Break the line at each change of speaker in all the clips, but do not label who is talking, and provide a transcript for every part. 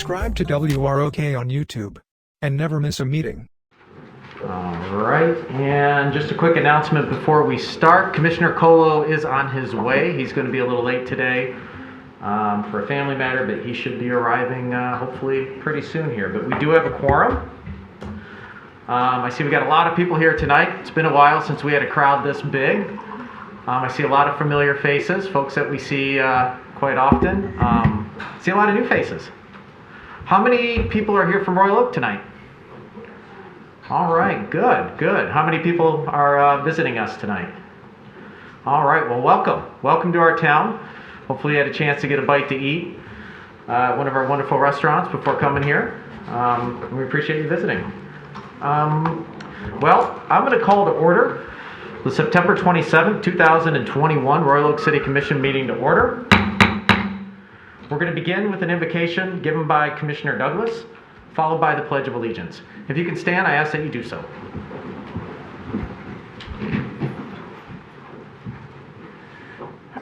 Subscribe to WROK on YouTube and never miss a meeting.
All right, and just a quick announcement before we start. Commissioner Colo is on his way. He's going to be a little late today for a family matter, but he should be arriving hopefully pretty soon here. But we do have a quorum. I see we got a lot of people here tonight. It's been a while since we had a crowd this big. I see a lot of familiar faces, folks that we see quite often. See a lot of new faces. How many people are here from Royal Oak tonight? All right, good, good. How many people are visiting us tonight? All right, well, welcome. Welcome to our town. Hopefully you had a chance to get a bite to eat at one of our wonderful restaurants before coming here. We appreciate you visiting. Well, I'm going to call to order the September 27th, 2021 Royal Oak City Commission meeting to order. We're going to begin with an invocation given by Commissioner Douglas, followed by the Pledge of Allegiance. If you can stand, I ask that you do so.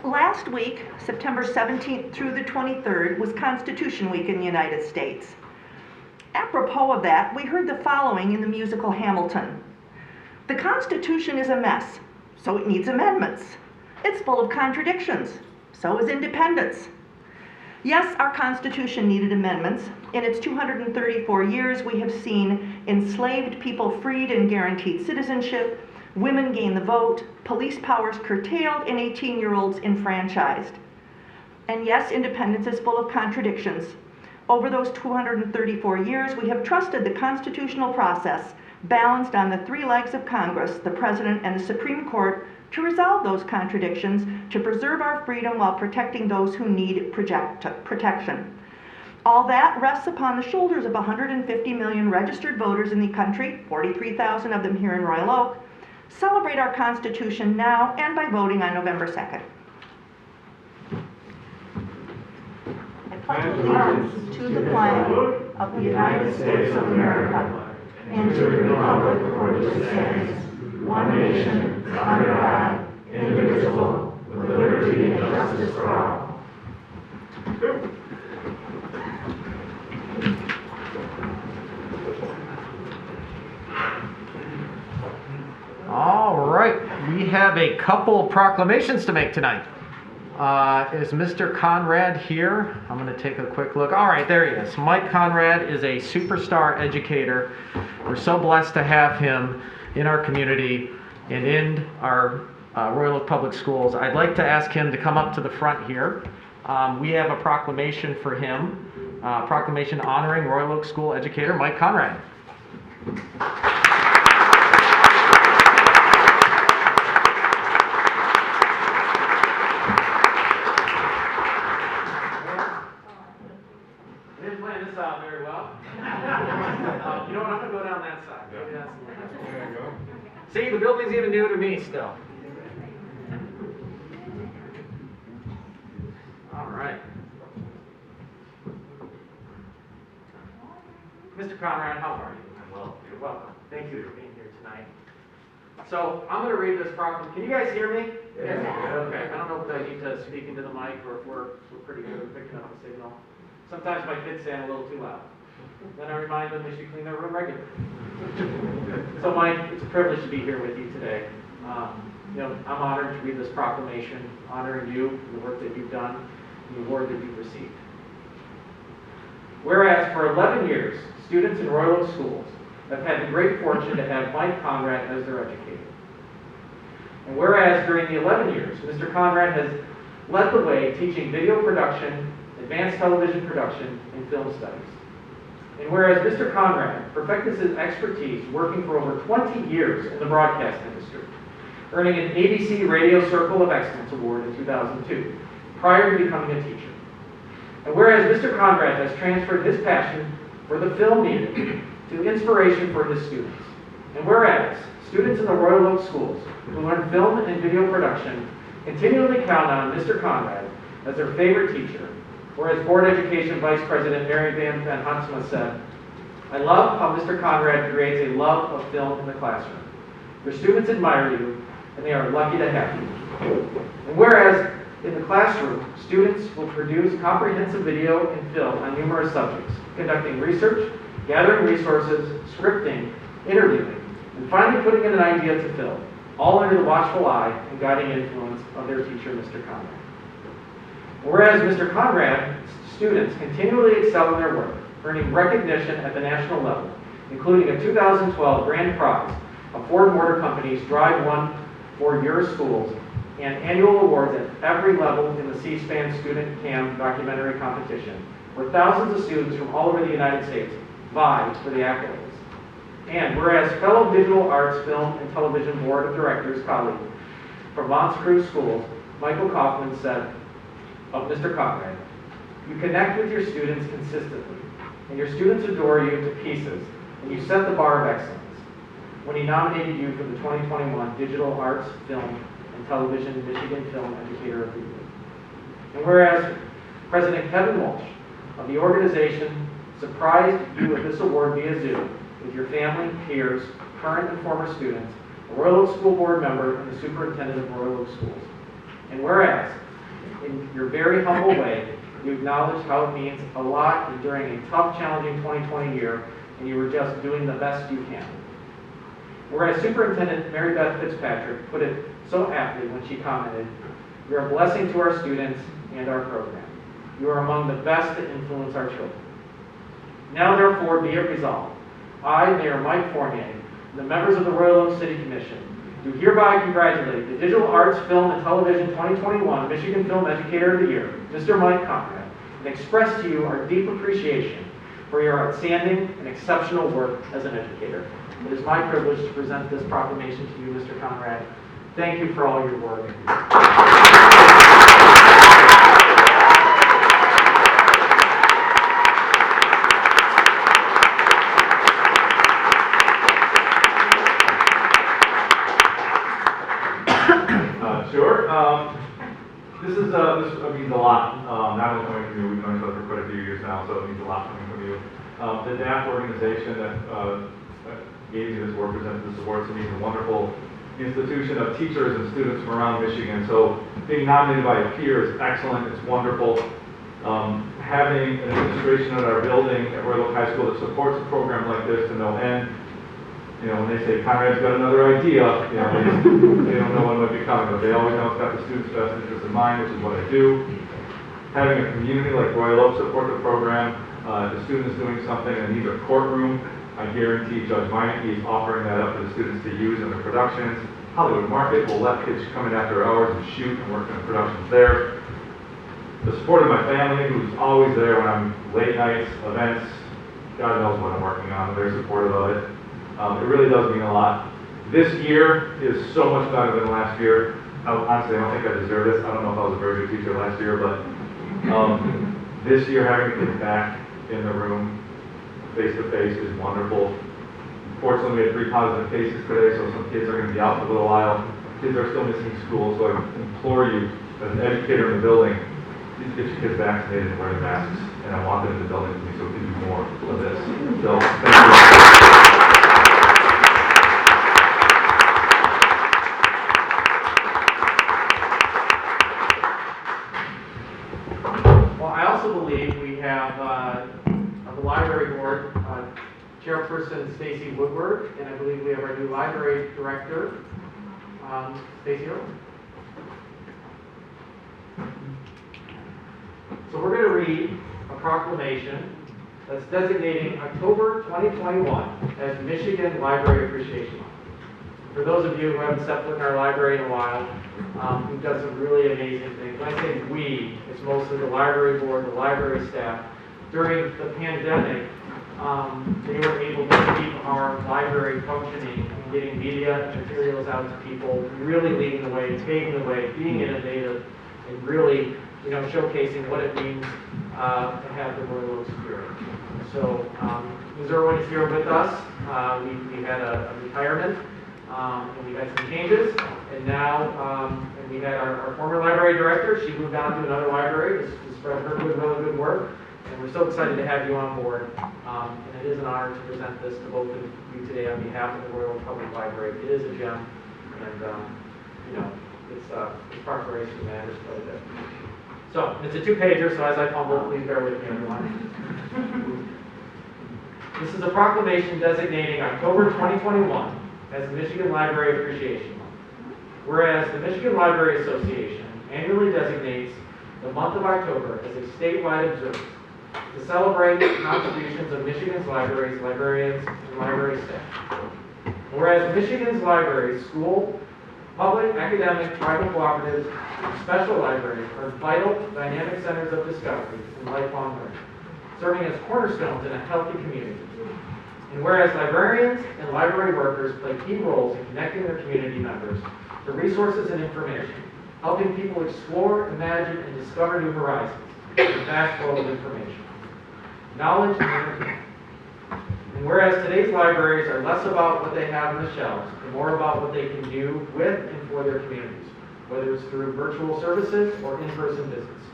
Last week, September 17th through the 23rd, was Constitution Week in the United States. Apropos of that, we heard the following in the musical Hamilton. The Constitution is a mess, so it needs amendments. It's full of contradictions, so is independence. Yes, our Constitution needed amendments. In its 234 years, we have seen enslaved people freed and guaranteed citizenship, women gain the vote, police powers curtailed, and 18-year-olds enfranchised. And yes, independence is full of contradictions. Over those 234 years, we have trusted the constitutional process, balanced on the three legs of Congress, the President, and the Supreme Court, to resolve those contradictions, to preserve our freedom while protecting those who need protection. All that rests upon the shoulders of 150 million registered voters in the country, 43,000 of them here in Royal Oak. Celebrate our Constitution now and by voting on November 2nd. I pledge allegiance to the flag of the United States of America and to the republic for which it stands, one nation, under God, indivisible, with liberty and justice for all.
All right, we have a couple proclamations to make tonight. Is Mr. Conrad here? I'm going to take a quick look. All right, there he is. Mike Conrad is a superstar educator. We're so blessed to have him in our community and in our Royal Oak Public Schools. I'd like to ask him to come up to the front here. We have a proclamation for him, proclamation honoring Royal Oak School educator Mike Conrad. I didn't plan this out very well. You know what? I'm going to go down that side. Maybe that's there you go. See, the building's even new to me still. All right. Mr. Conrad, how are you? I'm well. You're welcome. Thank you for being here tonight. So I'm going to read this proclamation. Can you guys hear me? Yeah. Okay. I don't know if I need to speak into the mic or if we're pretty good at picking up the signal. Sometimes my kids sound a little too loud. Then I remind them they should clean their room regularly. So Mike, it's a privilege to be here with you today. I'm honored to read this proclamation, honoring you, the work that you've done, and the award that you've received. Whereas for 11 years, students in Royal Oak schools have had the great fortune to have Mike Conrad as their educator. And whereas during the 11 years, Mr. Conrad has led the way teaching video production, advanced television production, and film studies. And whereas Mr. Conrad perfected his expertise working for over 20 years in the broadcast industry, earning an ABC Radio Circle of Excellence Award in 2002, prior to becoming a teacher. And whereas Mr. Conrad has transferred his passion for the film medium to inspiration for his students. And whereas students in the Royal Oak schools who learn film and video production continually count on Mr. Conrad as their favorite teacher, whereas Board Education Vice President Mary Van Huntsma said, I love how Mr. Conrad creates a love of film in the classroom. Your students admire you, and they are lucky to have you. And whereas In the classroom, students will produce comprehensive video and film on numerous subjects, conducting research, gathering resources, scripting, interviewing, and finally putting in an idea to film, all under the watchful eye and guiding influence of their teacher, Mr. Conrad. Whereas Mr. Conrad's students continually excel in their work, earning recognition at the national level, including a 2012 grand prize of Ford Motor Company's Drive One for Your Schools and annual awards at every level in the C-SPAN Student Cam documentary competition, where thousands of students from all over the United States vie for the accolades. And whereas fellow Digital Arts Film and Television Board of Directors colleague from Mont's Cruz Schools, Michael Kaufman, said of Mr. Conrad, "You connect with your students consistently, and your students adore you to pieces, and you set the bar of excellence," when he nominated you for the 2021 Digital Arts Film and Television Michigan Film Educator of the Year. And whereas President Kevin Walsh of the organization surprised you with this award via Zoom with your family, peers, current and former students, a Royal Oak School Board member, and the superintendent of Royal Oak Schools. And whereas, in your very humble way, you acknowledge how it means a lot during a tough, challenging 2020 year, and you were just doing the best you can. Whereas Superintendent Mary Beth Fitzpatrick put it so aptly when she commented, "You're a blessing to our students and our program. You are among the best that influence our children." Now therefore be it resolved, I, Mayor Mike Fournier, and the members of the Royal Oak City Commission, do hereby congratulate the Digital Arts Film and Television 2021 Michigan Film Educator of the Year, Mr. Mike Conrad, and express to you our deep appreciation for your outstanding and exceptional work as an educator. It is my privilege to present this proclamation to you, Mr. Conrad. Thank you for all your work.
Sure. This means a lot. Not only coming from you, we've known each other for quite a few years now, so it means a lot coming from you. The DAP organization that gave you this award, presented this award to me, is a wonderful institution of teachers and students from around Michigan. So being nominated by a peer is excellent. It's wonderful. Having an administration at our building at Royal Oak High School that supports a program like this to no end. You know, when they say Conrad's got another idea, you know, they don't know what might be coming, but they always know it's got the students' best interest in mind, which is what I do. Having a community like Royal Oak support the program, if the student is doing something and needs a courtroom, I guarantee Judge Meineke is offering that up for the students to use in the productions. Hollywood Market will let kids come in after hours and shoot and work in the productions there. The support of my family, who's always there when I'm late nights, events, God knows what I'm working on, they're supportive of it. It really does mean a lot. This year is so much better than last year. Honestly, I don't think I deserve this. I don't know if I was a very good teacher last year, but this year having the kids back in the room, face to face, is wonderful. Fortunately, we had 3 positive cases today, so some kids are going to be out for a little while. Kids are still missing school, so I implore you, as an educator in the building, please get your kids vaccinated and wear masks. And I want them in the building with me, so we can do more of this. So, thank you.
Believe we have the library board chairperson Stacy Woodward, and I believe we have our new library director, Stacy Owen. So we're going to read a proclamation that's designating October 2021 as Michigan Library Appreciation Month. For those of you who haven't stepped foot in our library in a while, we've done some really amazing things. When I say we, it's mostly the library board, the library staff. During the pandemic, they were able to keep our library functioning and getting media and materials out to people, really leading the way, paving the way, being innovative, and really, showcasing what it means to have the Royal Oak spirit. So, Ms. Irwin is here with us. We had a retirement. And we had some changes, and now and we had our former library director. She moved on to another library to spread her goodwill and good work, and we're so excited to have you on board. And it is an honor to present this to both of you today on behalf of the Royal Public Library. It is a gem, and It's preparation matters quite a bit. So, it's a two-pager, so as I fumble, please bear with me, everyone. This is a proclamation designating October 2021 as the Michigan Library Appreciation Month. Whereas the Michigan Library Association annually designates the month of October as a statewide observance to celebrate the contributions of Michigan's libraries, librarians, and library staff. Whereas Michigan's libraries, school, public, academic, tribal cooperatives, and special libraries are vital, dynamic centers of discovery and lifelong learning, serving as cornerstones in a healthy community. And whereas librarians and library workers play key roles in connecting their community members to resources and information, helping people explore, imagine, and discover new horizons in a vast world of information, knowledge, and entertainment. And whereas today's libraries are less about what they have on the shelves and more about what they can do with and for their communities, whether it's through virtual services or in-person visits.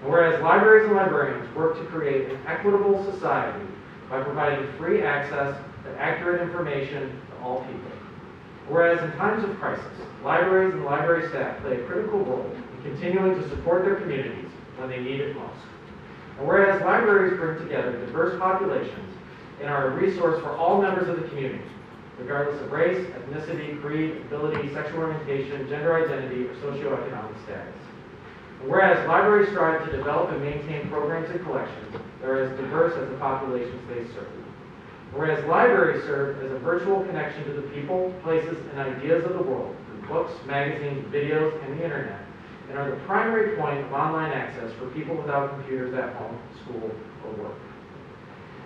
And whereas libraries and librarians work to create an equitable society by providing free access to accurate information to all people. Whereas in times of crisis, libraries and library staff play a critical role in continuing to support their communities when they need it most. And whereas libraries bring together diverse populations and are a resource for all members of the community, regardless of race, ethnicity, creed, ability, sexual orientation, gender identity, or socioeconomic status. And whereas libraries strive to develop and maintain programs and collections that are as diverse as the populations they serve. Whereas libraries serve as a virtual connection to the people, places, and ideas of the world through books, magazines, videos, and the internet, and are the primary point of online access for people without computers at home, school, or work.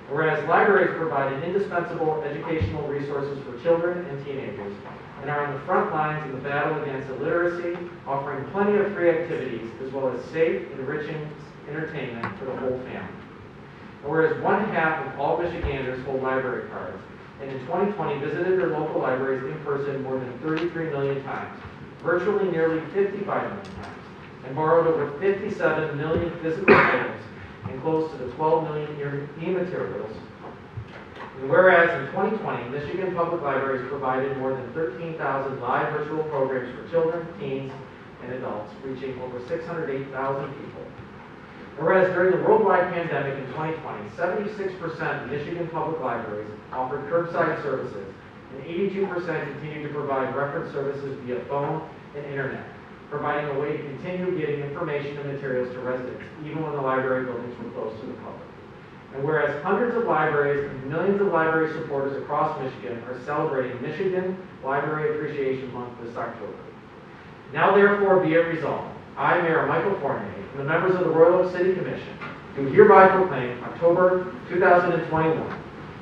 Whereas libraries provide an indispensable educational resources for children and teenagers and are on the front lines in the battle against illiteracy, offering plenty of free activities as well as safe, enriching entertainment for the whole family. Whereas 1/2 of all Michiganders hold library cards, and in 2020 visited their local libraries in person more than 33 million times, virtually nearly 55 million times, and borrowed over 57 million physical items and close to the 12 million e-materials. And whereas in 2020, Michigan Public Libraries provided more than 13,000 live virtual programs for children, teens, and adults, reaching over 608,000 people. Whereas during the worldwide pandemic in 2020, 76% of Michigan public libraries offered curbside services, and 82% continued to provide reference services via phone and internet, providing a way to continue getting information and materials to residents, even when the library buildings were closed to the public. And whereas hundreds of libraries and millions of library supporters across Michigan are celebrating Michigan Library Appreciation Month this October. Now therefore be it resolved, I, Mayor Michael Fournier, and the members of the Royal Oak City Commission, do hereby proclaim October 2021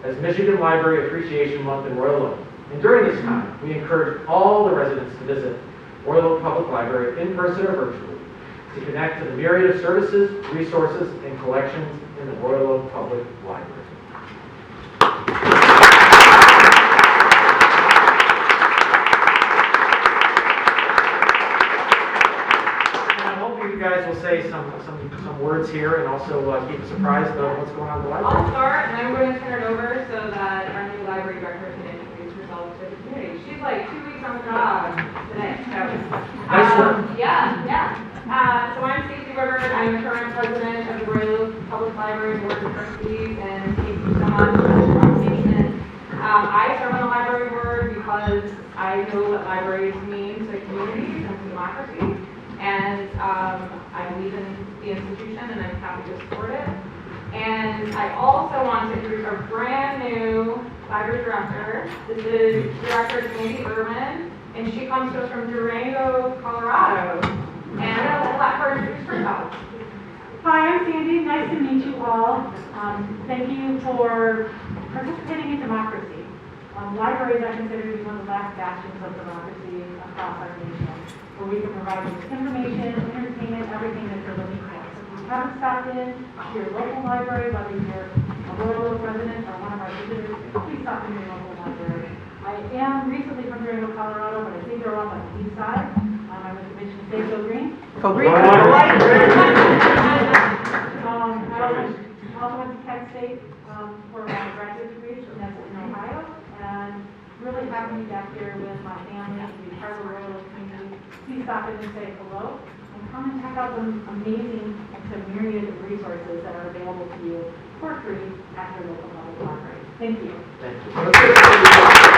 as Michigan Library Appreciation Month in Royal Oak. And during this time, we encourage all the residents to visit Royal Oak Public Library in person or virtually to connect to the myriad of services, resources, and collections in the Royal Oak Public Library. You guys will say some words here and also keep surprised of what's going on in the library.
I'll start, and I'm going to turn it over so that our new library director can introduce herself to the community. She's like 2 weeks on the job today. So,
nice work.
Yeah. So I'm Stacey Weber. I'm the current president of the Royal Oak Public Library Board of Trustees, and thank you so much for this conversation. I serve on the library board because I know what libraries mean to communities and to democracy. And I believe in the institution, and I'm happy to support it. And I also want to introduce our brand new library director. This is Director Sandy Irwin, and she comes to us from Durango, Colorado. And I'm going to let her introduce herself.
Hi, I'm Sandy. Nice to meet you all. Thank you for participating in democracy. Libraries I consider to be one of the last bastions of democracy across our nation, where we can provide you with information, entertainment, everything that you're looking for. So if you haven't stopped in to your local library, whether you're a Royal Oak resident or one of our visitors, please stop in your local library. I am recently from Durango, Colorado, but I did grow up on the east side. I went to Michigan State, Go Green.
Go Green.
I also went to Kent State for my graduate degree, and that's in Ohio. And really happy to be back here with my family and to be part of the Royal Oak community. please stop in and say hello, and come and check out the amazing and myriad of resources that are available to you for free at your local public library. Thank you.
Thank you.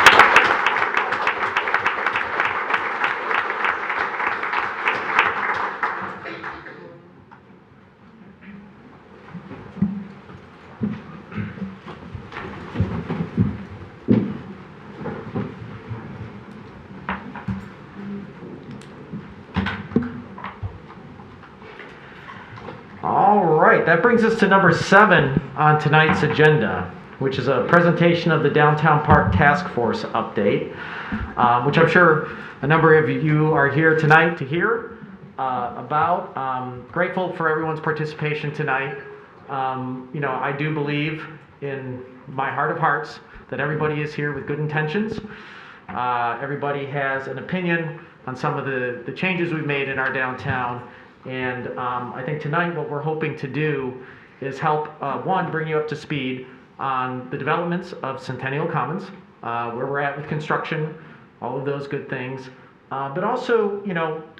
All right, that brings us to number 7 on tonight's agenda, which is a presentation of the Downtown Park Task Force update, which I'm sure a number of you are here tonight to hear about. Grateful for everyone's participation tonight. I do believe in my heart of hearts that everybody is here with good intentions. Everybody has an opinion on some of the changes we've made in our downtown. And I think tonight what we're hoping to do is help, one, bring you up to speed on the developments of Centennial Commons, where we're at with construction, all of those good things. But also,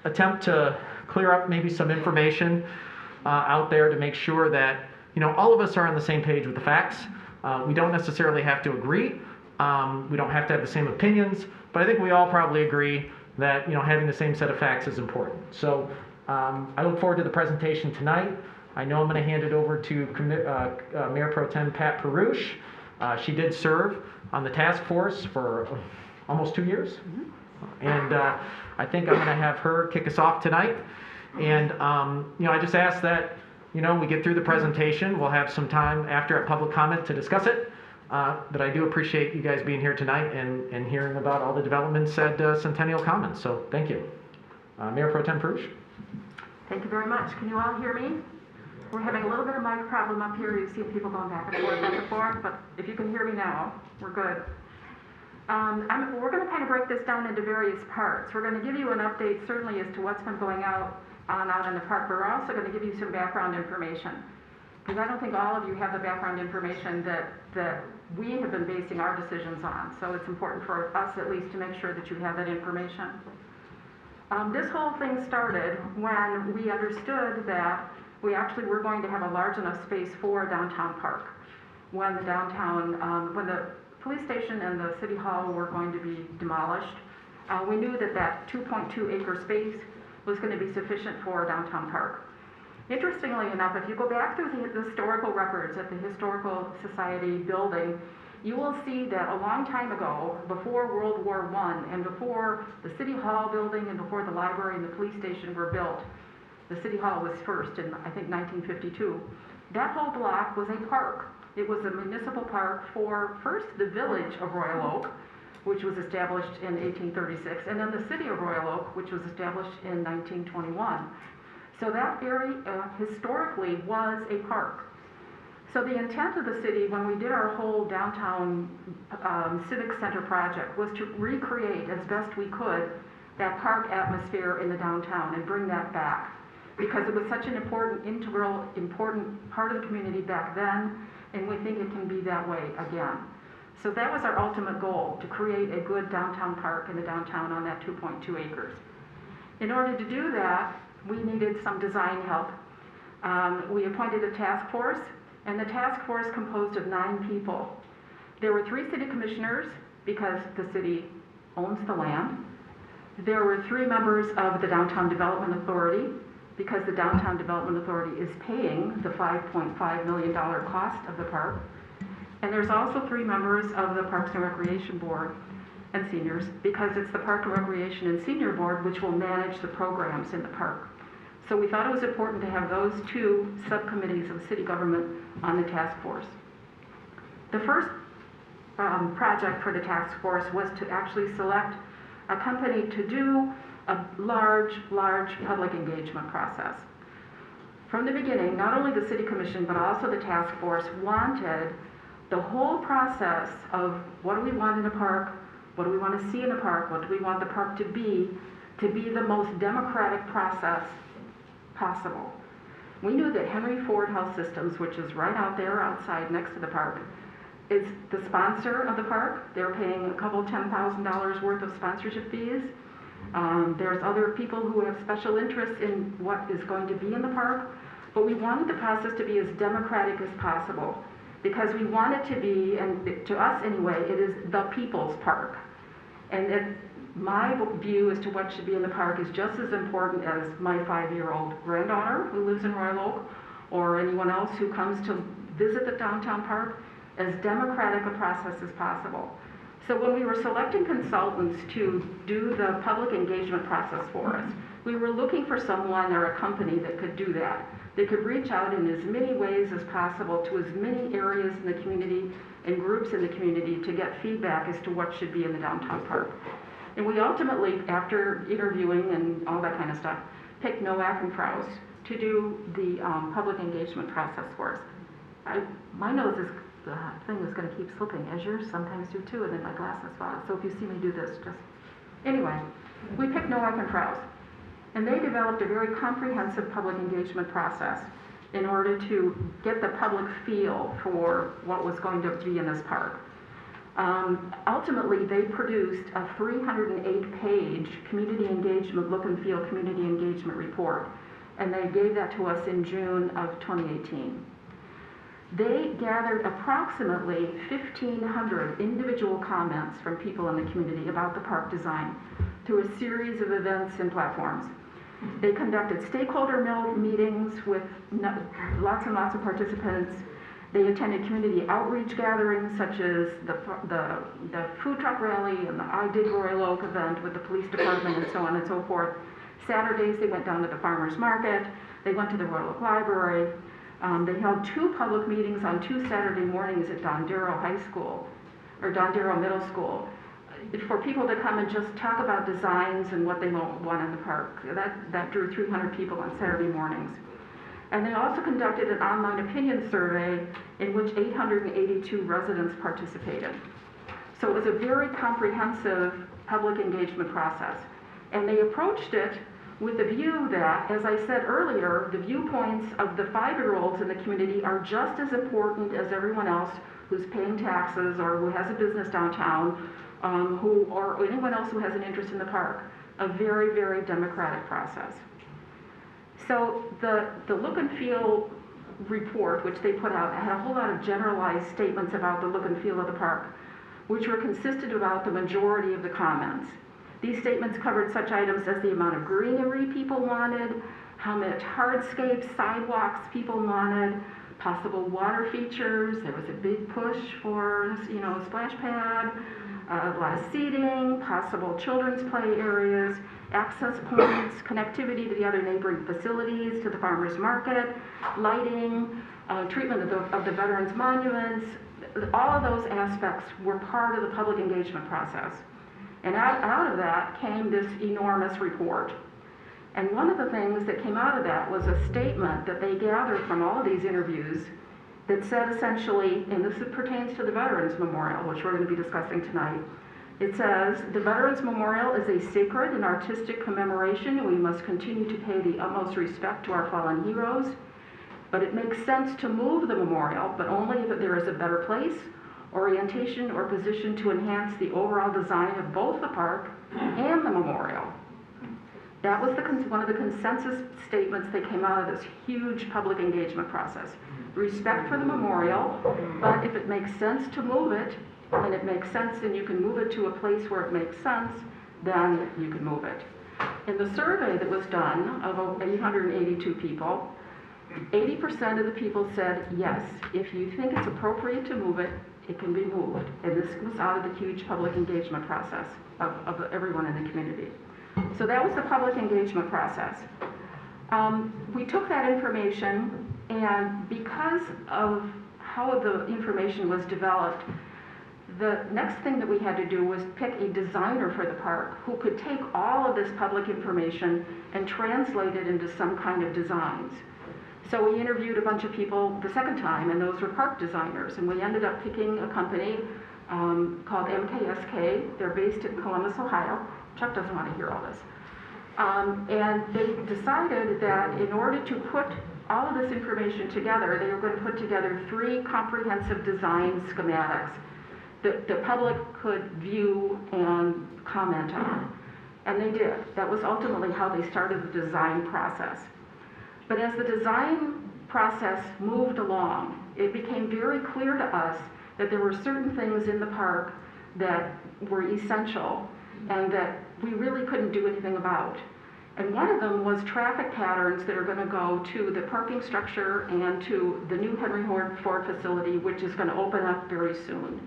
attempt to clear up maybe some information out there to make sure that, all of us are on the same page with the facts. We don't necessarily have to agree. We don't have to have the same opinions, but I think we all probably agree that, having the same set of facts is important. So I look forward to the presentation tonight. I know I'm going to hand it over to Mayor Pro Tem Pat Perush. She did serve on the task force for almost 2 years. And I think I'm going to have her kick us off tonight. And, I just ask that, we get through the presentation. We'll have some time after at public comment to discuss it. But I do appreciate you guys being here tonight and hearing about all the developments at Centennial Commons. So thank you. Mayor Pro Tem Perush.
Thank you very much. Can you all hear me? We're having a little bit of mic problem up here. You've seen people going back and forth, but if you can hear me now, we're good. We're going to kind of break this down into various parts. We're going to give you an update certainly as to what's been going out in the park, but we're also going to give you some background information. Because I don't think all of you have the background information that we have been basing our decisions on. So it's important for us at least to make sure that you have that information. This whole thing started when we understood that we actually were going to have a large enough space for a downtown park. When the police station and the city hall were going to be demolished, we knew that 2.2 acre space was going to be sufficient for a downtown park. Interestingly enough, if you go back through the historical records at the Historical Society building, you will see that a long time ago, before World War I, and before the City Hall building and before the library and the police station were built, the City Hall was first in, I think, 1952. That whole block was a park. It was a municipal park for first the village of Royal Oak, which was established in 1836, and then the city of Royal Oak, which was established in 1921. So that area historically was a park. So the intent of the city when we did our whole downtown civic center project was to recreate as best we could that park atmosphere in the downtown and bring that back, because it was such an important part of the community back then, and we think it can be that way again. So that was our ultimate goal, to create a good downtown park in the downtown on that 2.2 acres. In order to do that, we needed some design help. We appointed a task force, and the task force composed of 9 people. There were 3 city commissioners, because the city owns the land. There were 3 members of the Downtown Development Authority, because the Downtown Development Authority is paying the $5.5 million cost of the park. And there's also 3 members of the Parks and Recreation Board and seniors, because it's the Park and Recreation and Senior Board which will manage the programs in the park. So we thought it was important to have those 2 subcommittees of city government on the task force. The first project for the task force was to actually select a company to do a large public engagement process. From the beginning, not only the city commission, but also the task force wanted the whole process of what do we want in a park, what do we want to see in a park, what do we want the park to be the most democratic process possible. We knew that Henry Ford Health Systems, which is right out there outside next to the park, is the sponsor of the park. They're paying a couple $10,000 worth of sponsorship fees. There's other people who have special interests in what is going to be in the park, but we wanted the process to be as democratic as possible because we want it to be, and to us anyway, it is the people's park. And my view as to what should be in the park is just as important as my 5-year-old granddaughter who lives in Royal Oak or anyone else who comes to visit the downtown park, as democratic a process as possible. So when we were selecting consultants to do the public engagement process for us, we were looking for someone or a company that could do that. They could reach out in as many ways as possible to as many areas in the community and groups in the community to get feedback as to what should be in the downtown park. And we ultimately, after interviewing and all that kind of stuff, picked WROK and WROK to do the public engagement process for us. My nose is, the thing is going to keep slipping, as yours sometimes do too, and then my glasses fall out. So if you see me do this, just... Anyway, we picked WROK and WROK. And they developed a very comprehensive public engagement process in order to get the public feel for what was going to be in this park. Ultimately, they produced a 308-page community engagement, look and feel community engagement report, and they gave that to us in June of 2018. They gathered approximately 1,500 individual comments from people in the community about the park design through a series of events and platforms. They conducted stakeholder meetings with lots and lots of participants. They attended community outreach gatherings such as the food truck rally and the I Dig Royal Oak event with the police department and so on and so forth. Saturdays they went down to the farmers market. They went to the Royal Oak Library. They held 2 public meetings on 2 Saturday mornings at Dondero High School, or Dondero Middle School, for people to come and just talk about designs and what they want in the park. That drew 300 people on Saturday mornings. And they also conducted an online opinion survey in which 882 residents participated. So it was a very comprehensive public engagement process. And they approached it with the view that, as I said earlier, the viewpoints of the 5-year-olds in the community are just as important as everyone else who's paying taxes or who has a business downtown, or anyone else who has an interest in the park. A very, very democratic process. So the look and feel report, which they put out, had a whole lot of generalized statements about the look and feel of the park, which were consistent about the majority of the comments. These statements covered such items as the amount of greenery people wanted, how much hardscapes, sidewalks people wanted, possible water features. There was a big push for, a splash pad, a lot of seating, possible children's play areas, access points, connectivity to the other neighboring facilities, to the farmers market, lighting, treatment of the veterans monuments. All of those aspects were part of the public engagement process. And out of that came this enormous report. And one of the things that came out of that was a statement that they gathered from all of these interviews that said essentially, and this pertains to the Veterans Memorial, which we're going to be discussing tonight. It says, the Veterans Memorial is a sacred and artistic commemoration, and we must continue to pay the utmost respect to our fallen heroes. But it makes sense to move the memorial, but only if there is a better place, orientation, or position to enhance the overall design of both the park and the memorial. That was one of the consensus statements that came out of this huge public engagement process. Respect for the memorial, but if it makes sense to move it, and it makes sense and you can move it to a place where it makes sense, then you can move it. In the survey that was done of 882 people, 80% of the people said, yes, if you think it's appropriate to move it, it can be moved. And this was out of the huge public engagement process of everyone in the community. So that was the public engagement process. We took that information, and because of how the information was developed, the next thing that we had to do was pick a designer for the park who could take all of this public information and translate it into some kind of designs. So we interviewed a bunch of people the second time, and those were park designers, and we ended up picking a company called MKSK. They're based in Columbus, Ohio. Chuck doesn't want to hear all this. And they decided that in order to put all of this information together, they were going to put together 3 comprehensive design schematics that the public could view and comment on. And they did. That was ultimately how they started the design process. But as the design process moved along, it became very clear to us that there were certain things in the park that were essential and that we really couldn't do anything about. And one of them was traffic patterns that are going to go to the parking structure and to the new Henry Ford facility, which is going to open up very soon.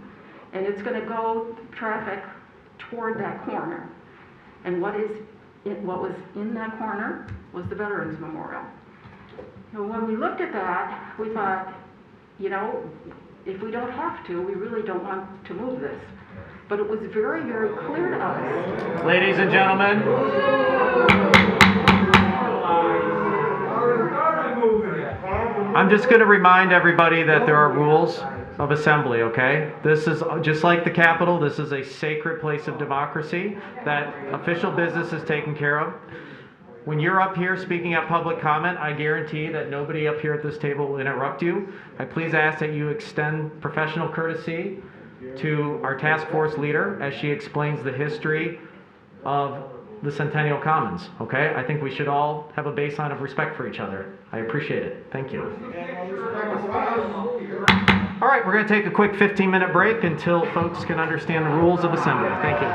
And it's going to go traffic toward that corner. And what was in that corner was the Veterans Memorial. And when we looked at that, we thought, you know, if we don't have to, we really don't want to move this. But it was very, very clear to us.
Ladies and gentlemen, I'm just going to remind everybody that there are rules of assembly, okay? This is just like the Capitol. This is a sacred place of democracy that official business is taken care of. When you're up here speaking at public comment, I guarantee that nobody up here at this table will interrupt you. I please ask that you extend professional courtesy to our task force leader as she explains the history of the Centennial Commons, okay? I think we should all have a baseline of respect for each other. I appreciate it. Thank you. All right, we're going to take a quick 15-minute break until folks can understand the rules of assembly. Thank you.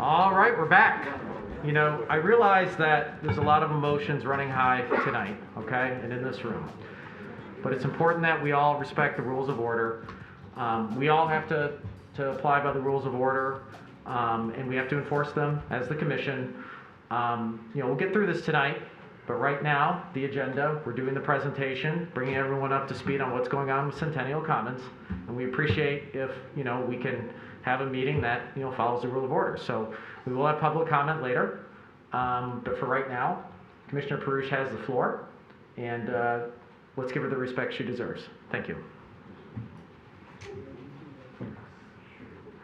All right, we're back. You know, I realize that there's a lot of emotions running high tonight, okay, and in this room. But it's important that we all respect the rules of order. We all have to apply by the rules of order, and we have to enforce them as the commission. You know, we'll get through this tonight, but right now, the agenda, we're doing the presentation, bringing everyone up to speed on what's going on with Centennial Commons, and we appreciate if, you know, we can have a meeting that, you know, follows the rule of order. So we will have public comment later, but for right now, Commissioner Perush has the floor, and let's give her the respect she deserves. Thank you.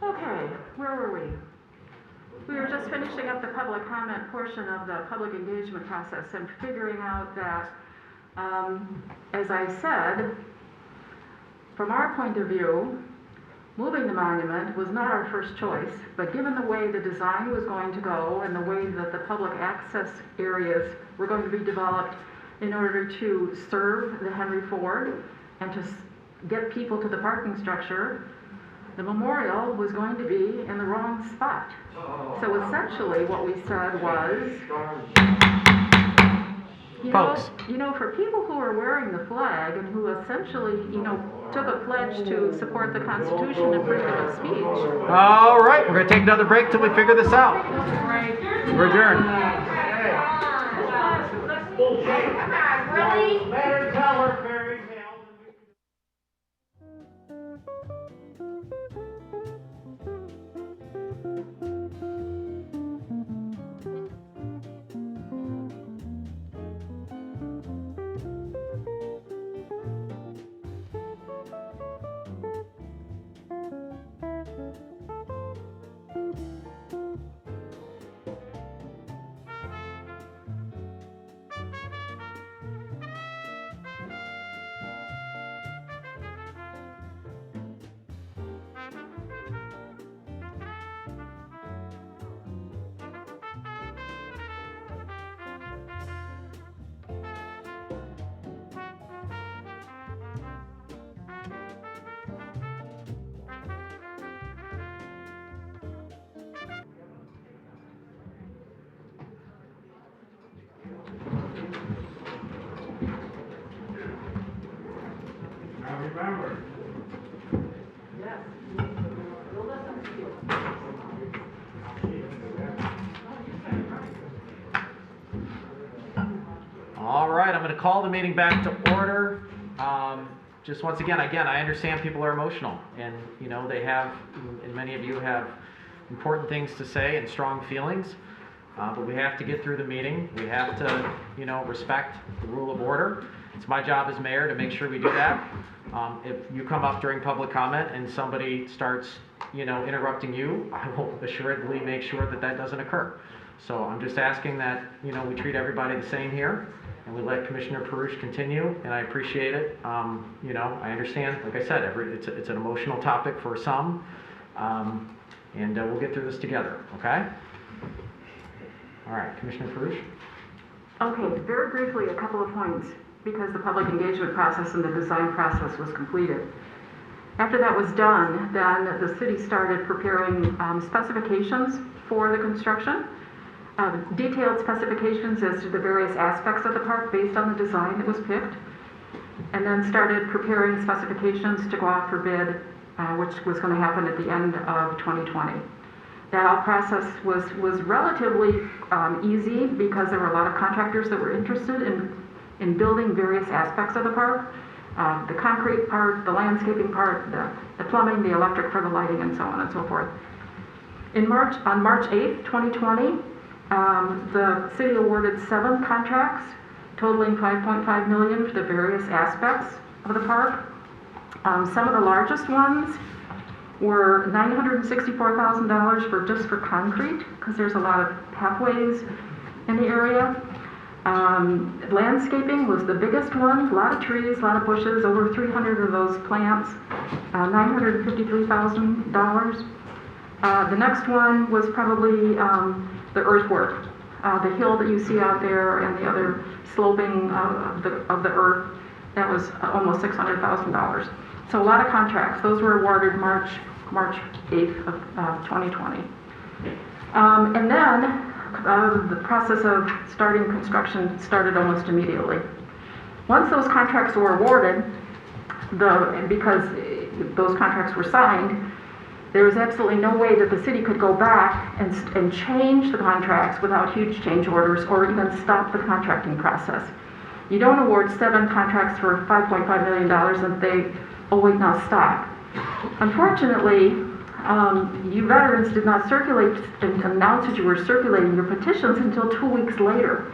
Okay, where were we? We were just finishing up the public comment portion of the public engagement process and figuring out that, as I said, from our point of view, moving the monument was not our first choice, but given the way the design was going to go and the way that the public access areas were going to be developed in order to serve the Henry Ford and to get people to the parking structure, the memorial was going to be in the wrong spot. So essentially what we said was, for people who are wearing the flag and who essentially, took a pledge to support the Constitution and freedom of speech.
All right, we're going to take another break till we figure this out. We're adjourned.
Really?
Better tell her fairy tales. Now remember.
All right, I'm going to call the meeting back to order. Just once again, I understand people are emotional, and they have, and many of you have important things to say and strong feelings. But we have to get through the meeting. We have to, respect the rule of order. It's my job as mayor to make sure we do that. If you come up during public comment and somebody starts, interrupting you, I will assuredly make sure that that doesn't occur. So I'm just asking that, we treat everybody the same here, and we let Commissioner Perush continue, and I appreciate it. I understand, like I said, it's an emotional topic for some, and we'll get through this together, okay? All right, Commissioner Perush?
Okay, very briefly, a couple of points, because the public engagement process and the design process was completed. After that was done, then the city started preparing specifications for the construction, detailed specifications as to the various aspects of the park based on the design that was picked, and then started preparing specifications to go out for bid, which was going to happen at the end of 2020. That all process was relatively easy because there were a lot of contractors that were interested in building various aspects of the park. The concrete part, the landscaping part, the plumbing, the electric for the lighting, and so on and so forth. On March 8th, 2020, the city awarded 7 contracts totaling $5.5 million for the various aspects of the park. Some of the largest ones were $964,000 just for concrete, because there's a lot of pathways in the area. Landscaping was the biggest one, a lot of trees, a lot of bushes, over 300 of those plants, $953,000. The next one was probably the earthwork, the hill that you see out there and the other sloping of the earth. That was almost $600,000. So a lot of contracts. Those were awarded March 8th of 2020. And then the process of starting construction started almost immediately. Once those contracts were awarded, because those contracts were signed, there was absolutely no way that the city could go back and change the contracts without huge change orders or even stop the contracting process. You don't award 7 contracts for $5.5 million and they, oh wait, now stop. Unfortunately, you veterans did not circulate and announce that you were circulating your petitions until 2 weeks later,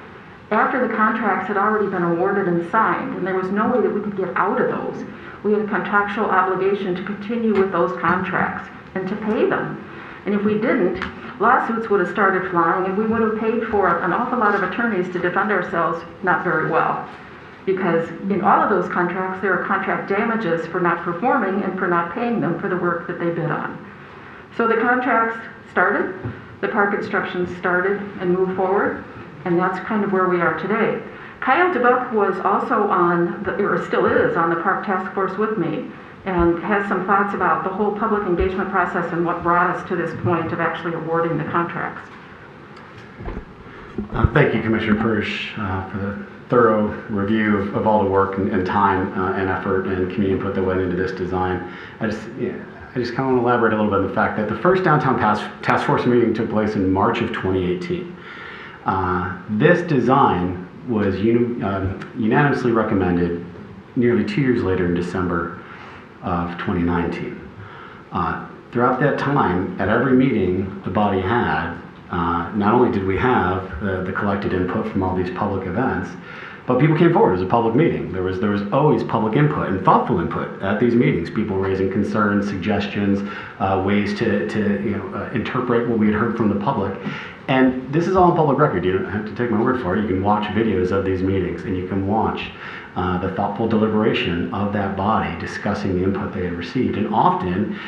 after the contracts had already been awarded and signed, and there was no way that we could get out of those. We had a contractual obligation to continue with those contracts and to pay them. And if we didn't, lawsuits would have started flying and we would have paid for an awful lot of attorneys to defend ourselves not very well. Because in all of those contracts, there are contract damages for not performing and for not paying them for the work that they bid on. So the contracts started, the park construction started and moved forward, and that's kind of where we are today. Kyle DeBuck was also on, or still is, on the park task force with me, and has some thoughts about the whole public engagement process and what brought us to this point of actually awarding the contracts.
Thank you, Commissioner Prush, for the thorough review of all the work and time and effort and community input that went into this design. I just kind of want to elaborate a little bit on the fact that the first downtown task force meeting took place in March of 2018. This design was unanimously recommended nearly 2 years later in December of 2019. Throughout that time, at every meeting the body had, not only did we have the collected input from all these public events, but people came forward. It was a public meeting. There was always public input and thoughtful input at these meetings. People raising concerns, suggestions, ways to interpret what we had heard from the public. And this is all on public record. You don't have to take my word for it. You can watch videos of these meetings, and you can watch the thoughtful deliberation of that body discussing the input they had received. And often,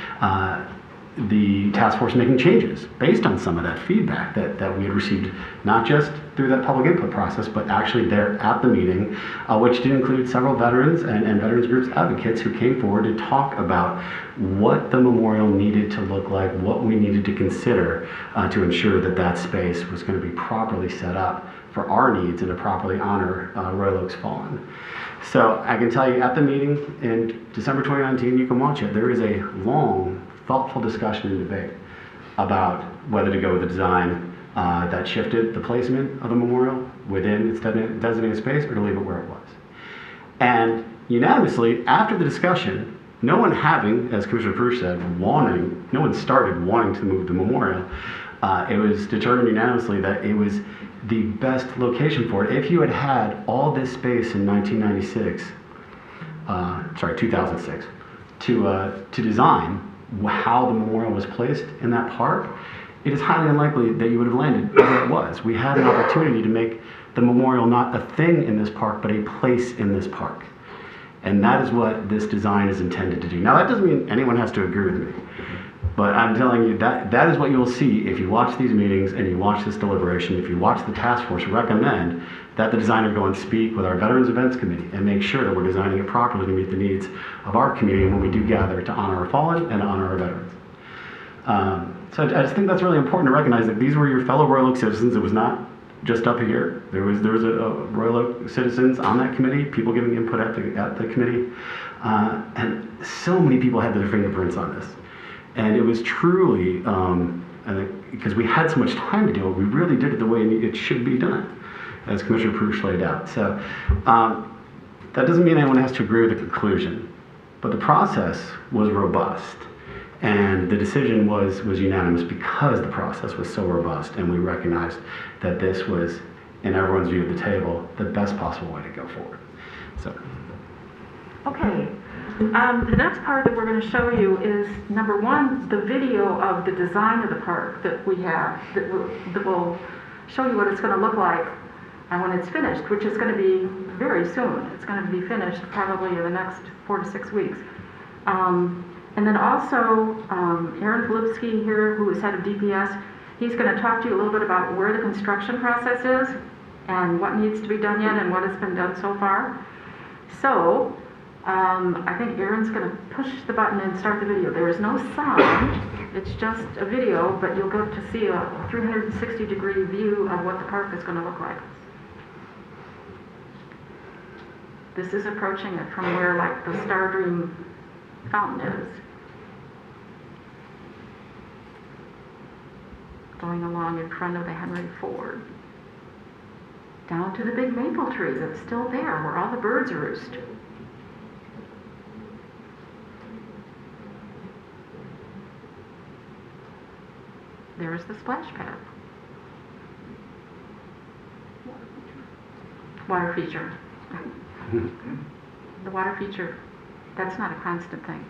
the task force making changes based on some of that feedback that we had received, not just through that public input process, but actually there at the meeting, which did include several veterans and veterans groups advocates who came forward to talk about what the memorial needed to look like, what we needed to consider to ensure that that space was going to be properly set up for our needs and to properly honor Royal Oak's fallen. So I can tell you at the meeting in December 2019, you can watch it, there is a long, thoughtful discussion and debate about whether to go with a design that shifted the placement of the memorial within its designated space or to leave it where it was. And unanimously, after the discussion, no one having, as Commissioner Prush said, no one started wanting to move the memorial. It was determined unanimously that it was the best location for it. If you had had all this space in 2006, to design how the memorial was placed in that park, it is highly unlikely that you would have landed where it was. We had an opportunity to make the memorial not a thing in this park, but a place in this park. And that is what this design is intended to do. Now, that doesn't mean anyone has to agree with me, but I'm telling you that is what you'll see if you watch these meetings and you watch this deliberation, if you watch the task force recommend that the designer go and speak with our Veterans Events Committee and make sure that we're designing it properly to meet the needs of our community when we do gather to honor our fallen and honor our veterans. So I just think that's really important to recognize that these were your fellow Royal Oak citizens. It was not just up here. There was a Royal Oak citizens on that committee, people giving input at the committee, and so many people had their fingerprints on this. And it was truly, because we had so much time to do it, we really did it the way it should be done, as Commissioner Prush laid out. So that doesn't mean anyone has to agree with the conclusion, but the process was robust. And the decision was unanimous because the process was so robust, and we recognized that this was, in everyone's view of the table, the best possible way to go forward. So.
Okay, the next part that we're going to show you is, number one, the video of the design of the park that we have, that will show you what it's going to look like when it's finished, which is going to be very soon. It's going to be finished probably in the next 4 to 6 weeks. And then also, Aaron Filipski here, who is head of DPS, he's going to talk to you a little bit about where the construction process is and what needs to be done yet and what has been done so far. So, I think Aaron's going to push the button and start the video. There is no sound, it's just a video, but you'll get to see a 360-degree view of what the park is going to look like. This is approaching it from where, like, the Stardream fountain is. Going along in front of the Henry Ford. Down to the big maple tree that's still there where all the birds roost. There's the splash pad. Water feature. The water feature, that's not a constant thing.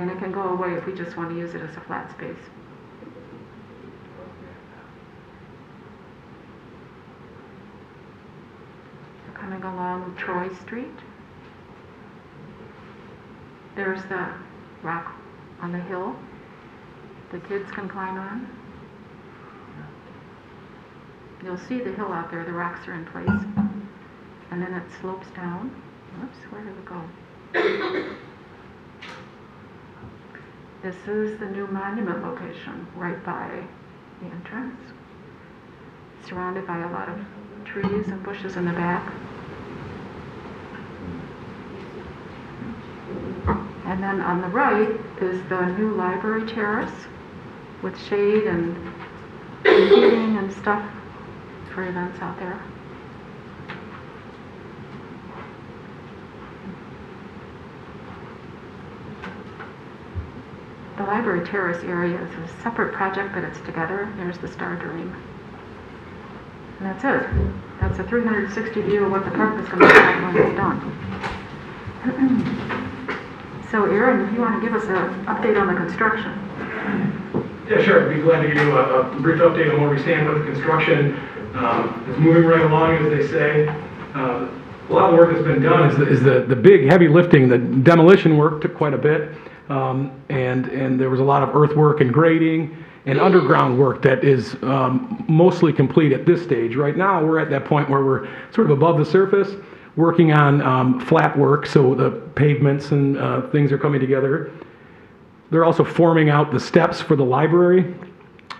And it can go away if we just want to use it as a flat space. coming along Troy Street. There's the rock on the hill the kids can climb on. You'll see the hill out there, the rocks are in place. And then it slopes down. Oops, where did it go? This is the new monument location right by the entrance. Surrounded by a lot of trees and bushes in the back. And then on the right is the new library terrace with shade and heating and stuff for events out there. The library terrace area is a separate project, but it's together. There's the Star Dream. And that's it. That's a 360 view of what the park is going to look like when it's done. So Aaron, if you want to give us an update on the construction.
Yeah, sure. I'd be glad to give you a brief update on where we stand with the construction. It's moving right along, as they say. A lot of the work that's been done is the big heavy lifting. The demolition work took quite a bit, and there was a lot of earthwork and grading and underground work that is mostly complete at this stage. Right now, we're at that point where we're sort of above the surface, working on flat work, so the pavements and things are coming together. They're also forming out the steps for the library,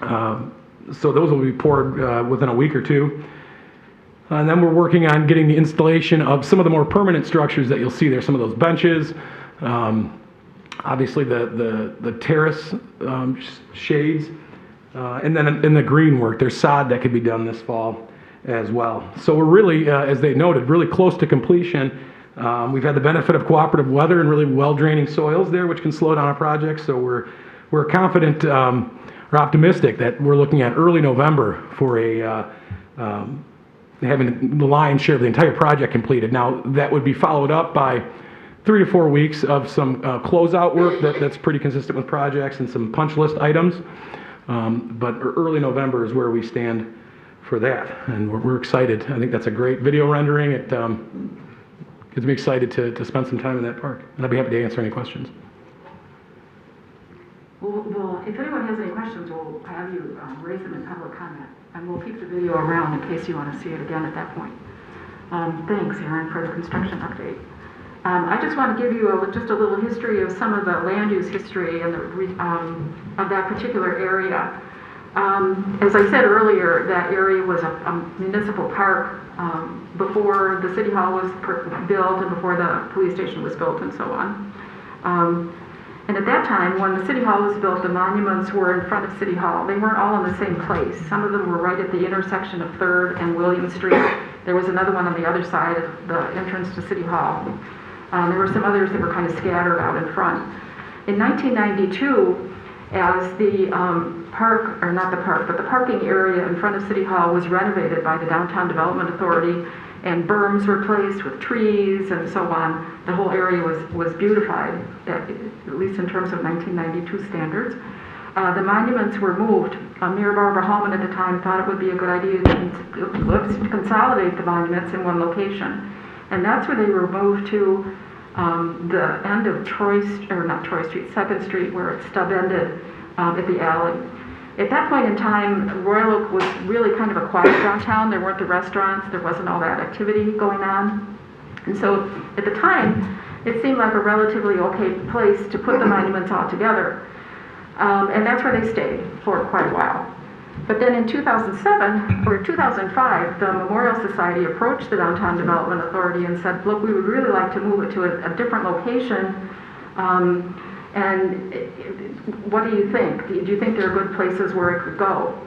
so those will be poured within a week or two. And then we're working on getting the installation of some of the more permanent structures that you'll see there, some of those benches, obviously the terrace shades, and then in the green work, there's sod that could be done this fall as well. So we're really, as they noted, really close to completion. We've had the benefit of cooperative weather and really well-draining soils there, which can slow down a project. So we're confident or optimistic that we're looking at early November for having the lion's share of the entire project completed. Now that would be followed up by 3 to 4 weeks of some closeout work that's pretty consistent with projects and some punch list items. But early November is where we stand for that, and we're excited. I think that's a great video rendering. It gets me excited to spend some time in that park, and I'll be happy to answer any questions.
Well, if anyone has any questions, we'll have you raise them in public comment, and we'll keep the video around in case you want to see it again at that point. Thanks, Aaron, for the construction update. I just want to give you just a little history of some of the land use history and of that particular area. As I said earlier, that area was a municipal park before the city hall was built and before the police station was built and so on. And at that time, when the city hall was built, the monuments were in front of city hall. They weren't all in the same place. Some of them were right at the intersection of 3rd and William Street. There was another one on the other side of the entrance to city hall. There were some others that were kind of scattered out in front. In 1992, as the park, or not the park, but the parking area in front of City Hall was renovated by the Downtown Development Authority, and berms were placed with trees and so on. The whole area was beautified, at least in terms of 1992 standards. The monuments were moved. Mayor Barbara Hallman at the time thought it would be a good idea to consolidate the monuments in one location. And that's where they were moved to the end of not Troy Street, 2nd Street, where it stub-ended at the alley. At that point in time, Royal Oak was really kind of a quiet downtown. There weren't the restaurants, there wasn't all that activity going on. And so at the time, it seemed like a relatively okay place to put the monuments all together. And that's where they stayed for quite a while. But then in 2007, or 2005, the Memorial Society approached the Downtown Development Authority and said, look, we would really like to move it to a different location. And what do you think? Do you think there are good places where it could go?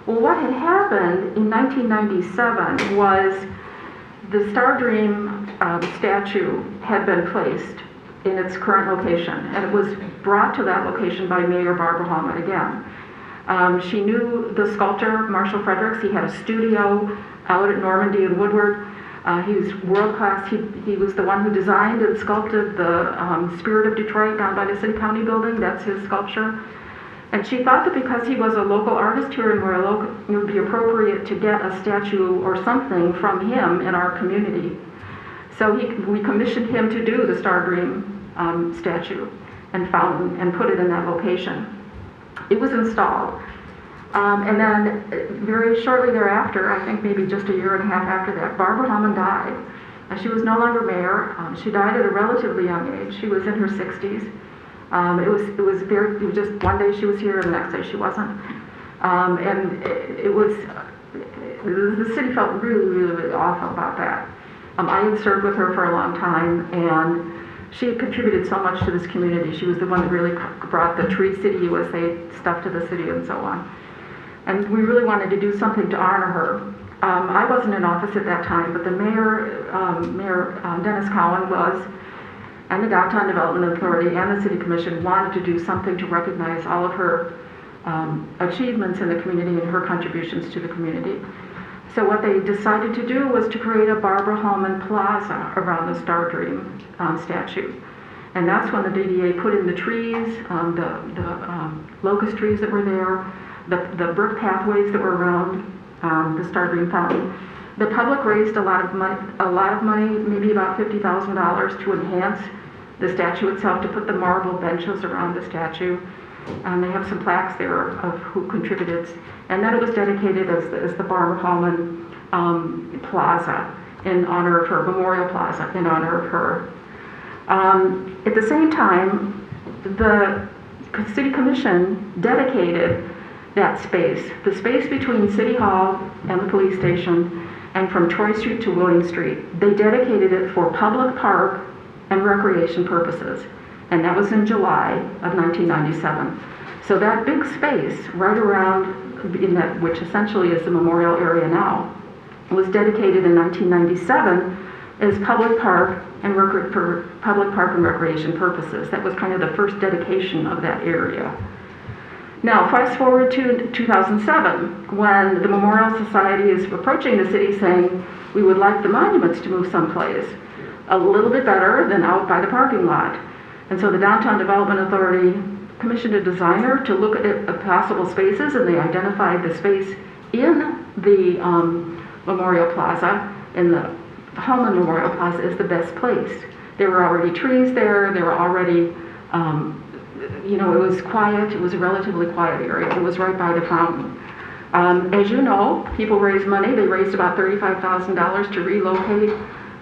Well, what had happened in 1997 was the Star Dream statue had been placed in its current location, and it was brought to that location by Mayor Barbara Hallman again. She knew the sculptor, Marshall Fredericks. He had a studio out at Normandy and Woodward. He was world-class. He was the one who designed and sculpted the Spirit of Detroit down by the City County building. That's his sculpture. And she thought that because he was a local artist here in Royal Oak, it would be appropriate to get a statue or something from him in our community. So we commissioned him to do the Star Dream statue and fountain and put it in that location. It was installed. And then very shortly thereafter, I think maybe just a year and a half after that, Barbara Hellman died. She was no longer mayor. She died at a relatively young age. She was in her 60s. It was just one day she was here and the next day she wasn't. And the city felt really, really, really awful about that. I had served with her for a long time, and she had contributed so much to this community. She was the one that really brought the Tree City USA stuff to the city and so on. And we really wanted to do something to honor her. I wasn't in office at that time, but the Mayor Dennis Cowan was, and the Downtown Development Authority and the City Commission wanted to do something to recognize all of her achievements in the community and her contributions to the community. So what they decided to do was to create a Barbara Hellman Plaza around the Star Dream statue. And that's when the DDA put in the trees, the locust trees that were there, the brick pathways that were around the Star Dream fountain. The public raised a lot of money, maybe about $50,000 to enhance the statue itself, to put the marble benches around the statue. They have some plaques there of who contributed. And then it was dedicated as the Barbara Hellman Plaza in honor of her, Memorial Plaza in honor of her. At the same time, the City Commission dedicated that space, the space between City Hall and the police station, and from Troy Street to William Street. They dedicated it for public park and recreation purposes. And that was in July of 1997. So that big space right around, in that, which essentially is the memorial area now, was dedicated in 1997 as public park and for public park and recreation purposes. That was kind of the first dedication of that area. Now, fast forward to 2007, when the Memorial Society is approaching the city saying, we would like the monuments to move someplace a little bit better than out by the parking lot. And so the Downtown Development Authority commissioned a designer to look at possible spaces, and they identified the space in the Memorial Plaza, in the Hellman Memorial Plaza, as the best place. There were already trees there, there were already, it was quiet, it was a relatively quiet area, it was right by the fountain. As you know, people raised money. They raised about $35,000 to relocate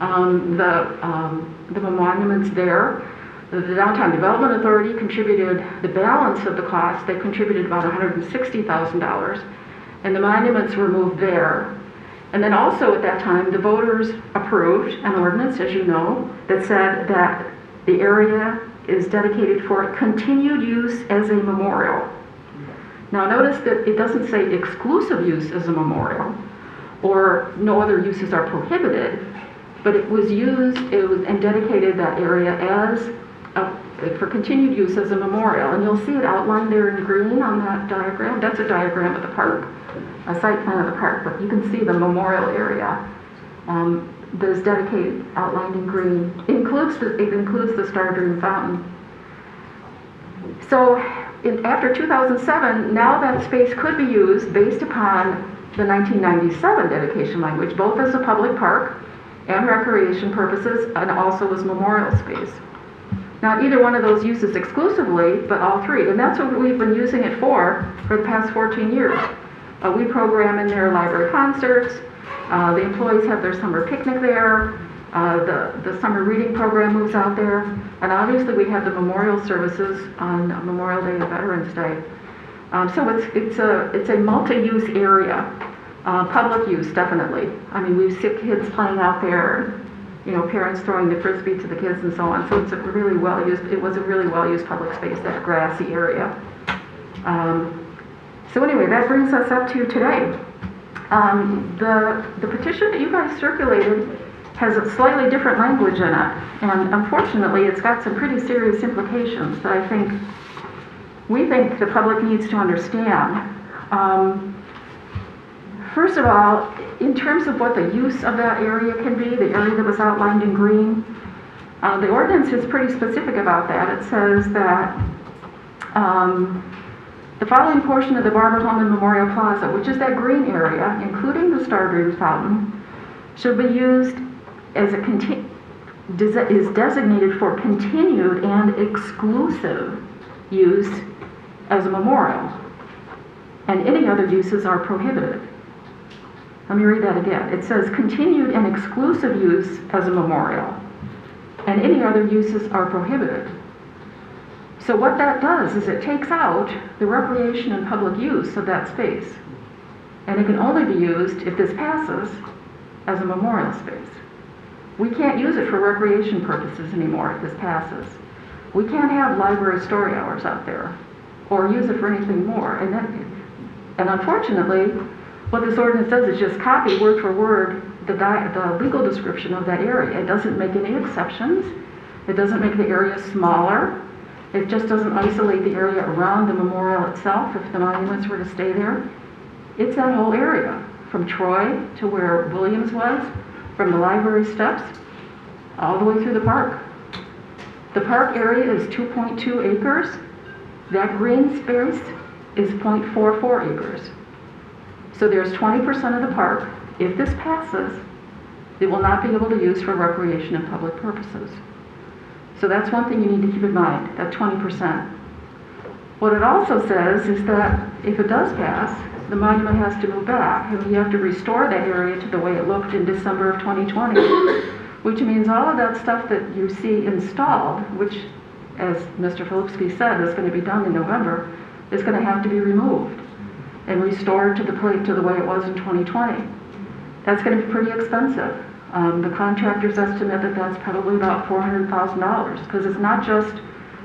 the monuments there. The Downtown Development Authority contributed the balance of the cost. They contributed about $160,000, and the monuments were moved there. And then also at that time, the voters approved an ordinance, as you know, that said that the area is dedicated for continued use as a memorial. Now notice that it doesn't say exclusive use as a memorial, or no other uses are prohibited, but it was used, and dedicated that area as for continued use as a memorial. And you'll see it outlined there in green on that diagram. That's a diagram of the park, a site plan of the park, but you can see the memorial area that is dedicated, outlined in green. It includes the Star Dream fountain. So after 2007, now that space could be used based upon the 1997 dedication language, both as a public park and recreation purposes, and also as memorial space. Not either one of those uses exclusively, but all three. And that's what we've been using it for the past 14 years. We program in there library concerts. The employees have their summer picnic there. The summer reading program moves out there. And obviously we have the memorial services on Memorial Day and Veterans Day. So it's a multi-use area. Public use, definitely. I mean, we see kids playing out there, parents throwing the frisbee to the kids and so on. So it was a really well-used public space, that grassy area. So anyway, that brings us up to today. The petition that you guys circulated has a slightly different language in it, and unfortunately it's got some pretty serious implications that we think the public needs to understand. First of all, in terms of what the use of that area can be, the area that was outlined in green, the ordinance is pretty specific about that. It says that The following portion of the Barbara Holman Memorial Plaza, which is that green area, including the Stardew Fountain, should be used as is designated for continued and exclusive use as a memorial, and any other uses are prohibited. Let me read that again. It says continued and exclusive use as a memorial, and any other uses are prohibited. So what that does is it takes out the recreation and public use of that space, and it can only be used, if this passes, as a memorial space. We can't use it for recreation purposes anymore if this passes. We can't have library story hours out there or use it for anything more. And unfortunately, what this ordinance does is just copy word for word the legal description of that area. It doesn't make any exceptions. It doesn't make the area smaller. It just doesn't isolate the area around the memorial itself if the monuments were to stay there. It's that whole area, from Troy to where Williams was, from the library steps, all the way through the park. The park area is 2.2 acres. That green space is 0.44 acres. So there's 20% of the park, if this passes, it will not be able to use for recreation and public purposes. So that's one thing you need to keep in mind, that 20%. What it also says is that if it does pass, the monument has to move back, and we have to restore that area to the way it looked in December of 2020, which means all of that stuff that you see installed, which, as Mr. Filipski said, is going to be done in November, is going to have to be removed and restored to the way it was in 2020. That's going to be pretty expensive. The contractors estimate that that's probably about $400,000, because it's not just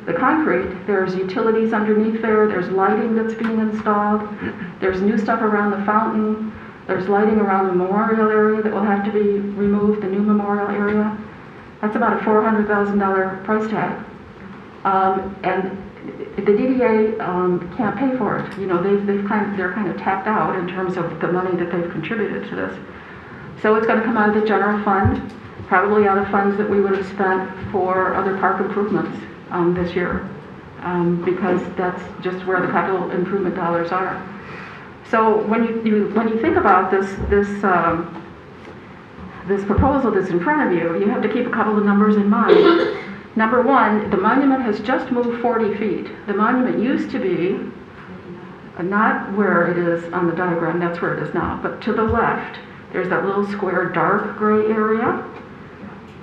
the concrete. There's utilities underneath there, there's lighting that's being installed, there's new stuff around the fountain, there's lighting around the memorial area that will have to be removed, the new memorial area. That's about a $400,000 price tag. And the DDA can't pay for it. You know, they're kind of tapped out in terms of the money that they've contributed to this. So it's going to come out of the general fund, probably out of funds that we would have spent for other park improvements this year, because that's just where the capital improvement dollars are. So when you think about this proposal that's in front of you, you have to keep a couple of numbers in mind. Number one, the monument has just moved 40 feet. The monument used to be not where it is on the diagram, that's where it is now, but to the left, there's that little square dark gray area.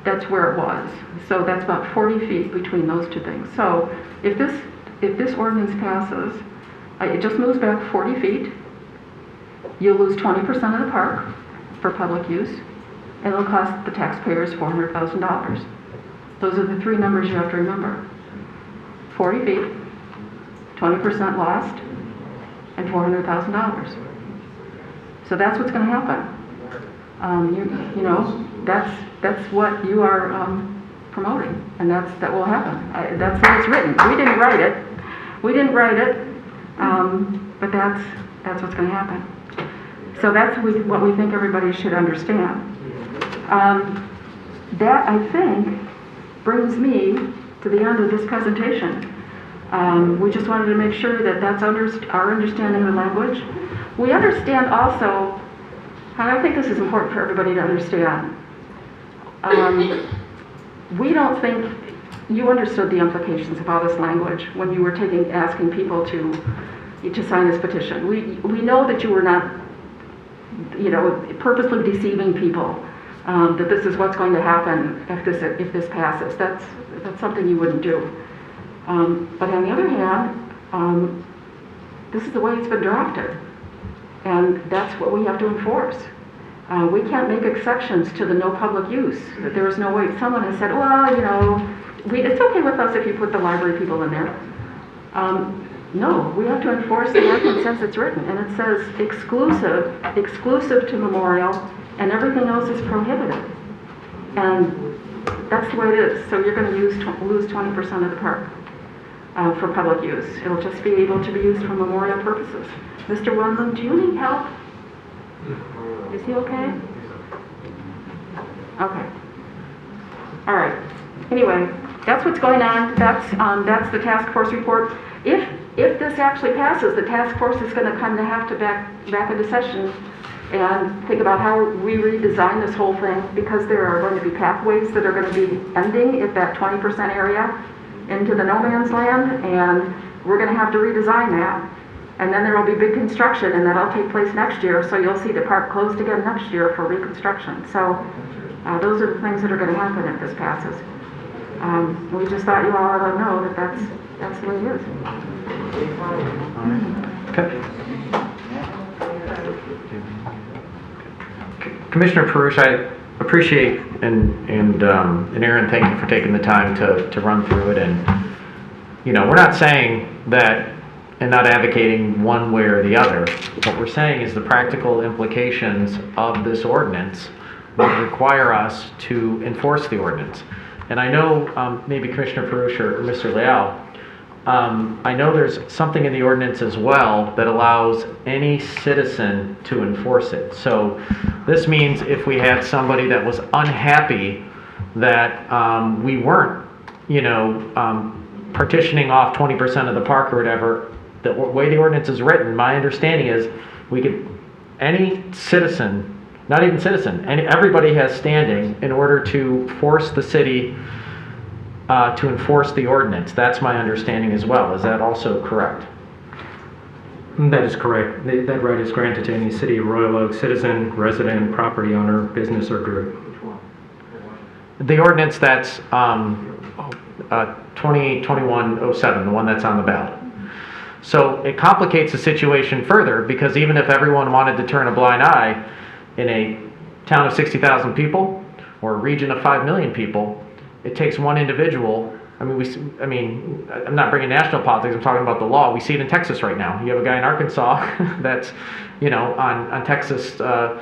That's where it was. So that's about 40 feet between those two things. So if this ordinance passes, it just moves back 40 feet. You'll lose 20% of the park for public use, and it'll cost the taxpayers $400,000. Those are the three numbers you have to remember. 40 feet, 20% lost, and $400,000. So that's what's going to happen. You know, that's what you are promoting, and that will happen. That's how it's written. We didn't write it, but that's what's going to happen. So that's what we think everybody should understand. That, I think, brings me to the end of this presentation. We just wanted to make sure that that's our understanding of the language. We understand also, and I think this is important for everybody to understand, we don't think you understood the implications of all this language when you were asking people to sign this petition. We know that you were not, you know, purposely deceiving people, that this is what's going to happen if this passes. That's something you wouldn't do. But on the other hand, this is the way it's been drafted, and that's what we have to enforce. We can't make exceptions to the no public use. There is no way. Someone has said, well, you know, it's okay with us if you put the library people in there. No, we have to enforce the ordinance as it's written, and it says exclusive to memorial, and everything else is prohibited. And that's the way it is. So you're going to lose 20% of the park for public use. It'll just be able to be used for memorial purposes. Mr. Wendland, do you need help? Is he okay? Okay. All right. Anyway, that's what's going on. That's the task force report. If if this actually passes, the task force is going to kind of have to back into session and think about how we redesign this whole thing, because there are going to be pathways that are going to be ending at that 20% area into the no man's land, and we're going to have to redesign that. And then there will be big construction, and that'll take place next year, so you'll see the park closed again next year for reconstruction. So those are the things that are going to happen if this passes. We just thought you all ought to know that that's the way it is.
Commissioner Perush, I appreciate, and Aaron, thank you for taking the time to run through it. And, you know, we're not saying that and not advocating one way or the other. What we're saying is the practical implications of this ordinance would require us to enforce the ordinance. And I know maybe Commissioner Perush or Mr. Leal, I know there's something in the ordinance as well that allows any citizen to enforce it. So this means if we had somebody that was unhappy that we weren't, partitioning off 20% of the park or whatever, the way the ordinance is written, my understanding is any citizen, not even citizen, everybody has standing in order to force the city to enforce the ordinance. That's my understanding as well. Is that also correct?
That is correct. That right is granted to any City of Royal Oak citizen, resident, property owner, business, or group.
The ordinance that's 2021-07, the one that's on the ballot. So it complicates the situation further, because even if everyone wanted to turn a blind eye in a town of 60,000 people or a region of 5 million people, it takes one individual. I'm not bringing national politics, I'm talking about the law. We see it in Texas right now. You have a guy in Arkansas that's, on Texas, their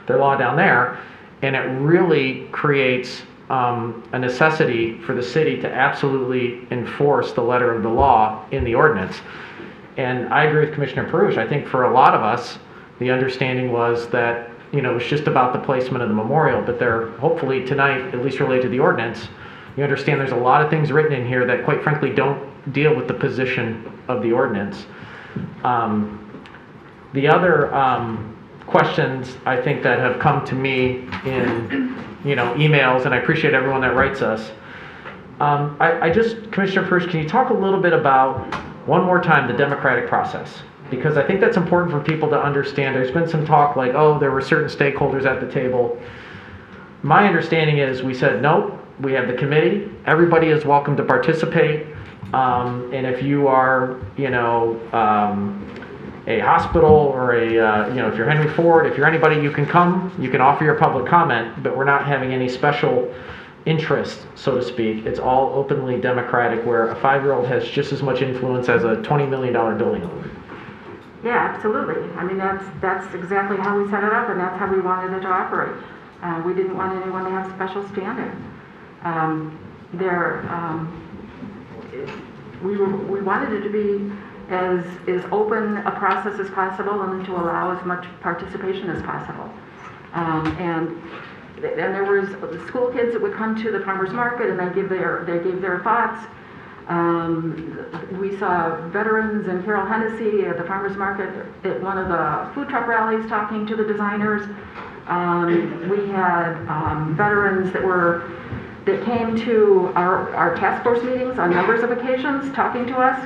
law down there, and it really creates a necessity for the city to absolutely enforce the letter of the law in the ordinance. And I agree with Commissioner Perush. I think for a lot of us, the understanding was that, it was just about the placement of the memorial, but there, hopefully tonight, at least related to the ordinance, you understand there's a lot of things written in here that quite frankly don't deal with the position of the ordinance. The other questions I think that have come to me in emails, and I appreciate everyone that writes us. Commissioner Perush, can you talk a little bit about, one more time, the democratic process? Because I think that's important for people to understand. There's been some talk like, there were certain stakeholders at the table. My understanding is we said, nope, we have the committee. Everybody is welcome to participate. And if you are, a hospital or if you're Henry Ford, if you're anybody, you can come, you can offer your public comment, but we're not having any special interest, so to speak. It's all openly democratic, where a 5-year-old has just as much influence as a $20 million building owner.
Yeah, absolutely. I mean, that's exactly how we set it up, and that's how we wanted it to operate. We didn't want anyone to have special standing. We wanted it to be as open a process as possible, and to allow as much participation as possible. And there was school kids that would come to the farmers market, and they gave their thoughts. We saw veterans and Carol Hennessy at the farmers market at one of the food truck rallies talking to the designers. We had veterans that came to our task force meetings on numbers of occasions, talking to us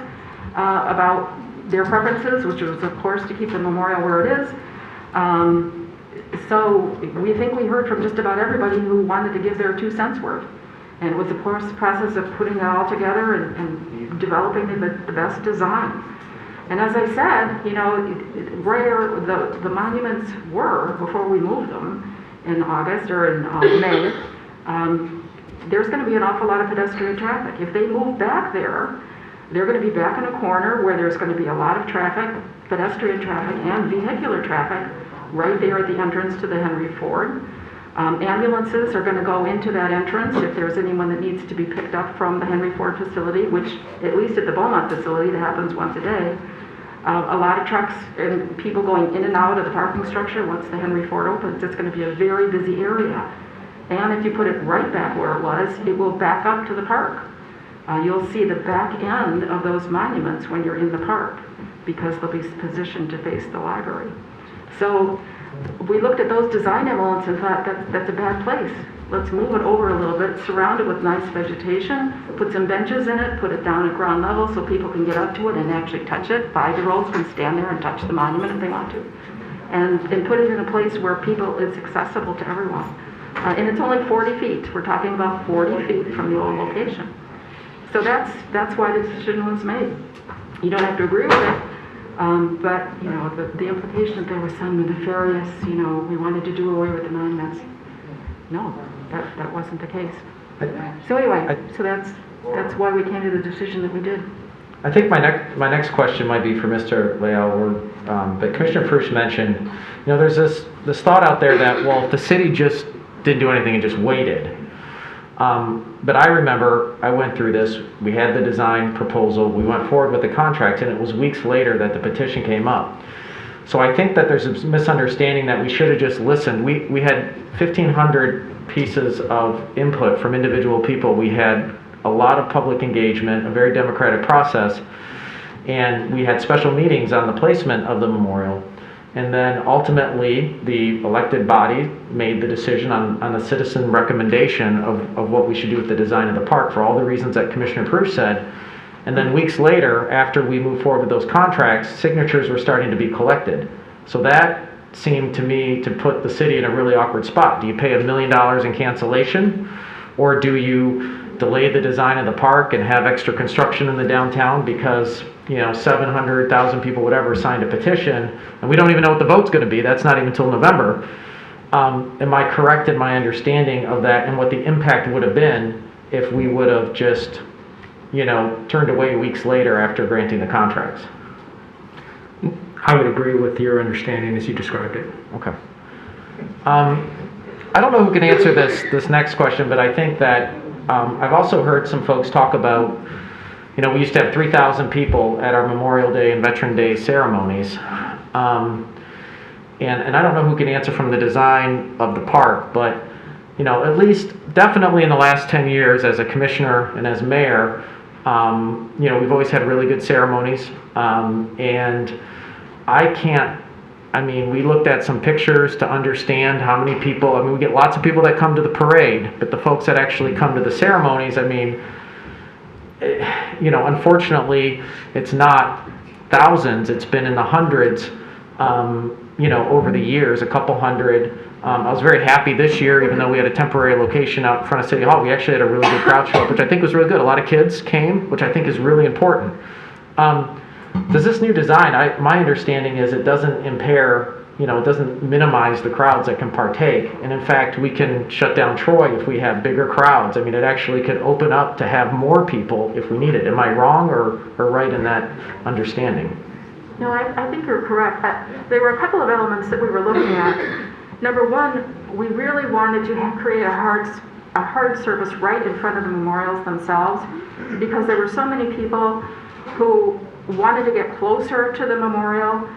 about their preferences, which was, of course, to keep the memorial where it is. So we think we heard from just about everybody who wanted to give their 2 cents worth. And it was, of course, the process of putting it all together and developing the best design. And as I said, where the monuments were before we moved them in August or in May, there's going to be an awful lot of pedestrian traffic. If they move back there, they're going to be back in a corner where there's going to be a lot of traffic, pedestrian traffic and vehicular traffic, right there at the entrance to the Henry Ford. Ambulances are going to go into that entrance if there's anyone that needs to be picked up from the Henry Ford facility, which, at least at the Beaumont facility, that happens once a day. A lot of trucks and people going in and out of the parking structure once the Henry Ford opens. It's going to be a very busy area. And if you put it right back where it was, it will back up to the park. You'll see the back end of those monuments when you're in the park because they'll be positioned to face the library. So we looked at those design elements and thought that's a bad place. Let's move it over a little bit, surround it with nice vegetation, put some benches in it, put it down at ground level so people can get up to it and actually touch it. 5-year-olds can stand there and touch the monument if they want to. And put it in a place where it's accessible to everyone. And it's only 40 feet. We're talking about 40 feet from the old location. So that's why the decision was made. You don't have to agree with it, but you know the implication that there was some nefarious, we wanted to do away with the monuments. No, that wasn't the case. So anyway, so that's why we came to the decision that we did.
I think my next question might be for Mr. Leal, but Commissioner Prush mentioned, there's this thought out there that, well, if the city just didn't do anything and just waited. But I remember I went through this. We had the design proposal. We went forward with the contract, and it was weeks later that the petition came up. So I think that there's a misunderstanding that we should have just listened. We had 1,500 pieces of input from individual people. We had a lot of public engagement, a very democratic process, and we had special meetings on the placement of the memorial. And then ultimately, the elected body made the decision on a citizen recommendation of what we should do with the design of the park for all the reasons that Commissioner Prush said. And then weeks later, after we moved forward with those contracts, signatures were starting to be collected. So that seemed to me to put the city in a really awkward spot. Do you pay $1 million in cancellation? Or do you delay the design of the park and have extra construction in the downtown because 700,000 people, whatever, signed a petition, and we don't even know what the vote's going to be. That's not even until November. Am I correct in my understanding of that and what the impact would have been if we would have just, turned away weeks later after granting the contracts?
I would agree with your understanding as you described it.
Okay. I don't know who can answer this next question, but I think that I've also heard some folks talk about, we used to have 3,000 people at our Memorial Day and Veteran Day ceremonies. And I don't know who can answer from the design of the park, but, at least definitely in the last 10 years as a commissioner and as mayor, we've always had really good ceremonies. And we looked at some pictures to understand how many people, we get lots of people that come to the parade, but the folks that actually come to the ceremonies, unfortunately, it's not thousands, it's been in the hundreds, over the years, a couple hundred. I was very happy this year, even though we had a temporary location out in front of City Hall, we actually had a really good crowd show up, which I think was really good. A lot of kids came, which I think is really important. Does this new design, my understanding is it doesn't impair, it doesn't minimize the crowds that can partake. And in fact, we can shut down Troy if we have bigger crowds. It actually could open up to have more people if we need it. Am I wrong or right in that understanding?
No, I think you're correct. There were a couple of elements that we were looking at. Number one, we really wanted to create a hard surface right in front of the memorials themselves because there were so many people who wanted to get closer to the memorial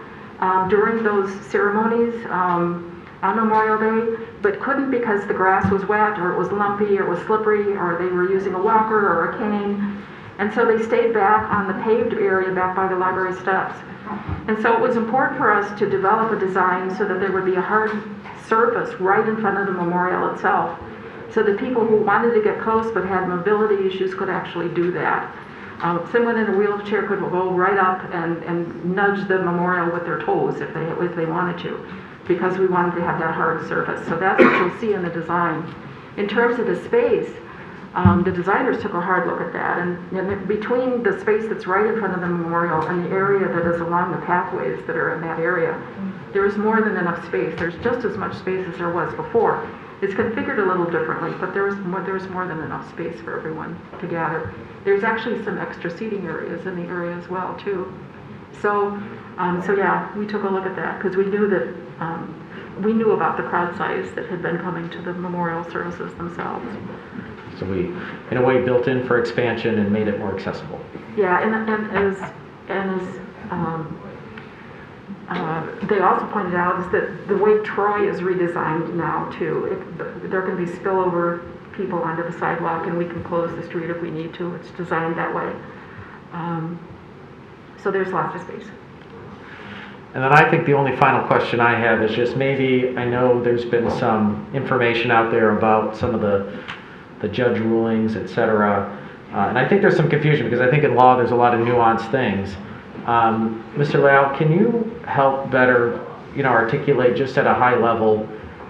during those ceremonies on Memorial Day, but couldn't because the grass was wet or it was lumpy or it was slippery or they were using a walker or a cane. And so they stayed back on the paved area back by the library steps. And so it was important for us to develop a design so that there would be a hard surface right in front of the memorial itself so that people who wanted to get close but had mobility issues could actually do that. Someone in a wheelchair could go right up and nudge the memorial with their toes if they wanted to, because we wanted to have that hard surface. So that's what you'll see in the design. In terms of the space, the designers took a hard look at that, and between the space that's right in front of the memorial and the area that is along the pathways that are in that area, there is more than enough space. There's just as much space as there was before. It's configured a little differently, but there's more than enough space for everyone to gather. There's actually some extra seating areas in the area as well, too. So yeah, we took a look at that because we knew that we knew about the crowd size that had been coming to the memorial services themselves.
So we, in a way, built in for expansion and made it more accessible.
Yeah, and as They also pointed out is that the way Troy is redesigned now too, there can be spillover people onto the sidewalk and we can close the street if we need to. It's designed that way. So there's lots of space.
And then I think the only final question I have is just maybe, I know there's been some information out there about some of the judge rulings, et cetera. And I think there's some confusion because I think in law there's a lot of nuanced things. Mr. Lau, can you help better, articulate just at a high level,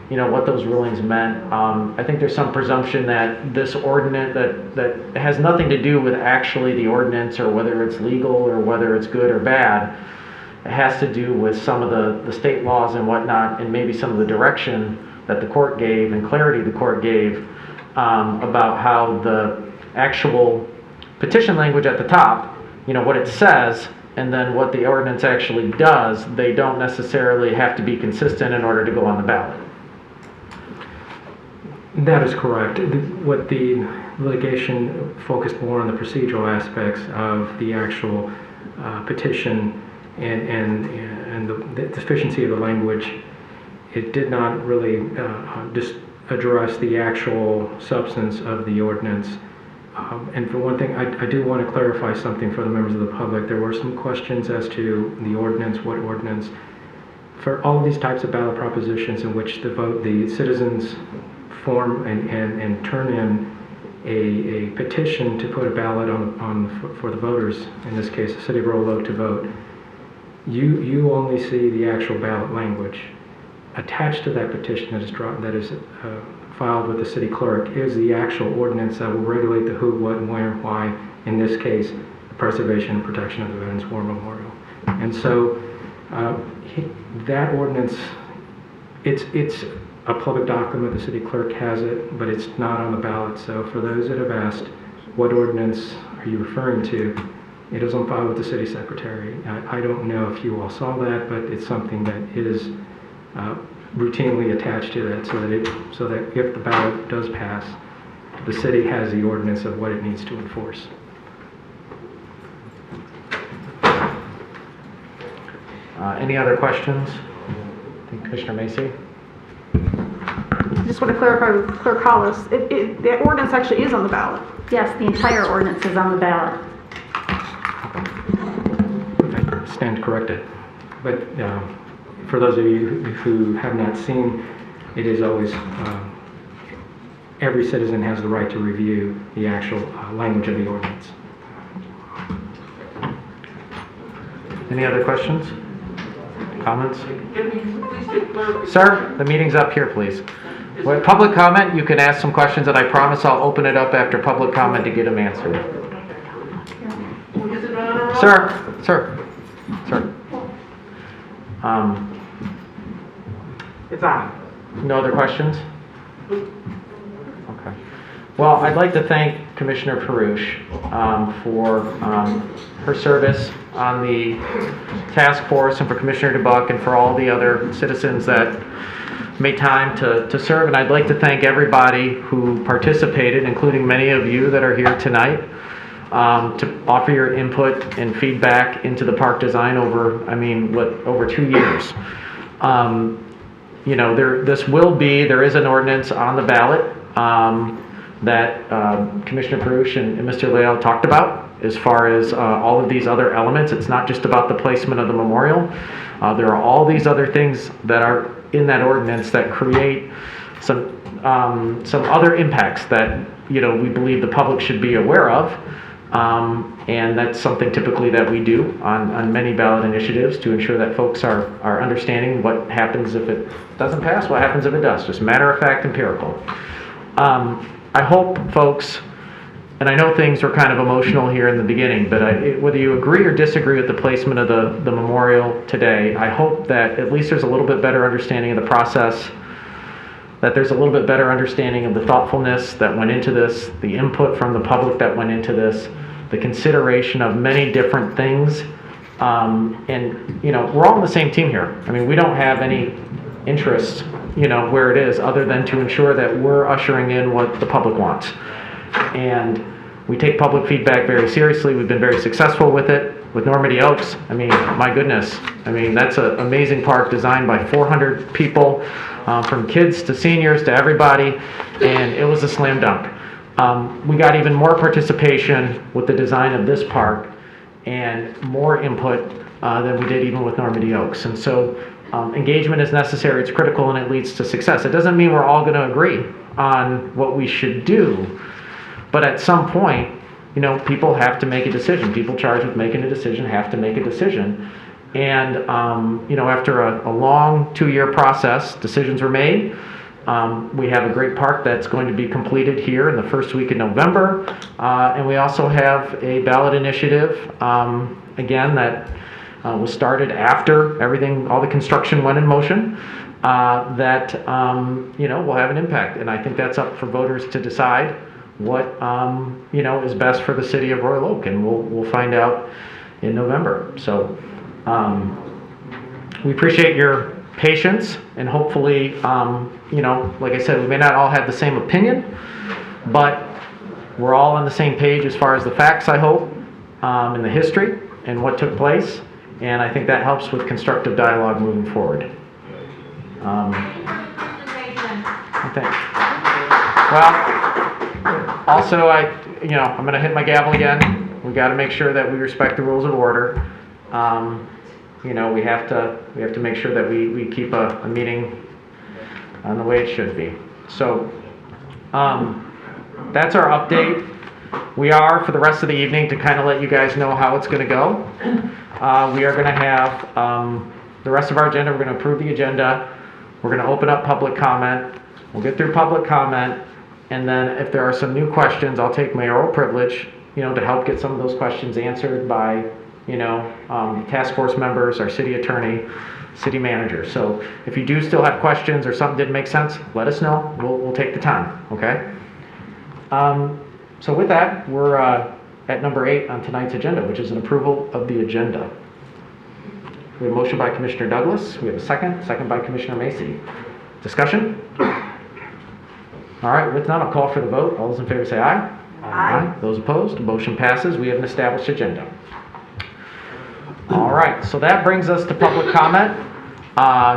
what those rulings meant? I think there's some presumption that this ordinance, that has nothing to do with actually the ordinance or whether it's legal or whether it's good or bad. It has to do with some of the state laws and whatnot, and maybe some of the direction that the court gave and clarity the court gave about how the actual petition language at the top, what it says, and then what the ordinance actually does, they don't necessarily have to be consistent in order to go on the ballot.
That is correct. What the litigation focused more on the procedural aspects of the actual petition and the deficiency of the language. It did not really just address the actual substance of the ordinance. And for one thing, I do want to clarify something for the members of the public. There were some questions as to the ordinance, what ordinance. For all of these types of ballot propositions in which the citizens form and turn in a petition to put a ballot for the voters, in this case the city of Royal Oak, to vote, you only see the actual ballot language. Attached to that petition that is filed with the city clerk is the actual ordinance that will regulate the who, what, and where, why, in this case, the preservation and protection of the Veterans War Memorial. And so that ordinance, it's a public document, the city clerk has it, but it's not on the ballot. So for those that have asked, what ordinance are you referring to? It is on file with the city secretary. I don't know if you all saw that, but it's something that is routinely attached to that so that if the ballot does pass, the city has the ordinance of what it needs to enforce.
Any other questions? I think Commissioner Macy?
I just want to clarify with Clerk Hollis, the ordinance actually is on the ballot.
Yes, the entire ordinance is on the ballot.
I stand corrected. But for those of you who have not seen, it is always, every citizen has the right to review the actual language of the ordinance.
Any other questions? Comments? Sir, the meeting's up here, please. With public comment, you can ask some questions, and I promise I'll open it up after public comment to get them answered. Sir.
It's on.
No other questions? Okay. Well, I'd like to thank Commissioner Perush for her service on the task force, and for Commissioner DeBuck, and for all the other citizens that made time to serve. And I'd like to thank everybody who participated, including many of you that are here tonight, to offer your input and feedback into the park design over 2 years. There is an ordinance on the ballot that Commissioner Perush and Mr. Leal talked about as far as all of these other elements. It's not just about the placement of the memorial. There are all these other things that are in that ordinance that create some other impacts that we believe the public should be aware of. And that's something typically that we do on many ballot initiatives to ensure that folks are understanding what happens if it doesn't pass, what happens if it does. Just matter of fact, empirical. I hope folks, and I know things were kind of emotional here in the beginning, but whether you agree or disagree with the placement of the memorial today, I hope that at least there's a little bit better understanding of the process, that there's a little bit better understanding of the thoughtfulness that went into this, the input from the public that went into this, the consideration of many different things. And we're all on the same team here. I mean, we don't have any interest, where it is, other than to ensure that we're ushering in what the public wants. And we take public feedback very seriously. We've been very successful with it. with Normandy Oaks, I mean, my goodness. I mean, that's an amazing park designed by 400 people, from kids to seniors to everybody, and it was a slam dunk. We got even more participation with the design of this park and more input than we did even with Normandy Oaks. And so engagement is necessary, it's critical, and it leads to success. It doesn't mean we're all going to agree on what we should do, but at some point, you know, people have to make a decision. People charged with making a decision have to make a decision. And, you know, after a long 2-year process, decisions were made. We have a great park that's going to be completed here in the first week of November. And we also have a ballot initiative, again, that was started after everything, all the construction went in motion, that, you know, will have an impact. And I think that's up for voters to decide what, you know, is best for the city of Royal Oak. And we'll find out in November. So we appreciate your patience, and hopefully, you know, like I said, we may not all have the same opinion, but we're all on the same page as far as the facts, I hope, and the history and what took place, and I think that helps with constructive dialogue moving forward. Thanks. Well, also, you know, I'm going to hit my gavel again. We got to make sure that we respect the rules of order. You know, we have to make sure that we keep a meeting on the way it should be. So that's our update. We are, for the rest of the evening, to kind of let you guys know how it's going to go. We are going to have the rest of our agenda. We're going to approve the agenda. We're going to open up public comment. We'll get through public comment, and then if there are some new questions, I'll take mayoral privilege, you know, to help get some of those questions answered by, you know, task force members, our city attorney, city manager. So if you do still have questions or something didn't make sense, let us know. We'll take the time, okay? So with that, we're at number 8 on tonight's agenda, which is an approval of the agenda. We have a motion by Commissioner Douglas. We have a second by Commissioner Macy. Discussion? All right, with none, I'll call for the vote. All those in favor say aye. Aye. Those opposed, motion passes. We have an established agenda. All right, so that brings us to public comment.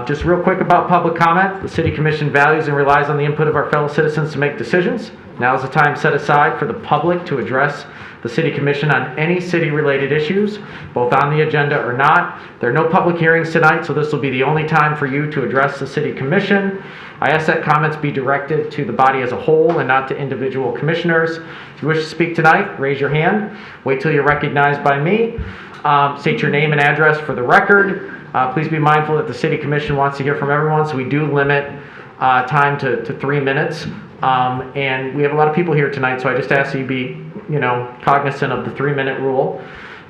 Just real quick about public comment. The City Commission values and relies on the input of our fellow citizens to make decisions. Now is the time set aside for the public to address the City Commission on any city-related issues, both on the agenda or not. There are no public hearings tonight, so this will be the only time for you to address the City Commission. I ask that comments be directed to the body as a whole and not to individual commissioners. If you wish to speak tonight, raise your hand. Wait till you're recognized by me. State your name and address for the record. Please be mindful that the City Commission wants to hear from everyone, so we do limit time to 3 minutes. And we have a lot of people here tonight, so I just ask you be, you know, cognizant of the 3-minute rule.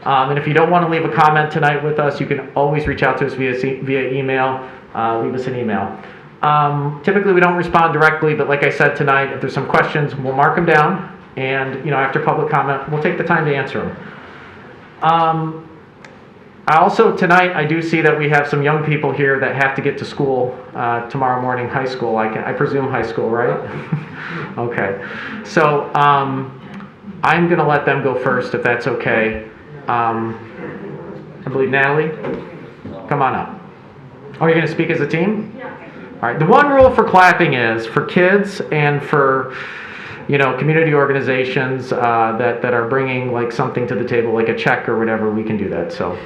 And if you don't want to leave a comment tonight with us, you can always reach out to us via email. Leave us an email. Typically, we don't respond directly, but like I said tonight, if there's some questions, we'll mark them down, and, you know, after public comment, we'll take the time to answer them. Also, tonight, I do see that we have some young people here that have to get to school tomorrow morning, high school. I presume high school, right? Okay. So I'm going to let them go first, if that's okay. I believe Natalie, come on up. Oh, you're going to speak as a team? Yeah. All right. The one rule for clapping is for kids and for, you know, community organizations that are bringing like something to the table, like a check or whatever, we can do that. So.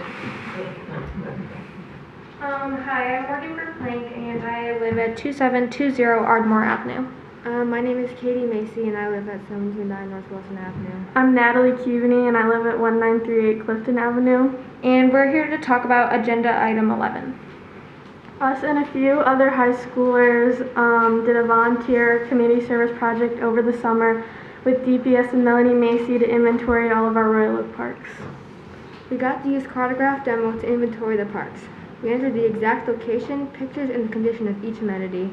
Hi, I'm working for Plank, and I live at 2720 Ardmore Avenue. My name is Katie Macy, and I live at 729 North Wilson Avenue.
I'm Natalie Cubany, and I live at 1938 Clifton Avenue.
And we're here to talk about Agenda Item 11.
Us and a few other high schoolers did a volunteer community service project over the summer with DPS and Melanie Macy to inventory all of our Royal Oak parks.
We got to use cartograph demo to inventory the parks. We entered the exact location, pictures, and the condition of each amenity.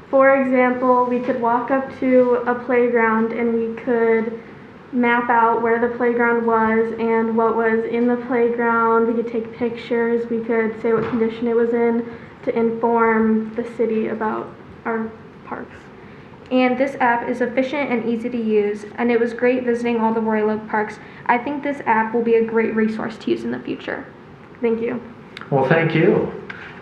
For example, we could walk up to a playground and we could map out where the playground was and what was in the playground. We could take pictures. We could say what condition it was in to inform the city about our parks.
and this app is efficient and easy to use, and it was great visiting all the Royal Oak parks. I think this app will be a great resource to use in the future. Thank you.
Well, thank you.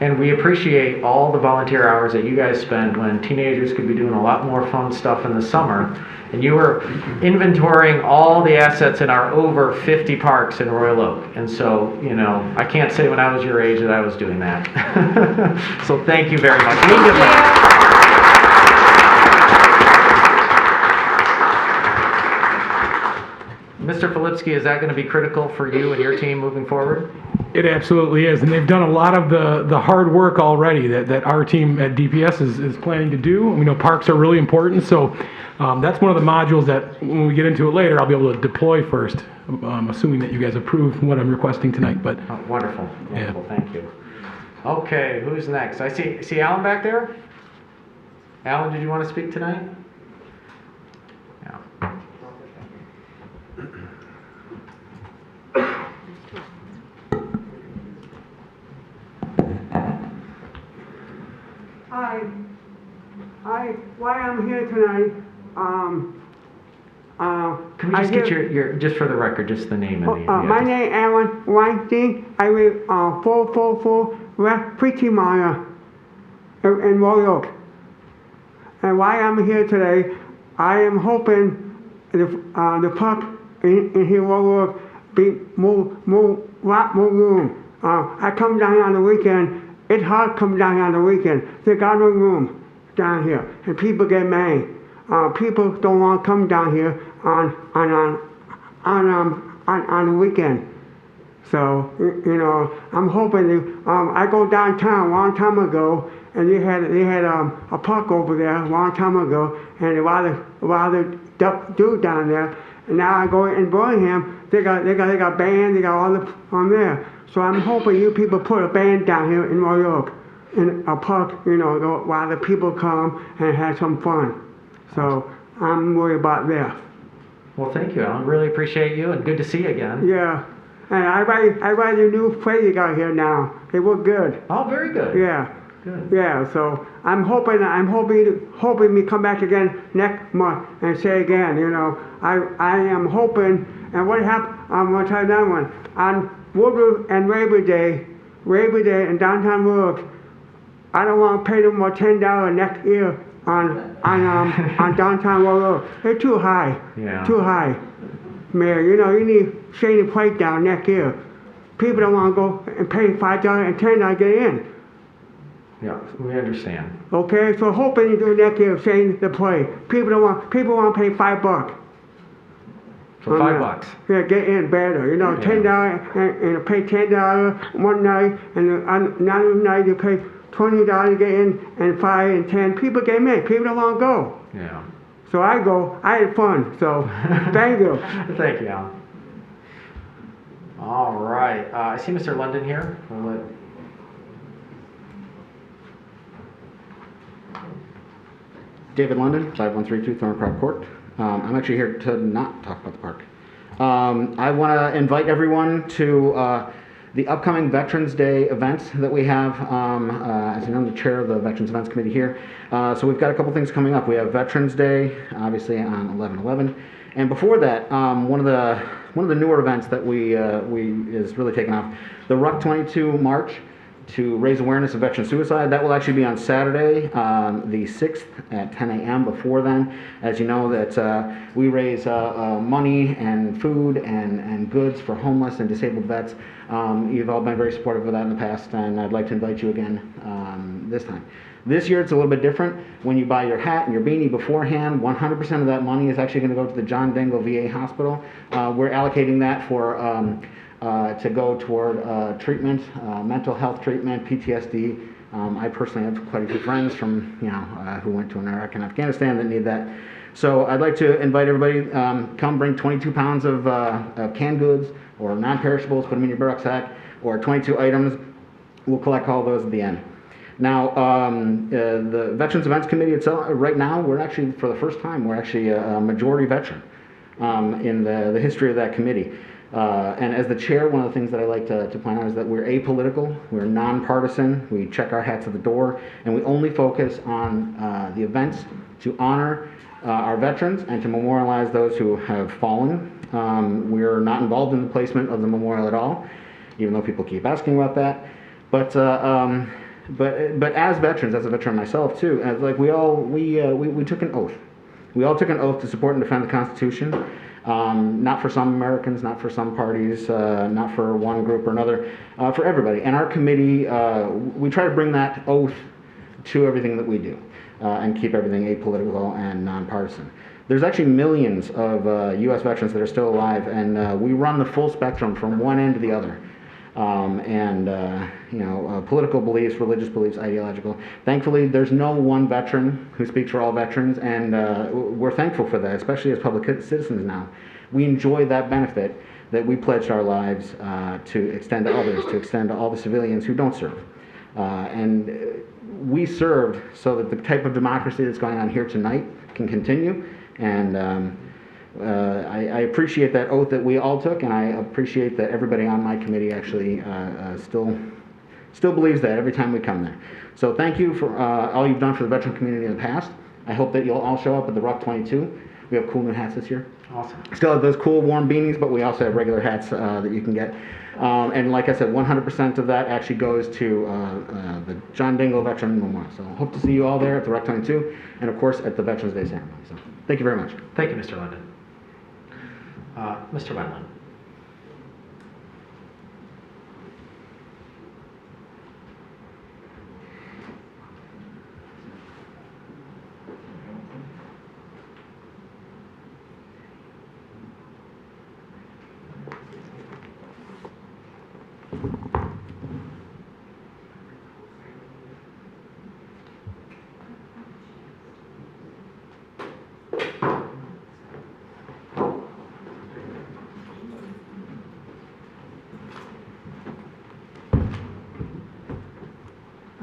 And we appreciate all the volunteer hours that you guys spend when teenagers could be doing a lot more fun stuff in the summer. And you were inventorying all the assets in our over 50 parks in Royal Oak. And so, you know, I can't say when I was your age that I was doing that. So thank you very much. Mr. Filipski, is that going to be critical for you and your team moving forward?
It absolutely is, and they've done a lot of the hard work already that our team at DPS is planning to do. We know parks are really important, so that's one of the modules that when we get into it later, I'll be able to deploy first, assuming that you guys approve what I'm requesting tonight. But
wonderful, wonderful, thank you. Okay, who's next? I see Alan back there. Alan, did you want to speak tonight? Yeah.
Why I'm here tonight,
Can we just get your, just for the record, just the name and the
my name Alan Weinstein. I live 444 West Prettymeyer in Royal Oak. And why I'm here today, I am hoping the park in here Royal Oak be lot more room. I come down here on the weekend. It's hard to come down here on the weekend. They got no room down here, and people get mad. People don't want to come down here on the weekend. So you know, I'm hoping to, I go downtown a long time ago, and they had a park over there a long time ago, and a lot of do down there. And now I go in Birmingham, they got band, they got all the on there. So I'm hoping you people put a band down here in Royal Oak, in a park, you know, while the people come and have some fun. So I'm worried about that.
Well, thank you, Alan. Really appreciate you, and good to see you again.
Yeah, and I write the new play you got here now. They look good.
Oh, very good.
Yeah.
Good.
Yeah. So I'm hoping we come back again next month and say again. You know, I am hoping. And what happened? I'm gonna tell you that one on Woodruff and Labor Day in downtown Woodruff. I don't want to pay them more $10 next year on downtown Woodruff. They're too high.
Yeah.
Too high. Mayor, you know, you need shade the plate down next year. People don't want to go and pay $5 and $10 to get in.
Yeah, we understand.
Okay, so hoping you do next year, shade the plate. People want to pay $5.
For $5.
Yeah, get in better. You know, $10 and pay $10 one night, and another night you pay $20 to get in, and 5 and 10. People get in. People don't want to go.
Yeah.
So I go. I had fun. So thank you.
Thank you, Alan. All right. I see Mr. London here. We'll let...
David London, 5132 Thorncroft Court. I'm actually here to not talk about the park. I want to invite everyone to the upcoming Veterans Day events that we have. As you know, I'm the chair of the Veterans Events Committee here. So we've got a couple things coming up. We have Veterans Day, obviously on 11/11, and before that, one of the newer events that we is really taking off, the WROK 22 March to raise awareness of veteran suicide. That will actually be on Saturday, the 6th at 10 a.m. Before then, as you know, that we raise money and food and goods for homeless and disabled vets. You've all been very supportive of that in the past, and I'd like to invite you again this time. This year it's a little bit different. When you buy your hat and your beanie beforehand, 100% of that money is actually going to go to the John Dangle VA Hospital. We're allocating that for to go toward treatment, mental health treatment, PTSD. I personally have quite a few friends from, who went to Iraq and Afghanistan that need that. So I'd like to invite everybody, come bring 22 pounds of canned goods or non-perishables, put them in your rucksack, or 22 items. We'll collect all those at the end. Now, the Veterans Events Committee itself, right now, we're actually, for the first time, we're actually a majority veteran in the history of that committee. And as the chair, one of the things that I like to point out is that we're apolitical, we're nonpartisan, we check our hats at the door, and we only focus on the events to honor our veterans and to memorialize those who have fallen. We're not involved in the placement of the memorial at all, even though people keep asking about that. But as veterans, as a veteran myself too, like we took an oath. We all took an oath to support and defend the Constitution. Not for some Americans, not for some parties, not for one group or another, for everybody. And our committee, we try to bring that oath to everything that we do and keep everything apolitical and nonpartisan. There's actually millions of U.S. veterans that are still alive, and we run the full spectrum from one end to the other. Political beliefs, religious beliefs, ideological. Thankfully, there's no one veteran who speaks for all veterans, and we're thankful for that, especially as public citizens now. We enjoy that benefit that we pledged our lives to extend to others, to extend to all the civilians who don't serve. And we served so that the type of democracy that's going on here tonight can continue, and I appreciate that oath that we all took, and I appreciate that everybody on my committee actually still believes that every time we come there. So thank you for all you've done for the veteran community in the past. I hope that you'll all show up at the WROK 22. We have cool new hats this year.
Awesome.
Still have those cool warm beanies, but we also have regular hats that you can get. And like I said, 100% of that actually goes to the John Dingell Veteran Memorial. So I hope to see you all there at the WROK 22, and of course at the Veterans Day ceremony. So thank you very much.
Thank you, Mr. London. Mr. Wendland.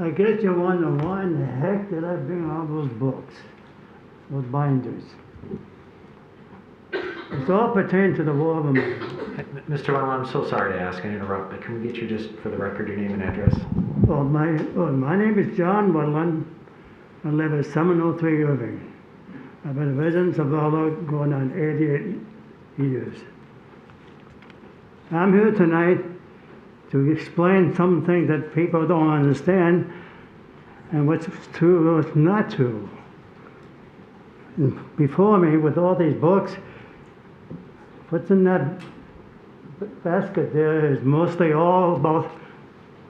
I guess you wonder why in the heck did I bring all those books, those binders? It's all pertaining to the war memorial.
Mr. Wendland, I'm so sorry to ask and interrupt, but can we get you just for the record your name and address?
My name is John Woodland. I live at 703 Irving. I've been a resident of Royal going on 88 years. I'm here tonight to explain some things that people don't understand and what's true or what's not true. And before me, with all these books, what's in that basket there is mostly all about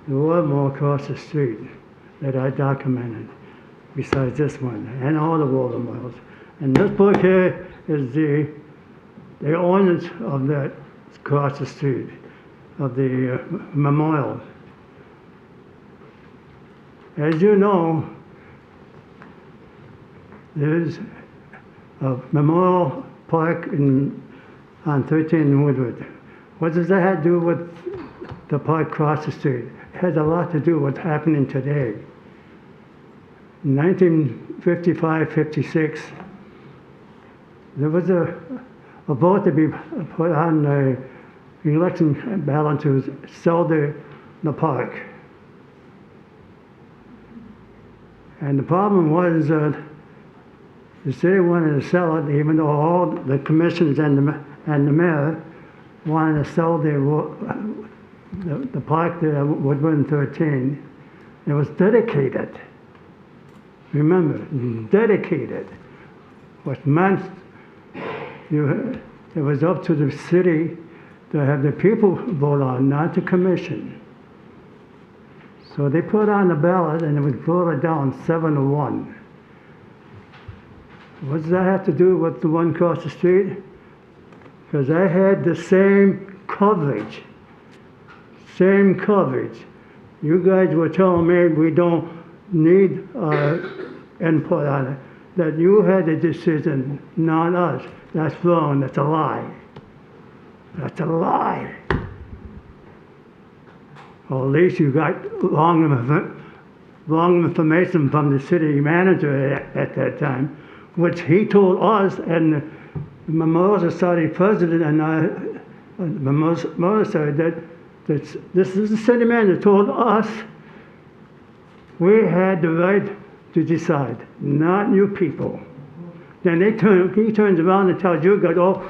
the war memorial across the street that I documented, besides this one, and all the war memorials. And this book here is the ordinance of that across the street, of the memorial. As you know, there's a memorial park on 13 Woodward. What does that have to do with the park across the street? It has a lot to do with what's happening today. In 1955-56, there was a vote to be put on the election ballot to sell the park. And the problem was the city wanted to sell it, even though all the commissioners and the mayor wanted to sell the park there, Woodward 13. It was dedicated. Remember, dedicated, which meant it was up to the city to have the people vote on, not the commission. So they put on the ballot and it was voted down 7-1. What does that have to do with the one across the street? Because I had the same coverage. Same coverage. You guys were telling me we don't need input on it. That you had the decision, not us. That's wrong. That's a lie. That's a lie. Well, at least you got wrong information from the city manager at that time, which he told us and the Memorial Society president and the motorcycle, this is the city manager told us we had the right to decide, not you people. Then he turns around and tells you guys, oh,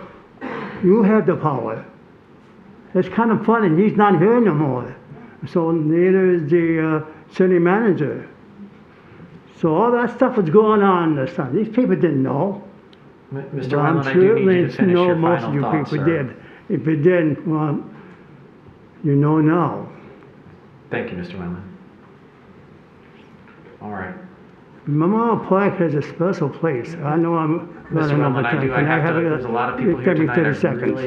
you have the power. It's kind of funny, he's not here no more. So neither is the city manager. So all that stuff was going on this time. These people didn't know.
Mr.
Well, I'm
Wendland, I do need you to finish
know
your
most
final
of you
thoughts,
people
sir.
did. If you didn't, well, you know now.
Thank you, Mr. Wendland. All right.
Memorial Park has a special place. I know I'm
Mr.
running over
Wendland,
time. Can I have
there's a lot of people here
give me
tonight
30
that
seconds.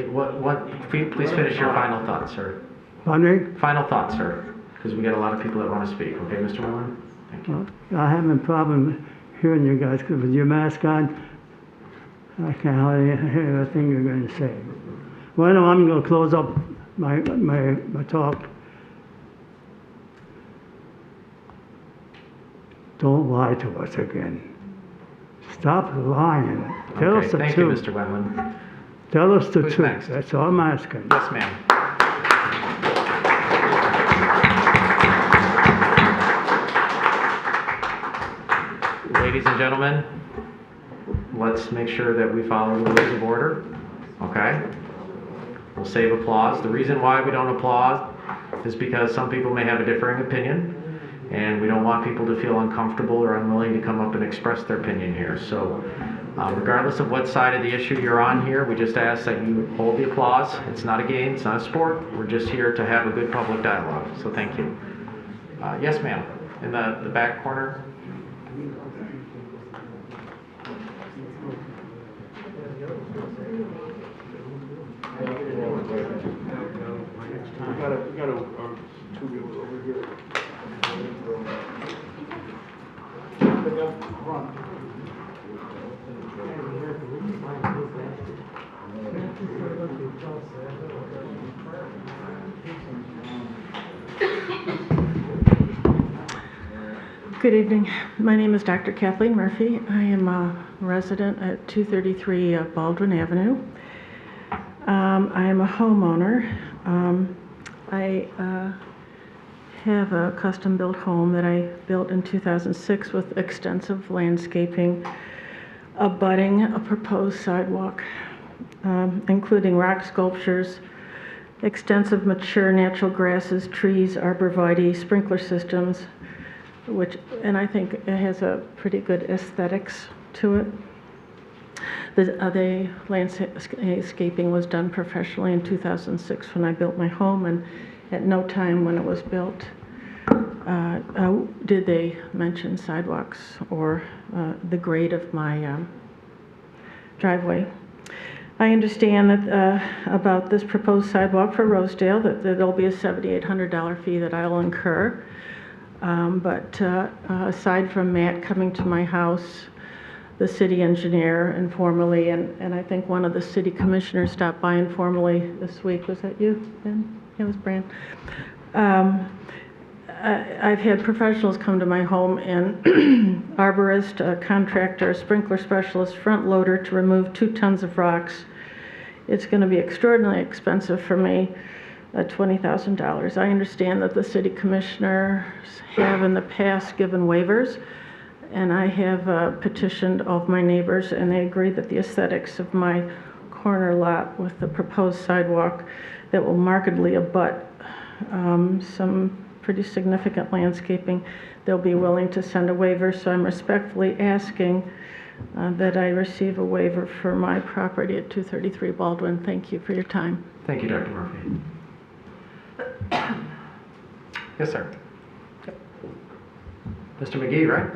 really, please finish your final thoughts, sir.
Pardon me?
Final thoughts, sir, because we got a lot of people that want to speak. Okay, Mr. Wendland? Thank you.
I have a problem hearing you guys because with your mask on, I can't hardly hear a thing you're going to say. Well, no, I'm going to close up my talk. Don't lie to us again. Stop lying. Tell us the
Thank you,
truth.
Mr. Wendland.
Tell us the
Who's
truth.
next?
That's all I'm asking.
Yes, ma'am. Ladies and gentlemen, let's make sure that we follow the rules of order, okay? We'll save applause. The reason why we don't applaud is because some people may have a differing opinion, and we don't want people to feel uncomfortable or unwilling to come up and express their opinion here. So regardless of what side of the issue you're on here, we just ask that you hold the applause. It's not a game, it's not a sport. We're just here to have a good public dialogue, so thank you. Yes, ma'am, in the back corner.
We got a two over here.
Good evening. My name is Dr. Kathleen Murphy. I am a resident at 233 Baldwin Avenue. I am a homeowner. I have a custom-built home that I built in 2006 with extensive landscaping, abutting a proposed sidewalk, including rock sculptures, extensive mature natural grasses, trees, arborvitae, sprinkler systems, and I think it has a pretty good aesthetics to it. The landscaping was done professionally in 2006 when I built my home, and at no time when it was built did they mention sidewalks or the grade of my driveway. I understand that about this proposed sidewalk for Rosedale, that there'll be a $7,800 fee that I'll incur. But aside from Matt coming to my house, the city engineer informally, and I think one of the city commissioners stopped by informally this week. Was that you, Ben? It was Brand. I've had professionals come to my home, and arborist, a contractor, a sprinkler specialist, front loader to remove 2 tons of rocks. It's going to be extraordinarily expensive for me. $20,000. I understand that the city commissioners have in the past given waivers, and I have petitioned all of my neighbors, and they agree that the aesthetics of my corner lot with the proposed sidewalk that will markedly abut some pretty significant landscaping, they'll be willing to send a waiver. So I'm respectfully asking that I receive a waiver for my property at 233 Baldwin. Thank you for your time.
Thank you, Dr. Murphy. Yes, sir. Mr. McGee, right?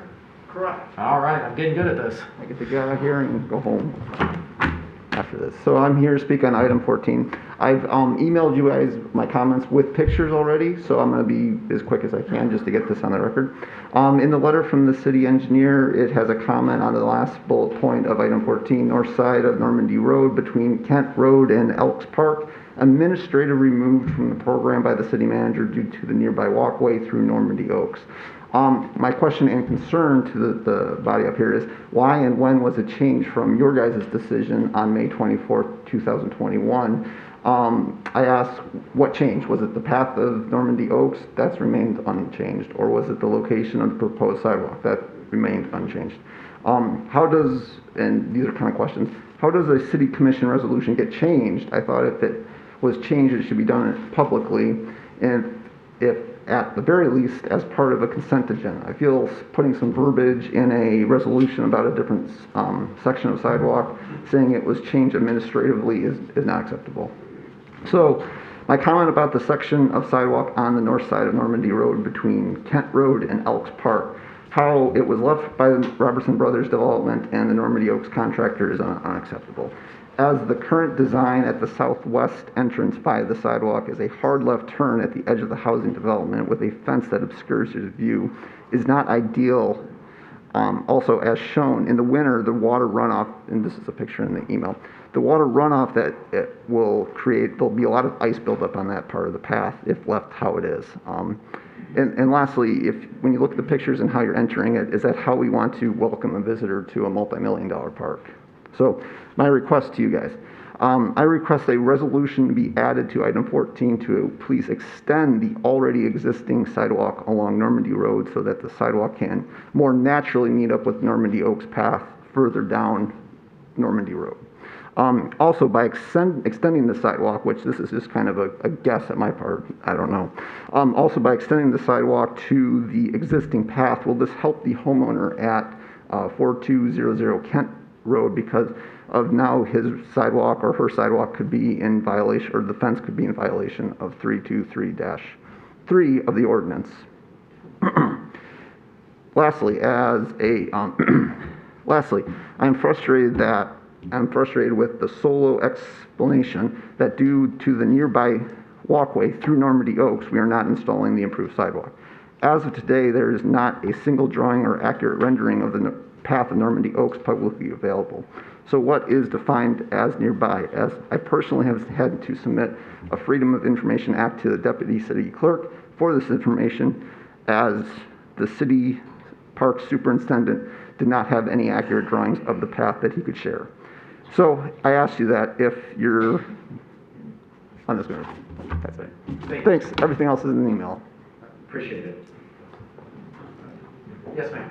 Correct.
All right, I'm getting good at this.
I get to get out of here and go home after this. So I'm here to speak on item 14. I've emailed you guys my comments with pictures already, so I'm going to be as quick as I can just to get this on the record. In the letter from the city engineer, it has a comment on the last bullet point of item 14, north side of Normandy Road between Kent Road and Elks Park, administrative removed from the program by the city manager due to the nearby walkway through Normandy Oaks. My question and concern to the body up here is why and when was it changed from your guys' decision on May 24th, 2021 I asked what changed. Was it the path of Normandy Oaks? That's remained unchanged. Or was it the location of the proposed sidewalk? That remained unchanged. How does, and these are kind of questions, how does a city commission resolution get changed? I thought if it was changed, it should be done publicly, and if at the very least as part of a consent agenda. I feel putting some verbiage in a resolution about a different section of sidewalk, saying it was changed administratively is not acceptable. So my comment about the section of sidewalk on the north side of Normandy Road between Kent Road and Elks Park, how it was left by the Robertson Brothers Development and the Normandy Oaks contractor is unacceptable. As the current design at the southwest entrance by the sidewalk is a hard left turn at the edge of the housing development with a fence that obscures your view is not ideal. Also, as shown in the winter, the water runoff, and this is a picture in the email, the water runoff that it will create, there'll be a lot of ice buildup on that part of the path if left how it is. And lastly, when you look at the pictures and how you're entering it, is that how we want to welcome a visitor to a multi-million-dollar park? So my request to you guys, I request a resolution be added to item 14 to please extend the already existing sidewalk along Normandy Road so that the sidewalk can more naturally meet up with Normandy Oaks path further down Normandy Road. Also, by extending the sidewalk, which this is just kind of a guess at my part, I don't know. Also, by extending the sidewalk to the existing path, will this help the homeowner at 4200 Kent Road because of now his sidewalk or her sidewalk could be in violation, or the fence could be in violation of 323-3 of the ordinance. Lastly, I'm frustrated with the solo explanation that due to the nearby walkway through Normandy Oaks, we are not installing the improved sidewalk. As of today, there is not a single drawing or accurate rendering of the path of Normandy Oaks publicly available. So what is defined as nearby? As I personally have had to submit a Freedom of Information Act to the Deputy City Clerk for this information, as the city park superintendent did not have any accurate drawings of the path that he could share. So I ask you that if you're on this matter. That's it. Thanks. Everything else is in the email.
Appreciate it. Yes, ma'am.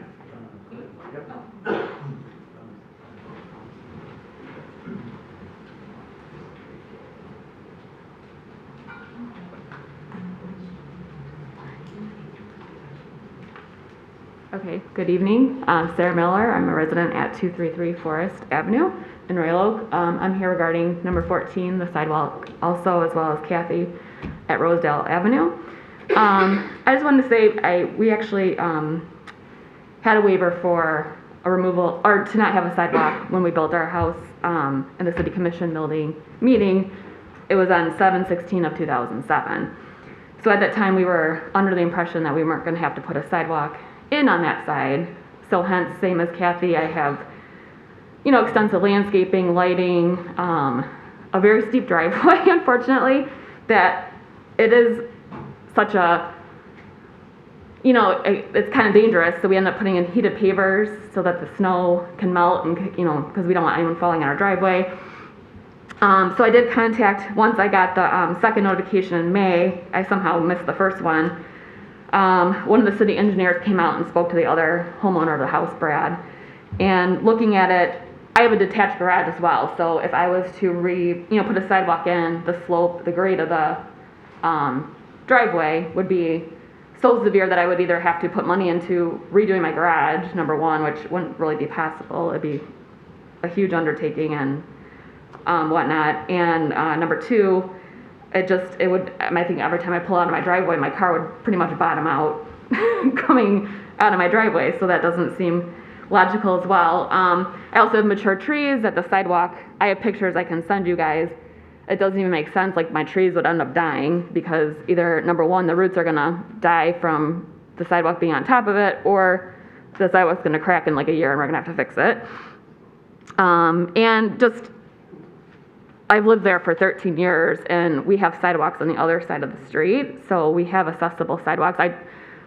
Okay, good evening. I'm Sarah Miller. I'm a resident at 233 Forest Avenue in Royal Oak. I'm here regarding number 14, the sidewalk, also as well as Kathy at Rosedale Avenue. I just wanted to say we actually had a waiver for a removal, or to not have a sidewalk when we built our house in the City Commission meeting. It was on 7/16 of 2007. So at that time, we were under the impression that we weren't going to have to put a sidewalk in on that side. So hence, same as Kathy, I have, extensive landscaping, lighting, a very steep driveway, unfortunately, that it is such a, it's kind of dangerous. So we end up putting in heated pavers so that the snow can melt and, because we don't want anyone falling on our driveway. So I did contact, once I got the second notification in May, I somehow missed the first one. One of the city engineers came out and spoke to the other homeowner of the house, Brad. And looking at it, I have a detached garage as well. So if I was to put a sidewalk in, the slope, the grade of the driveway would be so severe that I would either have to put money into redoing my garage, number one, which wouldn't really be possible. It'd be a huge undertaking and whatnot. And number two, I think every time I pull out of my driveway, my car would pretty much bottom out coming out of my driveway. So that doesn't seem logical as well. I also have mature trees at the sidewalk. I have pictures I can send you guys. It doesn't even make sense. Like, my trees would end up dying because either, number one, the roots are gonna die from the sidewalk being on top of it, or the sidewalk's gonna crack in like a year and we're gonna have to fix it. And just, I've lived there for 13 years and we have sidewalks on the other side of the street. So we have accessible sidewalks. I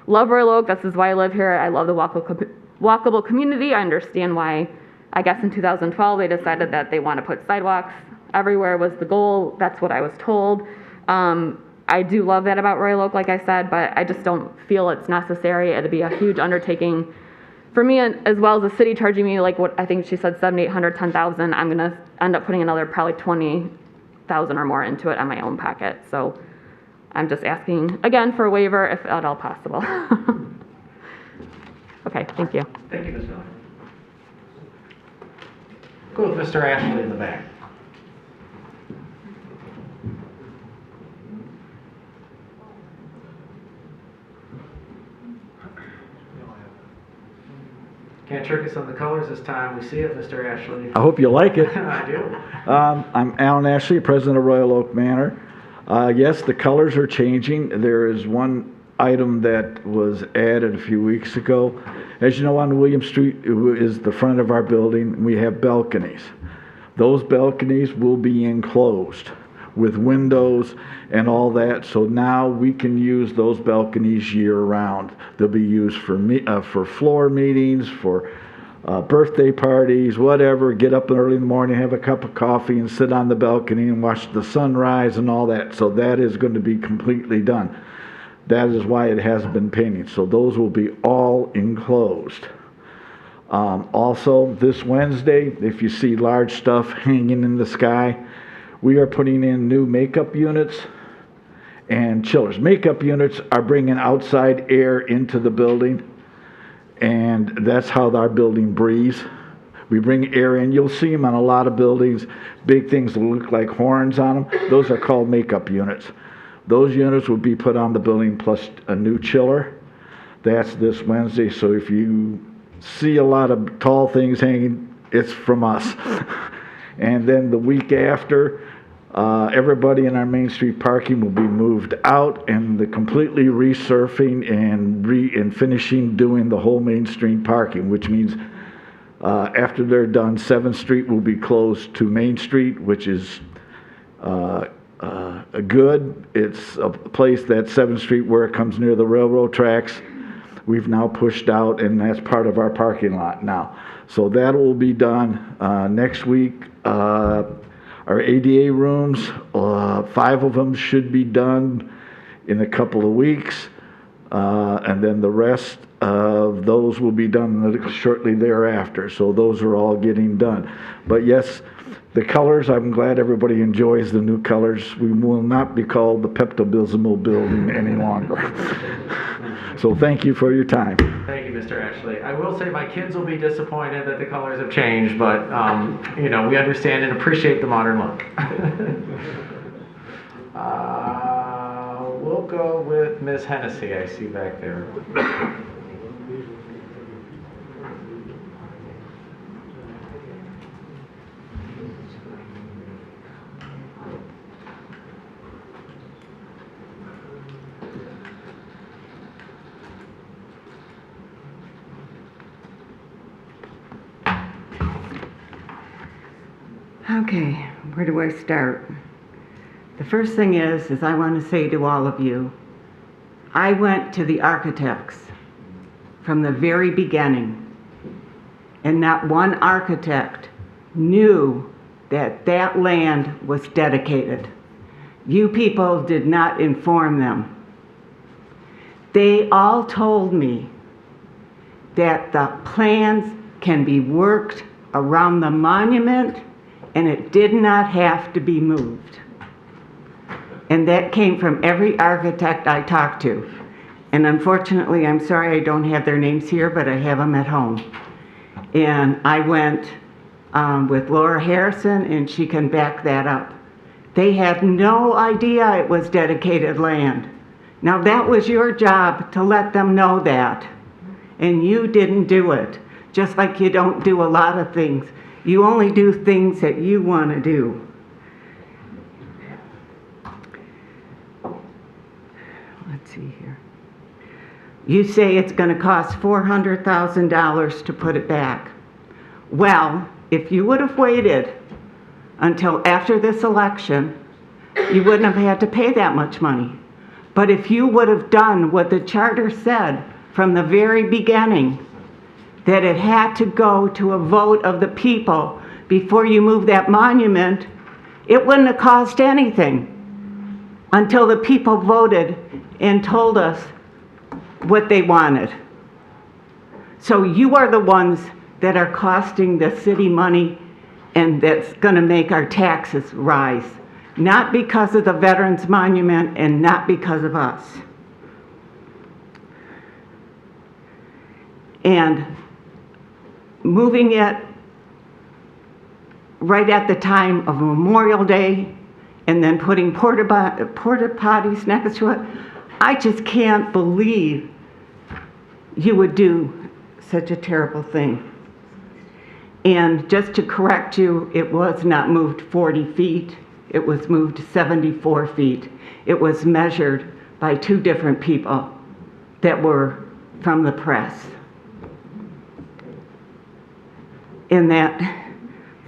love Royal Oak. This is why I live here. I love the walkable community. I understand why, I guess in 2012, they decided that they want to put sidewalks everywhere was the goal. That's what I was told. I do love that about Royal Oak, like I said, but I just don't feel it's necessary. It'd be a huge undertaking for me, as well as the city charging me like what I think she said, 7,800, 10,000. I'm gonna end up putting another probably 20,000 or more into it on my own pocket. So I'm just asking again for a waiver if at all possible. Okay, thank you.
Thank you, Ms. Miller. Go with Mr. Ashley in the back. Can't trick us on the colors this time. We see it, Mr. Ashley.
I hope you like it.
I do.
I'm Alan Ashley, president of Royal Oak Manor. Yes, the colors are changing. There is one item that was added a few weeks ago. As you know, on William Street is the front of our building. We have balconies. Those balconies will be enclosed with windows and all that. So now we can use those balconies year round. They'll be used for floor meetings, for birthday parties, whatever. Get up early in the morning, have a cup of coffee, and sit on the balcony and watch the sunrise and all that. So that is going to be completely done. That is why it hasn't been painted. So those will be all enclosed. Also, this Wednesday, if you see large stuff hanging in the sky, we are putting in new makeup units and chillers. Makeup units are bringing outside air into the building, and that's how our building breathes. We bring air in. You'll see them on a lot of buildings, big things that look like horns on them. Those are called makeup units. Those units will be put on the building plus a new chiller. That's this Wednesday, so if you see a lot of tall things hanging, it's from us. And then the week after, everybody in our Main Street parking will be moved out, and the completely resurfing and finishing doing the whole Main Street parking, which means after they're done, 7th Street will be closed to Main Street, which is good. It's a place that 7th Street where it comes near the railroad tracks. We've now pushed out, and that's part of our parking lot now. So that will be done next week. Our ADA rooms, 5 of them should be done in a couple of weeks, and then the rest of those will be done shortly thereafter. So those are all getting done. But yes, the colors, I'm glad everybody enjoys the new colors. We will not be called the Pepto-Bismol building any longer. So thank you for your time.
Thank you, Mr. Ashley. I will say my kids will be disappointed that the colors have changed, but we understand and appreciate the modern look. We'll go with Ms. Hennessy, I see back there.
Okay, where do I start? The first thing is I want to say to all of you, I went to the architects from the very beginning, and not one architect knew that that land was dedicated. You people did not inform them. They all told me that the plans can be worked around the monument and it did not have to be moved. And that came from every architect I talked to. And unfortunately, I'm sorry I don't have their names here, but I have them at home. And I went with Laura Harrison, and she can back that up. They had no idea it was dedicated land. Now that was your job to let them know that. And you didn't do it. Just like you don't do a lot of things. You only do things that you want to do. Let's see here. You say it's going to cost $400,000 to put it back. Well, if you would have waited until after this election, you wouldn't have had to pay that much money. But if you would have done what the charter said from the very beginning, that it had to go to a vote of the people before you move that monument, It wouldn't have cost anything until the people voted and told us what they wanted. So you are the ones that are costing the city money, and that's gonna make our taxes rise. Not because of the Veterans Monument and not because of us. And moving it right at the time of Memorial Day and then putting porta potties next to it, I just can't believe you would do such a terrible thing. And just to correct you, it was not moved 40 feet, it was moved 74 feet. It was measured by 2 different people that were from the press. In that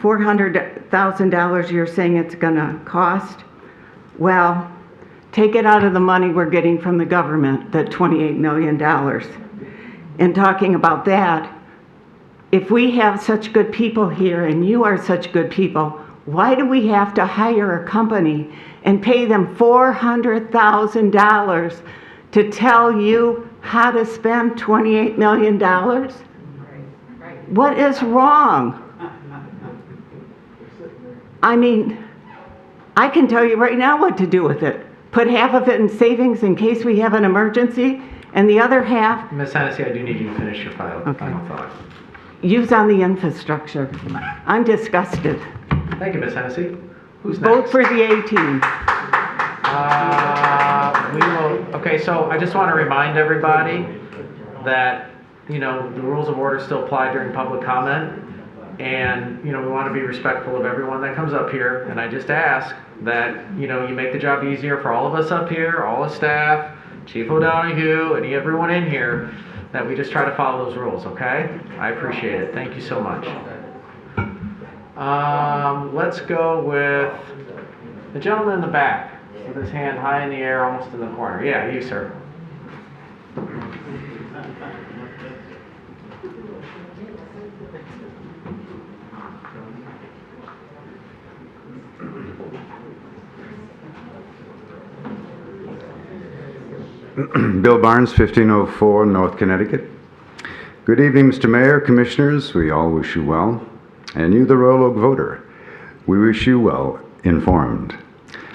$400,000 you're saying it's gonna cost, well, take it out of the money we're getting from the government, the $28 million. And talking about that, if we have such good people here and you are such good people, why do we have to hire a company and pay them $400,000 to tell you how to spend $28 million? What is wrong? I mean, I can tell you right now what to do with it. Put half of it in savings in case we have an emergency, and the other half,
Ms. Hennessy, I do need you to finish your final thought.
use on the infrastructure. I'm disgusted.
Thank you, Ms. Hennessy. Who's
Vote
next?
for the A-team.
Okay, so I just want to remind everybody that, the rules of order still apply during public comment. And, we want to be respectful of everyone that comes up here. And I just ask that, you make the job easier for all of us up here, all the staff, Chief O'Donoghue, and everyone in here, that we just try to follow those rules, okay? I appreciate it. Thank you so much. Let's go with the gentleman in the back with his hand high in the air, almost in the corner. Yeah, you, sir.
Bill Barnes, 1504 North Connecticut. Good evening, Mr. Mayor, Commissioners. We all wish you well. And you, the Royal Oak voter, we wish you well informed.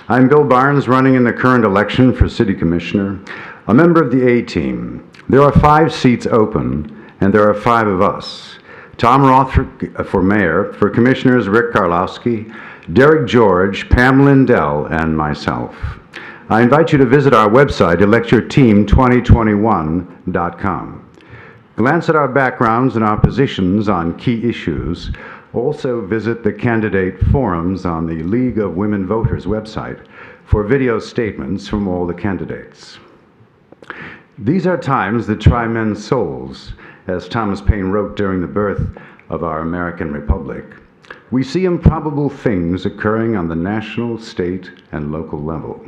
I'm Bill Barnes, running in the current election for City Commissioner, a member of the A-team. There are 5 seats open, and there are 5 of us. Tom Roth for Mayor, for Commissioners Rick Karlowski, Derek George, Pam Lindell, and myself. I invite you to visit our website, electyourteam2021.com. Glance at our backgrounds and our positions on key issues. Also visit the candidate forums on the League of Women Voters website for video statements from all the candidates. These are times that try men's souls, as Thomas Paine wrote during the birth of our American Republic. We see improbable things occurring on the national, state, and local level.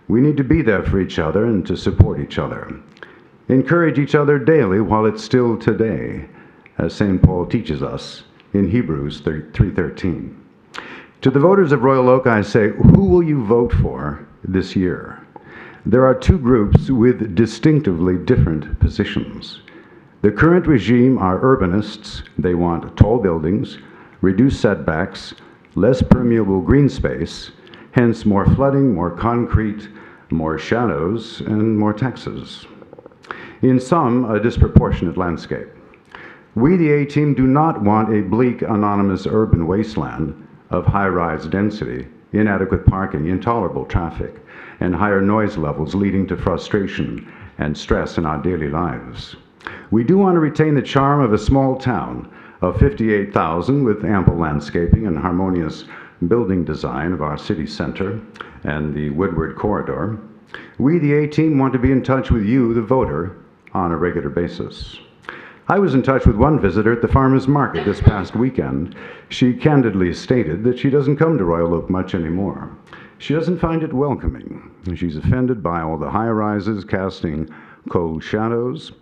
We need to be there for each other and to support each other. Encourage each other daily while it's still today, as St. Paul teaches us in Hebrews 3:13. To the voters of Royal Oak, I say, who will you vote for this year? There are 2 groups with distinctively different positions. The current regime are urbanists. They want tall buildings, reduced setbacks, less permeable green space, hence more flooding, more concrete, more shadows, and more taxes. In sum, a disproportionate landscape. We, the A-team, do not want a bleak, anonymous urban wasteland of high-rise density, inadequate parking, intolerable traffic, and higher noise levels leading to frustration and stress in our daily lives. We do want to retain the charm of a small town of 58,000 with ample landscaping and harmonious building design of our city center and the Woodward corridor. We, the A-team, want to be in touch with you, the voter, on a regular basis. I was in touch with one visitor at the farmers market this past weekend. She candidly stated that she doesn't come to Royal Oak much anymore. She doesn't find it welcoming. She's offended by all the high-rises casting cold shadows.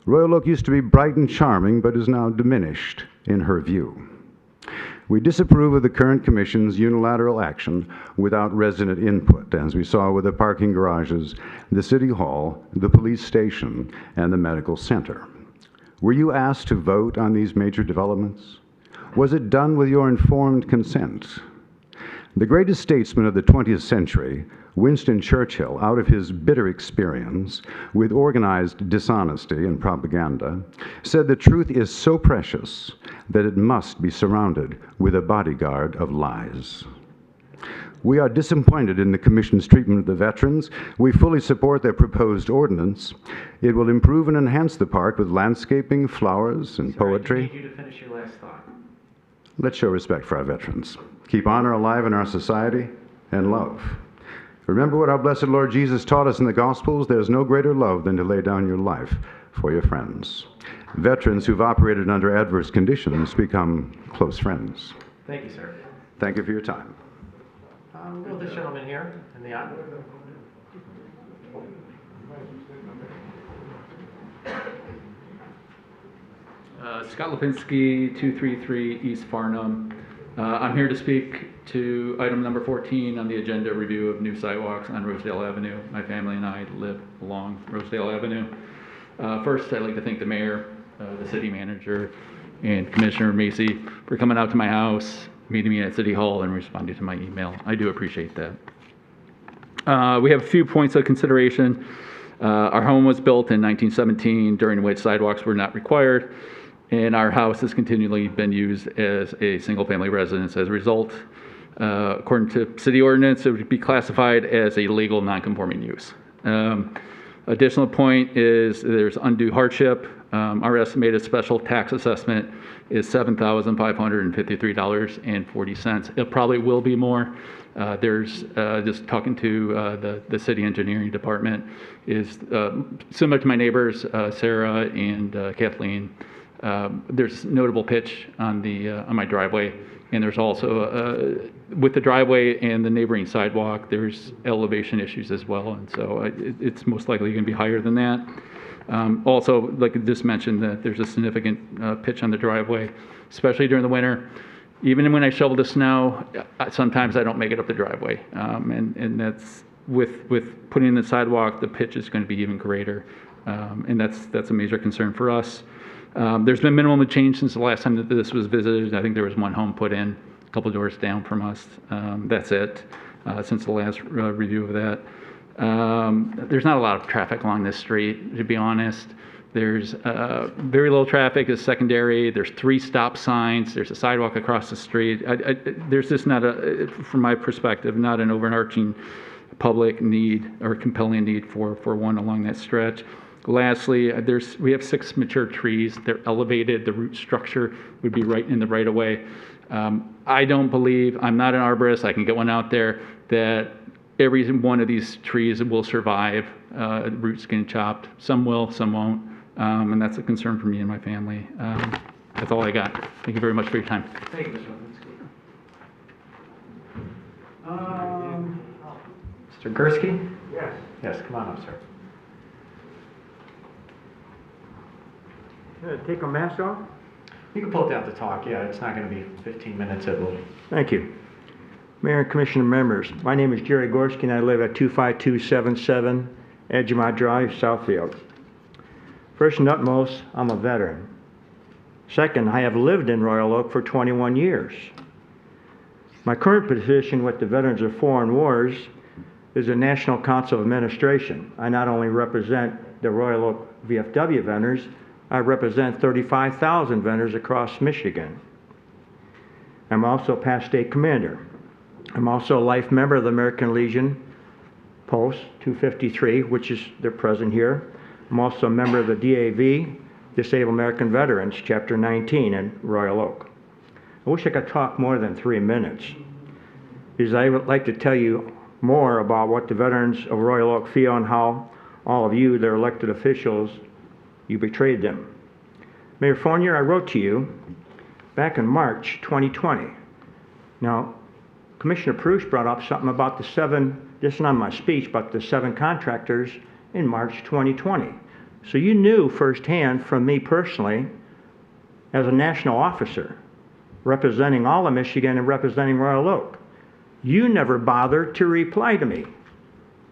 Royal Oak used to be bright and charming, but is now diminished in her view. We disapprove of the current Commission's unilateral action without resident input, as we saw with the parking garages, the City Hall, the police station, and the medical center. Were you asked to vote on these major developments? Was it done with your informed consent? The greatest statesman of the 20th century, Winston Churchill, out of his bitter experience with organized dishonesty and propaganda, said the truth is so precious that it must be surrounded with a bodyguard of lies. We are disappointed in the Commission's treatment of the veterans. We fully support their proposed ordinance. It will improve and enhance the park with landscaping, flowers, and poetry.
I need you to finish your last thought.
Let's show respect for our veterans. Keep honor alive in our society and love. Remember what our blessed Lord Jesus taught us in the Gospels. There's no greater love than to lay down your life for your friends. Veterans who've operated under adverse conditions become close friends.
Thank you, sir.
Thank you for your time.
We'll go with this gentleman here in the aisle.
Scott Lipinski, 233 East Farnham. I'm here to speak to item number 14 on the agenda, review of new sidewalks on Rosedale Avenue. My family and I live along Rosedale Avenue. First, I'd like to thank the mayor, the city manager, and Commissioner Macy for coming out to my house, meeting me at City Hall, and responding to my email. I do appreciate that. We have a few points of consideration. Our home was built in 1917, during which sidewalks were not required, and our house has continually been used as a single-family residence. As a result, according to city ordinance, it would be classified as a legal non-conforming use. Additional point is there's undue hardship. Our estimated special tax assessment is $7,553.40. It probably will be more. There's just talking to the city engineering department is similar to my neighbors, Sarah and Kathleen. There's notable pitch on my driveway, and there's also with the driveway and the neighboring sidewalk, there's elevation issues as well, and so it's most likely going to be higher than that. Also, like I just mentioned, that there's a significant pitch on the driveway, especially during the winter. Even when I shovel the snow, sometimes I don't make it up the driveway, and that's with putting in the sidewalk, the pitch is going to be even greater, and that's a major concern for us. There's been minimal change since the last time that this was visited. I think there was one home put in, a couple doors down from us. That's it since the last review of that. There's not a lot of traffic along this street, to be honest. There's very little traffic is secondary. There's 3 stop signs. There's a sidewalk across the street. There's just not from my perspective, not an overarching public need or compelling need for one along that stretch. Lastly, we have 6 mature trees. They're elevated. The root structure would be right in the right of way. I don't believe, I'm not an arborist, I can get one out there, that every one of these trees will survive roots getting chopped. Some will, some won't, and that's a concern for me and my family. That's all I got. Thank you very much for your time.
Thank you, Mr. Lipinski. Mr. Gursky?
Yes.
Yes, come on up, sir.
Take a mask off?
You can pull it down to talk. Yeah, it's not going to be 15 minutes. It will.
Thank you. Mayor and Commissioner members, my name is Jerry Gorski and I live at 25277 Edgemont Drive, Southfield. First and utmost, I'm a veteran. Second, I have lived in Royal Oak for 21 years. My current position with the Veterans of Foreign Wars is the National Council of Administration. I not only represent the Royal Oak VFW veterans, I represent 35,000 veterans across Michigan. I'm also past state commander. I'm also a life member of the American Legion Post 253, which is they're present here. I'm also a member of the DAV, Disabled American Veterans, Chapter 19 in Royal Oak. I wish I could talk more than 3 minutes, because I would like to tell you more about what the veterans of Royal Oak feel and how all of you, their elected officials, you betrayed them. Mayor Fournier, I wrote to you back in March 2020. Now, Commissioner Pruce brought up something about this is not my speech, but the 7 contractors in March 2020. So you knew firsthand from me personally, as a national officer, representing all of Michigan and representing Royal Oak. You never bothered to reply to me.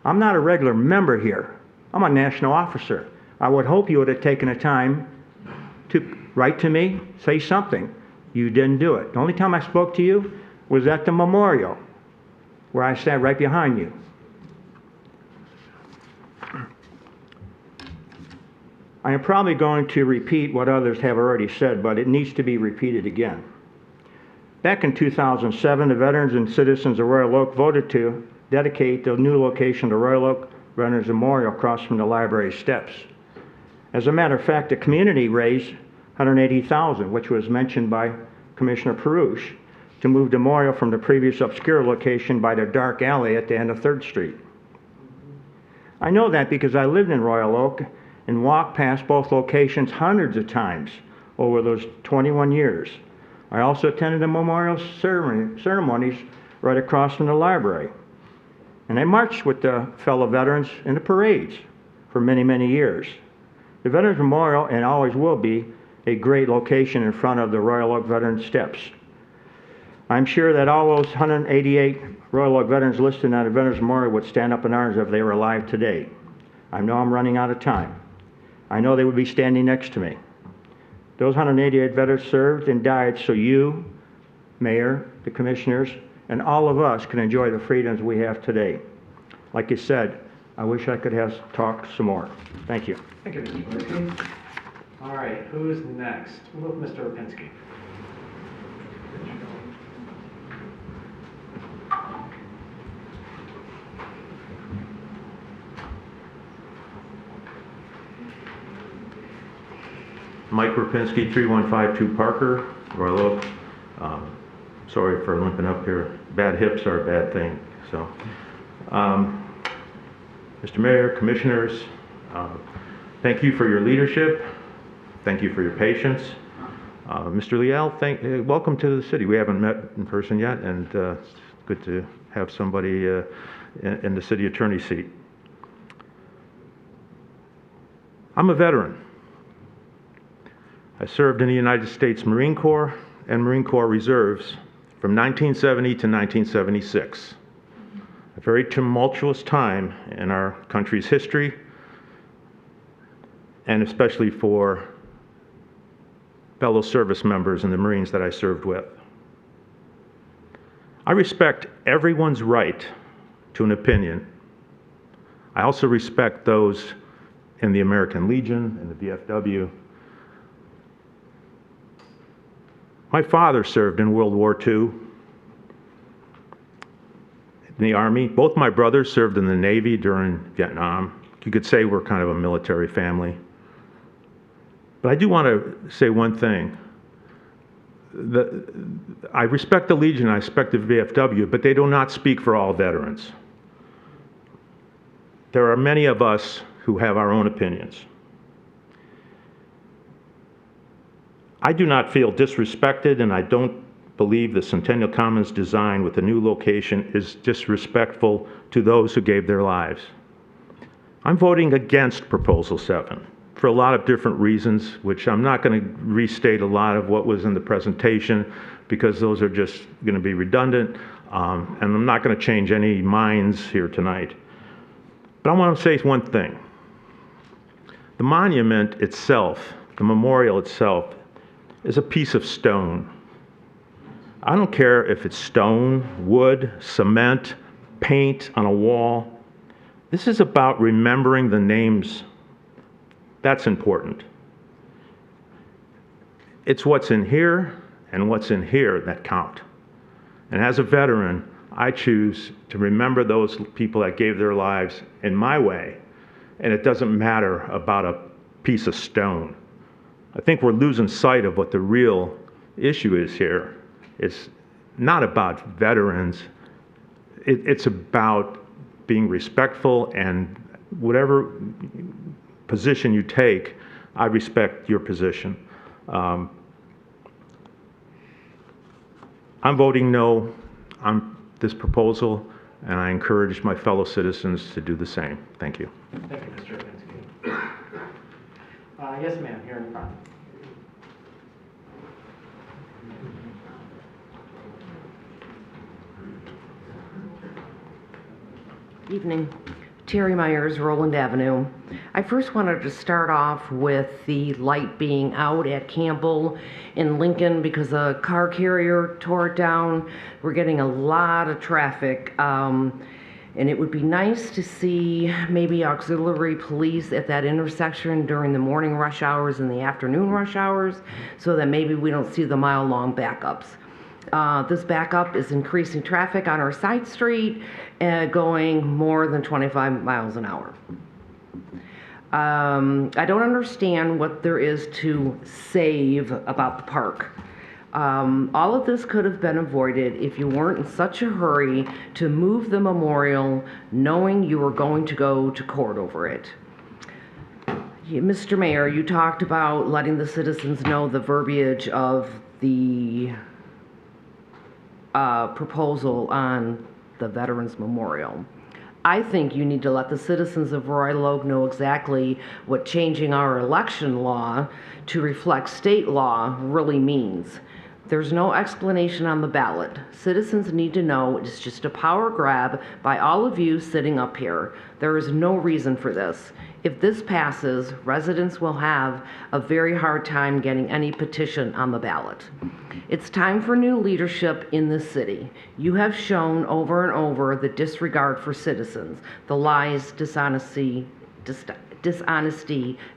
I'm not a regular member here. I'm a national officer. I would hope you would have taken the time to write to me, say something. You didn't do it. The only time I spoke to you was at the memorial, where I sat right behind you. I am probably going to repeat what others have already said, but it needs to be repeated again. Back in 2007, the veterans and citizens of Royal Oak voted to dedicate the new location to Royal Oak Veterans Memorial across from the library steps. As a matter of fact, the community raised $180,000, which was mentioned by Commissioner Perush, to move the memorial from the previous obscure location by the dark alley at the end of 3rd Street. I know that because I lived in Royal Oak and walked past both locations hundreds of times over those 21 years. I also attended the memorial ceremonies right across from the library. And I marched with the fellow veterans in the parades for many, many years. The Veterans Memorial, and always will be, a great location in front of the Royal Oak Veterans Steps. I'm sure that all those 188 Royal Oak veterans listed on the Veterans Memorial would stand up in arms if they were alive today. I know I'm running out of time. I know they would be standing next to me. Those 188 veterans served and died so you, Mayor, the commissioners, and all of us can enjoy the freedoms we have today. Like you said, I wish I could have talked some more. Thank you.
Thank you, Mr. Gorski. All right, who's next? We'll go with Mr. Rapinski.
Mike Rapinski, 3152 Parker, Royal Oak. Sorry for limping up here. Bad hips are a bad thing. So, Mr. Mayor, Commissioners, thank you for your leadership. Thank you for your patience. Mr. Leal, welcome to the city. We haven't met in person yet, and it's good to have somebody in the city attorney seat. I'm a veteran. I served in the United States Marine Corps and Marine Corps Reserves from 1970 to 1976. A very tumultuous time in our country's history, and especially for fellow service members and the Marines that I served with. I respect everyone's right to an opinion. I also respect those in the American Legion and the VFW. My father served in World War II in the Army. Both my brothers served in the Navy during Vietnam. You could say we're kind of a military family. But I do want to say one thing. I respect the Legion, I respect the VFW, but they do not speak for all veterans. There are many of us who have our own opinions. I do not feel disrespected, and I don't believe the Centennial Commons design with the new location is disrespectful to those who gave their lives. I'm voting against Proposal 7 for a lot of different reasons, which I'm not going to restate a lot of what was in the presentation because those are just going to be redundant, and I'm not going to change any minds here tonight. But I want to say one thing. The monument itself, the memorial itself, is a piece of stone. I don't care if it's stone, wood, cement, paint on a wall. This is about remembering the names. That's important. It's what's in here and what's in here that count. And as a veteran, I choose to remember those people that gave their lives in my way, and it doesn't matter about a piece of stone. I think we're losing sight of what the real issue is here. It's not about veterans. It's about being respectful, and whatever position you take, I respect your position. I'm voting no on this proposal, and I encourage my fellow citizens to do the same. Thank you.
Thank you, Mr. Rapinski. Yes, ma'am, here in front.
Evening. Terry Myers, Roland Avenue. I first wanted to start off with the light being out at Campbell in Lincoln because a car carrier tore it down. We're getting a lot of traffic. And it would be nice to see maybe auxiliary police at that intersection during the morning rush hours and the afternoon rush hours so that maybe we don't see the mile-long backups. This backup is increasing traffic on our side street, going more than 25 miles an hour. I don't understand what there is to save about the park. All of this could have been avoided if you weren't in such a hurry to move the memorial knowing you were going to go to court over it. Mr. Mayor, you talked about letting the citizens know the verbiage of the proposal on the Veterans Memorial. I think you need to let the citizens of Royal Oak know exactly what changing our election law to reflect state law really means. There's no explanation on the ballot. Citizens need to know it's just a power grab by all of you sitting up here. There is no reason for this. If this passes, residents will have a very hard time getting any petition on the ballot. It's time for new leadership in this city. You have shown over and over the disregard for citizens, the lies, dishonesty,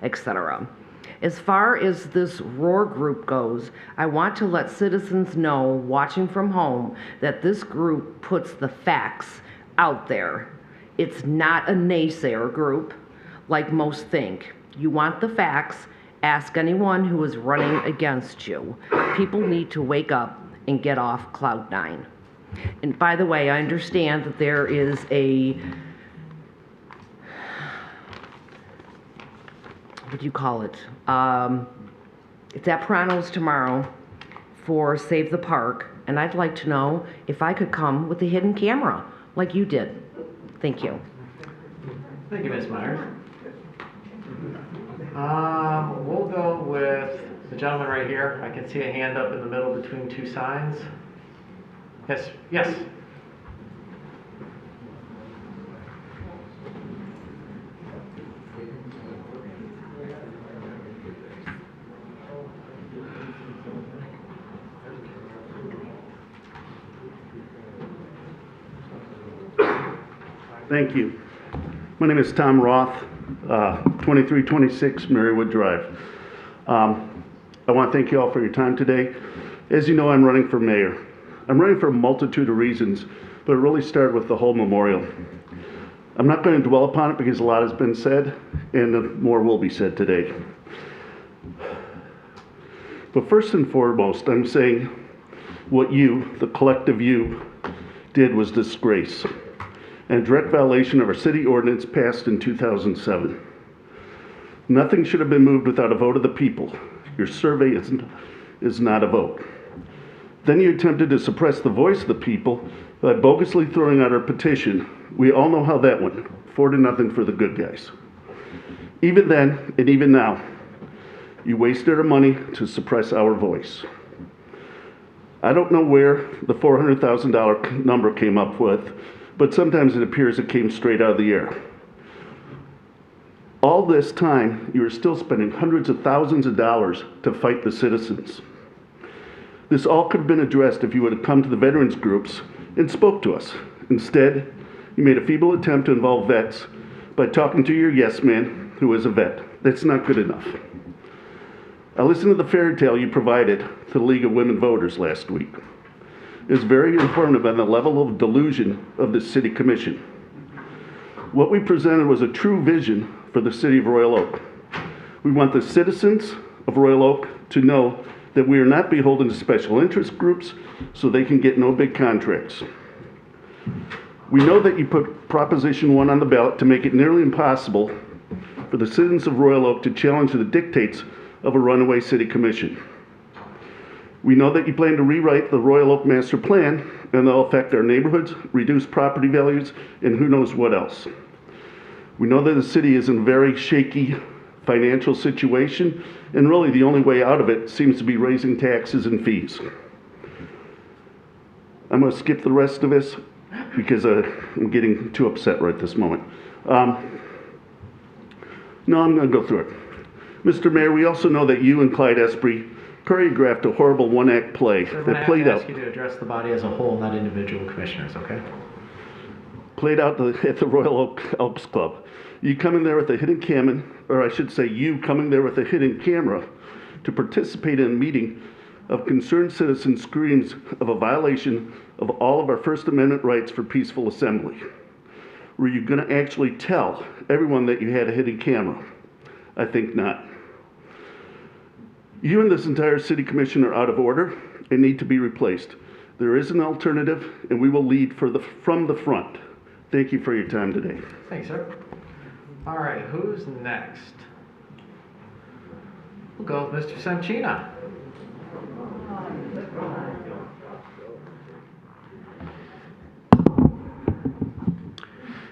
etc. As far as this ROAR group goes, I want to let citizens know, watching from home, that this group puts the facts out there. It's not a naysayer group, like most think. You want the facts, ask anyone who is running against you. People need to wake up and get off cloud nine. And by the way, I understand that there is what do you call it? It's at Prano's tomorrow for Save the Park, and I'd like to know if I could come with a hidden camera, like you did. Thank you.
Thank you, Ms. Myers. We'll go with the gentleman right here. I can see a hand up in the middle between two signs. Yes, yes.
Thank you. My name is Tom Roth, 2326 Marywood Drive. I want to thank you all for your time today. As you know, I'm running for mayor. I'm running for a multitude of reasons, but it really started with the whole memorial. I'm not going to dwell upon it because a lot has been said, and more will be said today. But first and foremost, I'm saying what you, the collective you, did was disgrace and a direct violation of our city ordinance passed in 2007. Nothing should have been moved without a vote of the people. Your survey is not a vote. Then you attempted to suppress the voice of the people by bogusly throwing out our petition. We all know how that went, 4-0 for the good guys. Even then, and even now, you wasted our money to suppress our voice. I don't know where the $400,000 number came up with, but sometimes it appears it came straight out of the air. All this time, you are still spending hundreds of thousands of dollars to fight the citizens. This all could have been addressed if you would have come to the veterans groups and spoke to us. Instead, you made a feeble attempt to involve vets by talking to your yes man, who is a vet. That's not good enough. I listened to the fairy tale you provided to the League of Women Voters last week. It was very informative on the level of delusion of the City Commission. What we presented was a true vision for the City of Royal Oak. We want the citizens of Royal Oak to know that we are not beholden to special interest groups so they can get no big contracts. We know that you put Proposition 1 on the ballot to make it nearly impossible for the citizens of Royal Oak to challenge the dictates of a runaway City Commission. We know that you plan to rewrite the Royal Oak Master Plan, and they'll affect our neighborhoods, reduce property values, and who knows what else. We know that the city is in a very shaky financial situation, and really the only way out of it seems to be raising taxes and fees. I'm going to skip the rest of this. because I'm getting too upset right this moment. No, I'm going to go through it. Mr. Mayor, we also know that you and Clyde Esprit choreographed a horrible one-act play
We're going
that
to
played
have to
out.
ask you to address the body as a whole, not individual commissioners, okay?
Played out at the Royal Elks Club. You coming there with a hidden camera, or I should say you coming there with a hidden camera to participate in a meeting of concerned citizens' screams of a violation of all of our First Amendment rights for peaceful assembly. Were you going to actually tell everyone that you had a hidden camera? I think not. You and this entire city commission are out of order and need to be replaced. There is an alternative, and we will lead from the front. Thank you for your time today.
Thanks, sir. All right, who's next? We'll go with Mr. Semchina.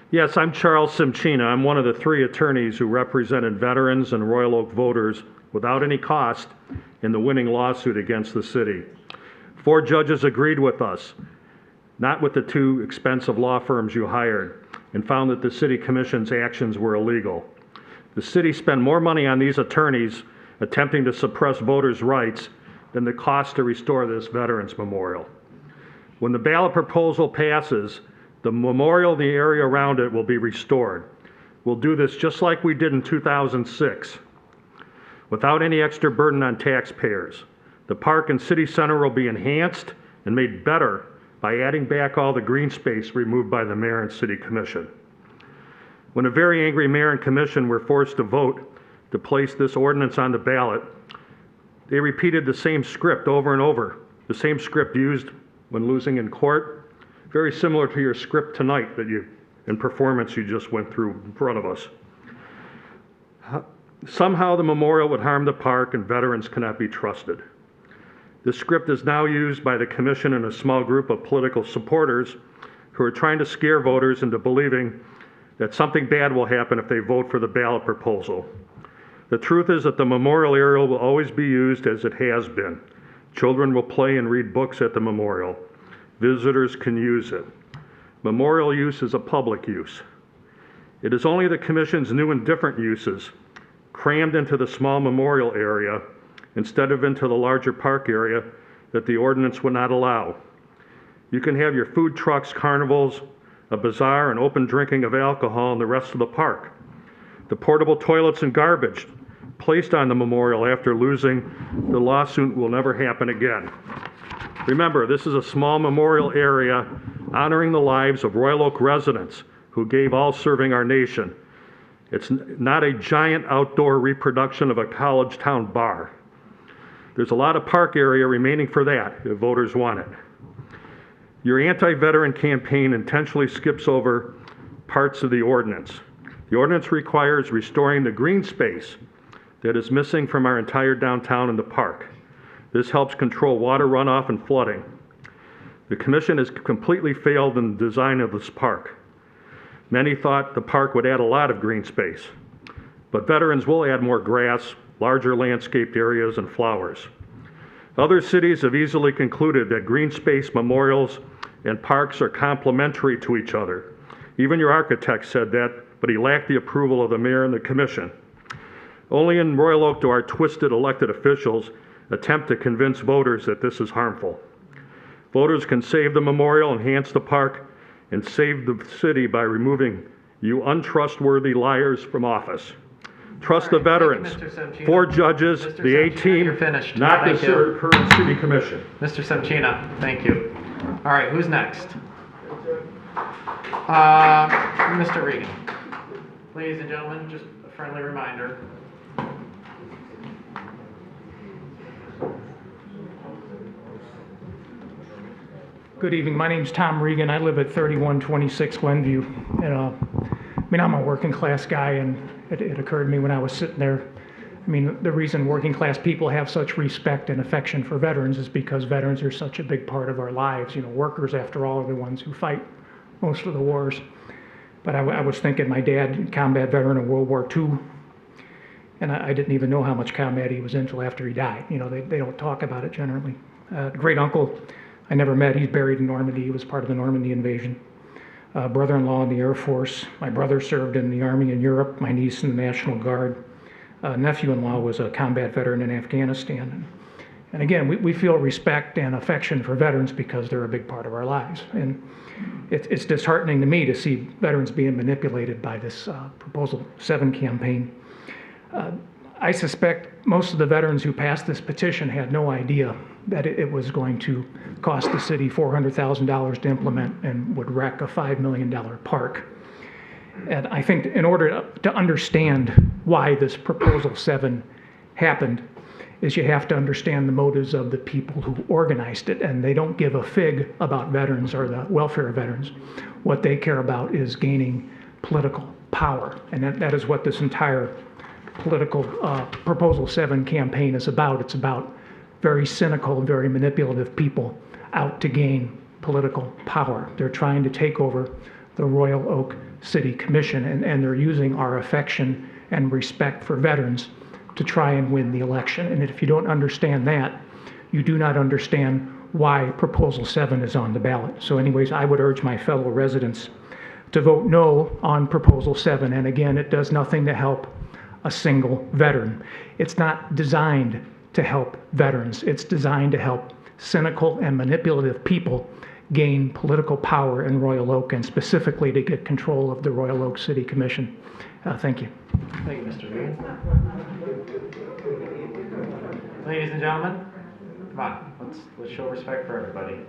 Yes, I'm Charles Semchina. I'm one of the 3 attorneys who represented veterans and Royal Oak voters without any cost in the winning lawsuit against the city. 4 judges agreed with us, not with the 2 expensive law firms you hired, and found that the city commission's actions were illegal. The city spent more money on these attorneys attempting to suppress voters' rights than the cost to restore this Veterans Memorial. When the ballot proposal passes, the memorial and the area around it will be restored. We'll do this just like we did in 2006, without any extra burden on taxpayers. The park and city center will be enhanced and made better by adding back all the green space removed by the mayor and city commission. When a very angry mayor and commission were forced to vote to place this ordinance on the ballot, they repeated the same script over and over, the same script used when losing in court, very similar to your script tonight and performance you just went through in front of us. Somehow the memorial would harm the park and veterans cannot be trusted. This script is now used by the commission and a small group of political supporters who are trying to scare voters into believing that something bad will happen if they vote for the ballot proposal. The truth is that the memorial area will always be used as it has been. Children will play and read books at the memorial. Visitors can use it. Memorial use is a public use. It is only the commission's new and different uses, crammed into the small memorial area instead of into the larger park area, that the ordinance would not allow. You can have your food trucks, carnivals, a bazaar, and open drinking of alcohol in the rest of the park. The portable toilets and garbage placed on the memorial after losing the lawsuit will never happen again. Remember, this is a small memorial area honoring the lives of Royal Oak residents who gave all serving our nation. It's not a giant outdoor reproduction of a college town bar. There's a lot of park area remaining for that if voters want it. Your anti-veteran campaign intentionally skips over parts of the ordinance. The ordinance requires restoring the green space that is missing from our entire downtown and the park. This helps control water runoff and flooding. The commission has completely failed in the design of this park. Many thought the park would add a lot of green space, but veterans will add more grass, larger landscaped areas, and flowers. Other cities have easily concluded that green space memorials and parks are complementary to each other. Even your architect said that, but he lacked the approval of the mayor and the commission. Only in Royal Oak do our twisted elected officials attempt to convince voters that this is harmful. Voters can save the memorial, enhance the park, and save the city by removing you untrustworthy liars from office. Trust the veterans, 4 judges, the A-team, not the current city commission.
Mr. Semchina, thank you. All right, who's next? Mr. Regan. Ladies and gentlemen, just a friendly reminder.
Good evening. My name's Tom Regan. I live at 3126 Glenview. And I'm a working class guy, and it occurred to me when I was sitting there. The reason working class people have such respect and affection for veterans is because veterans are such a big part of our lives. Workers, after all, are the ones who fight most of the wars. But I was thinking, my dad, combat veteran of World War II, and I didn't even know how much combat he was in until after he died. They don't talk about it generally. Great uncle I never met. He's buried in Normandy. He was part of the Normandy invasion. brother-in-law in the Air Force. My brother served in the Army in Europe, my niece in the National Guard. Nephew-in-law was a combat veteran in Afghanistan. And again, we feel respect and affection for veterans because they're a big part of our lives. And it's disheartening to me to see veterans being manipulated by this Proposal 7 campaign. I suspect most of the veterans who passed this petition had no idea that it was going to cost the city $400,000 to implement and would wreck a $5 million park. And I think in order to understand why this Proposal 7 happened, is you have to understand the motives of the people who organized it, and they don't give a fig about veterans or the welfare of veterans. What they care about is gaining political power, and that is what this entire political Proposal 7 campaign is about. It's about very cynical, very manipulative people out to gain political power. They're trying to take over the Royal Oak City Commission, and they're using our affection and respect for veterans to try and win the election. And if you don't understand that, you do not understand why Proposal 7 is on the ballot. So anyways, I would urge my fellow residents to vote no on Proposal 7. And again, it does nothing to help a single veteran. It's not designed to help veterans. It's designed to help cynical and manipulative people gain political power in Royal Oak, and specifically to get control of the Royal Oak City Commission. Thank you.
Thank you, Mr. Regan. Ladies and gentlemen, come on, let's show respect for everybody.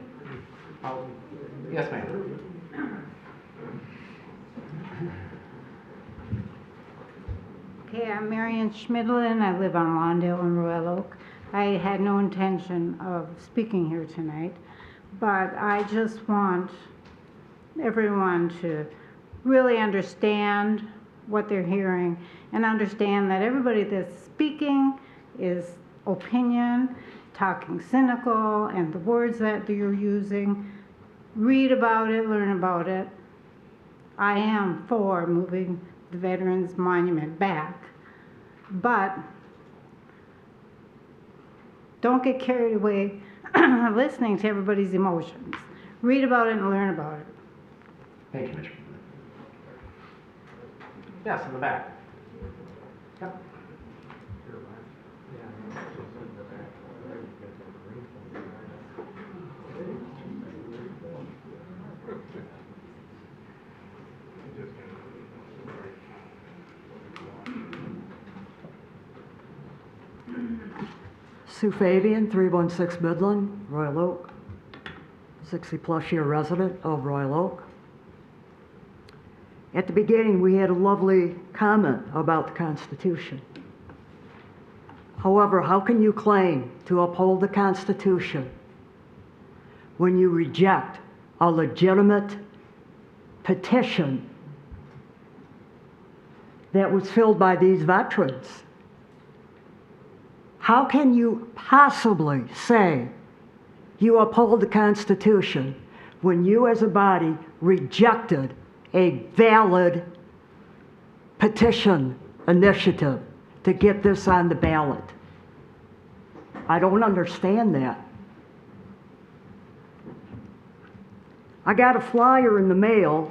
Yes, ma'am.
Okay, I'm Marion Schmidlin. I live on Lawndale and Royal Oak. I had no intention of speaking here tonight, but I just want everyone to really understand what they're hearing and understand that everybody that's speaking is opinion, talking cynical, and the words that you're using. Read about it, learn about it. I am for moving the Veterans Monument back, but don't get carried away listening to everybody's emotions. Read about it and learn about it.
Thank you, Mitch. Yes, in the back. Yep.
Sue Fabian, 316 Midland, Royal Oak, 60-plus year resident of Royal Oak. At the beginning, we had a lovely comment about the Constitution. However, how can you claim to uphold the Constitution when you reject a legitimate petition that was filled by these veterans? How can you possibly say you uphold the Constitution when you as a body rejected a valid petition initiative to get this on the ballot? I don't understand that. I got a flyer in the mail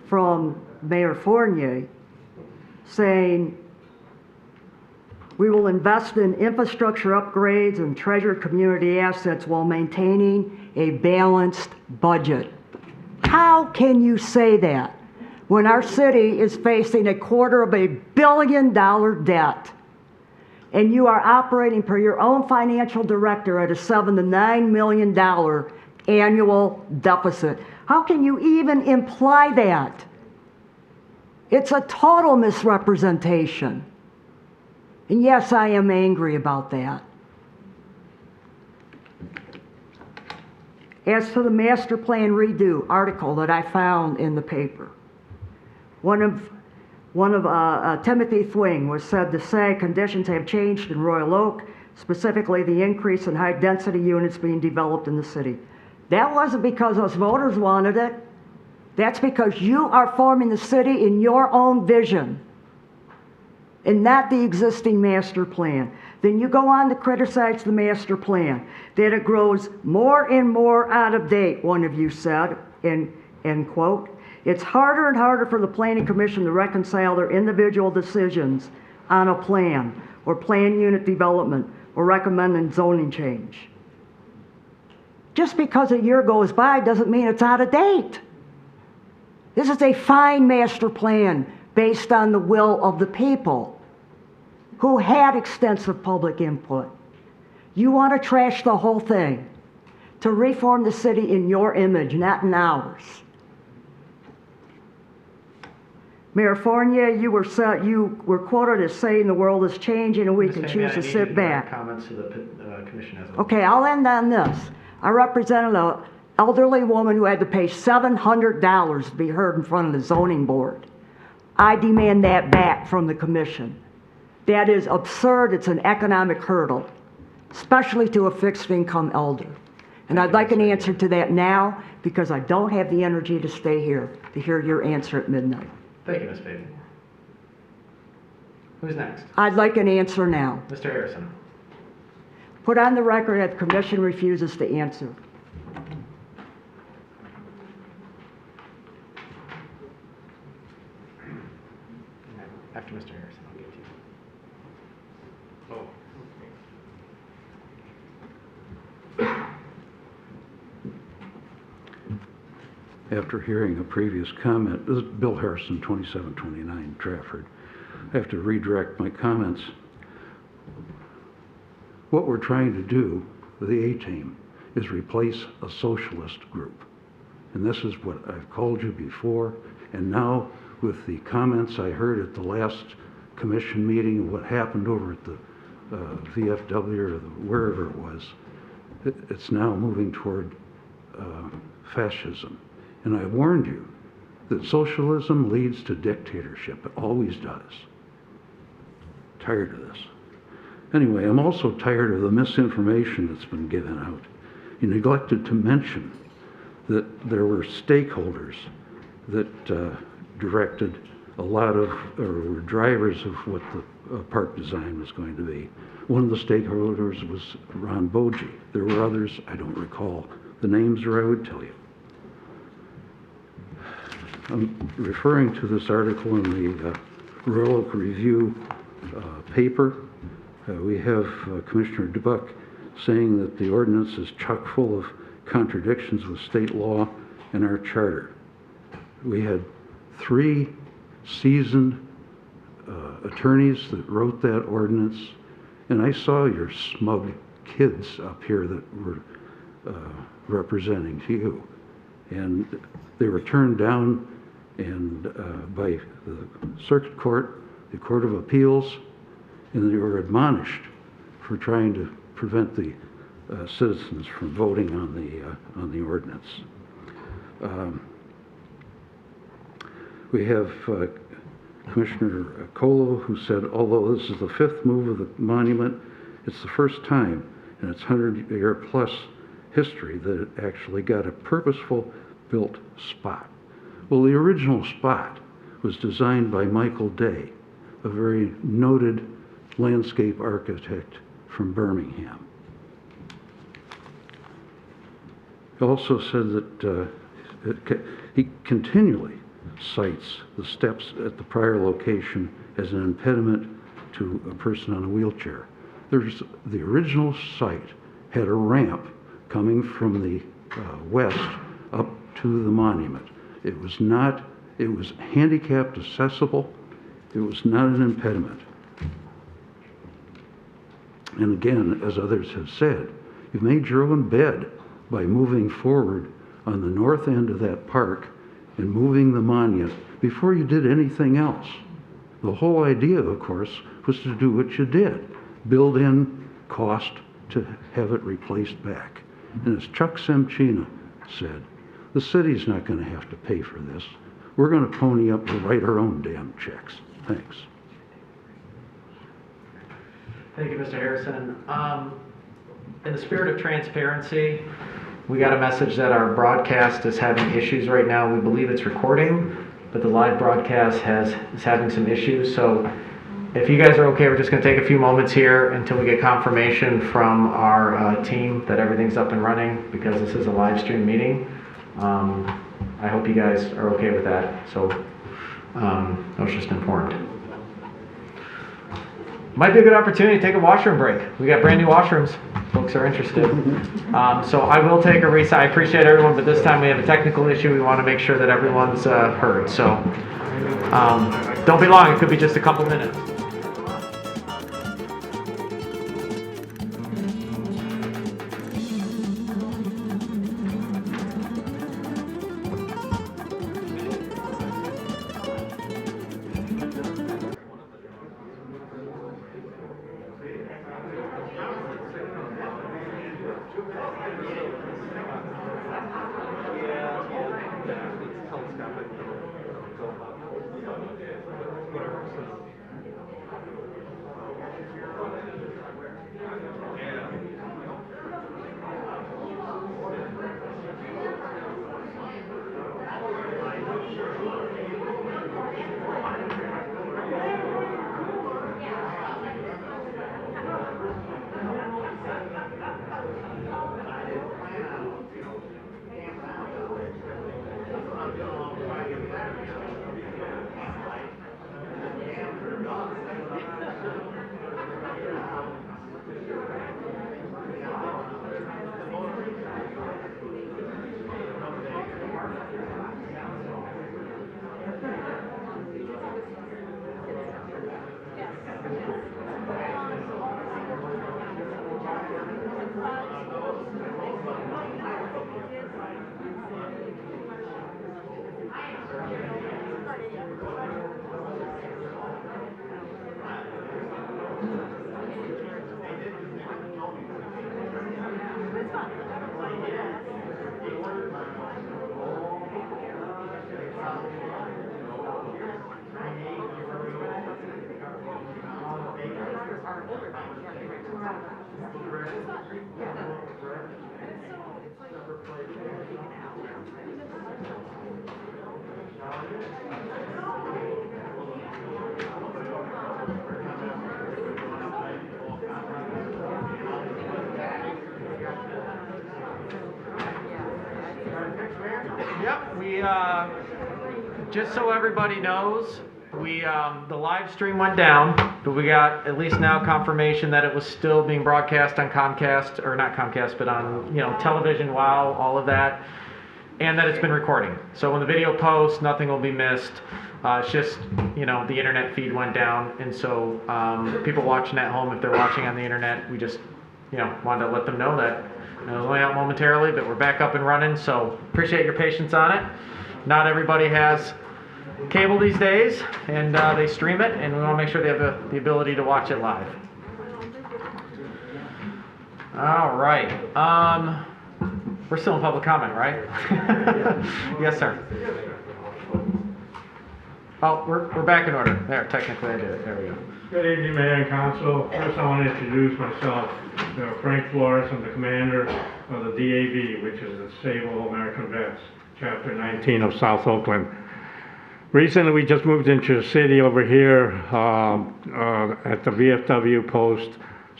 from Mayor Fournier saying, "We will invest in infrastructure upgrades and treasure community assets while maintaining a balanced budget." How can you say that when our city is facing $250 million debt and you are operating per your own financial director at a $7 to $9 million annual deficit? How can you even imply that? It's a total misrepresentation. And yes, I am angry about that. As to the master plan redo article that I found in the paper, one of Timothy Thwing was said to say conditions have changed in Royal Oak, specifically the increase in high density units being developed in the city. That wasn't because us voters wanted it. That's because you are forming the city in your own vision. and not the existing master plan. Then you go on to criticize the master plan, that it grows more and more out of date, one of you said, end quote. It's harder and harder for the Planning Commission to reconcile their individual decisions on a plan or plan unit development or recommending zoning change. Just because a year goes by doesn't mean it's out of date. This is a fine master plan based on the will of the people who had extensive public input. You want to trash the whole thing to reform the city in your image, not in ours. Mayor Fournier, you were quoted as saying the world is changing and we can choose to sit back.
Comments to the commission as well.
Okay, I'll end on this. I represented an elderly woman who had to pay $700 to be heard in front of the zoning board. I demand that back from the commission. That is absurd. It's an economic hurdle, especially to a fixed income elder. And I'd like an answer to that now because I don't have the energy to stay here to hear your answer at midnight.
Thank you, Ms. Beatty. Who's next?
I'd like an answer now.
Mr. Harrison.
Put on the record that the commission refuses to answer.
After Mr. Harrison, I'll get to you.
After hearing a previous comment, this is Bill Harrison, 2729 Trafford. I have to redirect my comments. What we're trying to do with the A-Team is replace a socialist group. And this is what I've called you before. And now with the comments I heard at the last commission meeting, what happened over at the VFW or wherever it was, it's now moving toward fascism. And I warned you that socialism leads to dictatorship. It always does. Tired of this. Anyway, I'm also tired of the misinformation that's been given out. You neglected to mention that there were stakeholders that directed a lot of, or were drivers of what the park design was going to be. One of the stakeholders was Ron Bogie. There were others, I don't recall the names, or I would tell you. I'm referring to this article in the WROK Review paper. We have Commissioner DeBuck saying that the ordinance is chock full of contradictions with state law and our charter. We had 3 seasoned attorneys that wrote that ordinance, and I saw your smug kids up here that were representing to you. And they were turned down and by the Circuit Court, the Court of Appeals, and they were admonished for trying to prevent the citizens from voting on the ordinance. We have Commissioner Colo, who said, although this is the 5th move of the monument, it's the first time in its 100-year-plus history that it actually got a purposeful built spot. Well, the original spot was designed by Michael Day, a very noted landscape architect from Birmingham. He also said that he continually cites the steps at the prior location as an impediment to a person on a wheelchair. The original site had a ramp coming from the west up to the monument. It was handicapped accessible. It was not an impediment. And again, as others have said, you've made your own bed by moving forward on the north end of that park and moving the monument before you did anything else. The whole idea, of course, was to do what you did, build in cost to have it replaced back. And as Chuck Semchina said, the city's not going to have to pay for this. We're going to pony up and write our own damn checks. Thanks.
Thank you, Mr. Harrison. In the spirit of transparency, we got a message that our broadcast is having issues right now. We believe it's recording, but the live broadcast is having some issues. So If you guys are okay, we're just going to take a few moments here until we get confirmation from our team that everything's up and running, because this is a live stream meeting. I hope you guys are okay with that. So I was just informed. Might be a good opportunity to take a washroom break. We got brand new washrooms. Folks are interested. So I will take a recess. I appreciate everyone, but this time we have a technical issue. We want to make sure that everyone's heard. So don't be long. It could be just a couple minutes. Yep, we just so everybody knows, the live stream went down, but we got at least now confirmation that it was still being broadcast on Comcast, or not Comcast, but on television, WOW, all of that, and that it's been recording. So when the video posts, nothing will be missed. It's just the internet feed went down, and so people watching at home, if they're watching on the internet, we just wanted to let them know that it was only out momentarily, but we're back up and running. So appreciate your patience on it. Not everybody has cable these days, and they stream it, and we want to make sure they have the ability to watch it live. All right. We're still in public comment, right? Yes, sir. Oh, we're back in order. There, technically I did it. There we go.
Good evening, Mayor and Council. First, I want to introduce myself. Frank Flores. I'm the commander of the DAV, which is the Disabled American Vets, Chapter 19 of South Oakland. Recently, we just moved into the city over here at the VFW post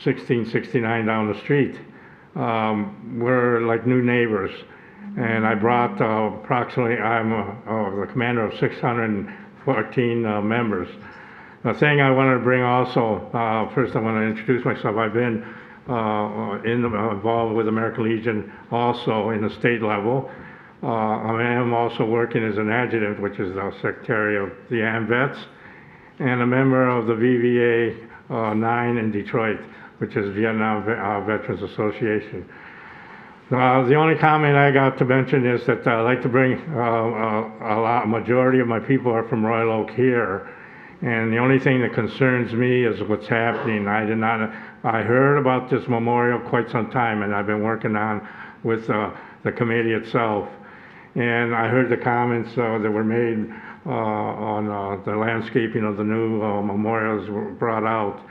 1669 down the street. We're like new neighbors, and I brought approximately, I'm the commander of 614 members. The thing I wanted to bring also, first I want to introduce myself. I've been involved with American Legion also in the state level. I am also working as an adjutant, which is the secretary of the AMVETS, and a member of the VVA 9 in Detroit, which is Vietnam Veterans Association. The only comment I got to mention is that I'd like to bring a majority of my people are from Royal Oak here, and the only thing that concerns me is what's happening. I heard about this memorial quite some time, and I've been working on with the committee itself. And I heard the comments that were made on the landscaping of the new memorials were brought out.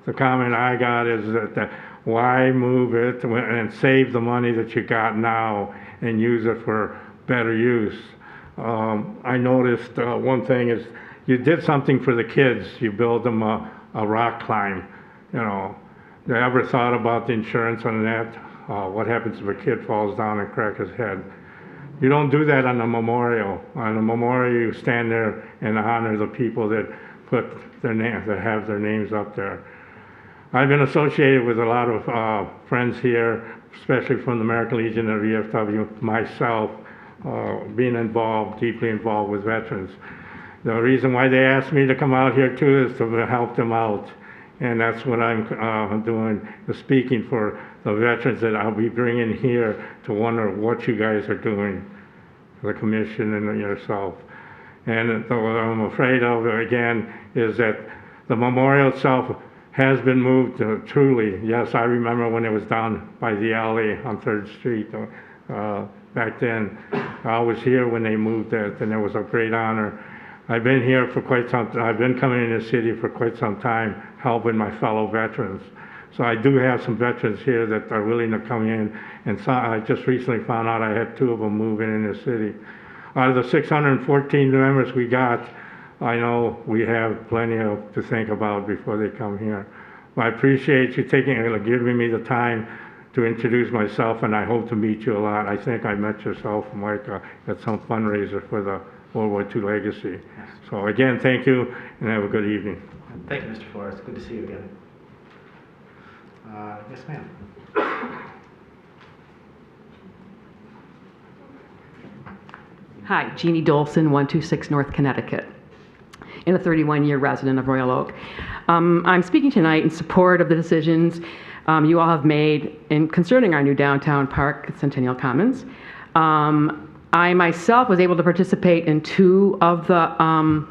The comment I got is that why move it and save the money that you got now and use it for better use? I noticed one thing is you did something for the kids. You built them a a rock climb, you know. You ever thought about the insurance on that? What happens if a kid falls down and cracks his head? You don't do that on a memorial. On a memorial, you stand there and honor the people that put their names, that have their names up there. I've been associated with a lot of friends here, especially from the American Legion and VFW, myself, being involved, deeply involved with veterans. The reason why they asked me to come out here too is to help them out. And that's what I'm doing, speaking for the veterans that I'll be bringing here to wonder what you guys are doing, the commission and yourself. And what I'm afraid of, again, is that the memorial itself has been moved truly. Yes, I remember when it was down by the alley on 3rd Street back then. I was here when they moved it, and it was a great honor. I've been here for quite some time. I've been coming in the city for quite some time, helping my fellow veterans. So I do have some veterans here that are willing to come in, and so I just recently found out I had 2 of them moving in the city. Out of the 614 members we got, I know we have plenty to think about before they come here. Well, I appreciate you giving me the time to introduce myself, and I hope to meet you a lot. I think I met yourself, Mike, at some fundraiser for the World War II legacy. So again, thank you, and have a good evening.
Thank you, Mr. Flores. Good to see you again. Yes, ma'am.
Hi, Jeannie Dolson, 126 North Connecticut, and a 31-year resident of Royal Oak. I'm speaking tonight in support of the decisions you all have made concerning our new downtown park at Centennial Commons. I myself was able to participate in 2 of the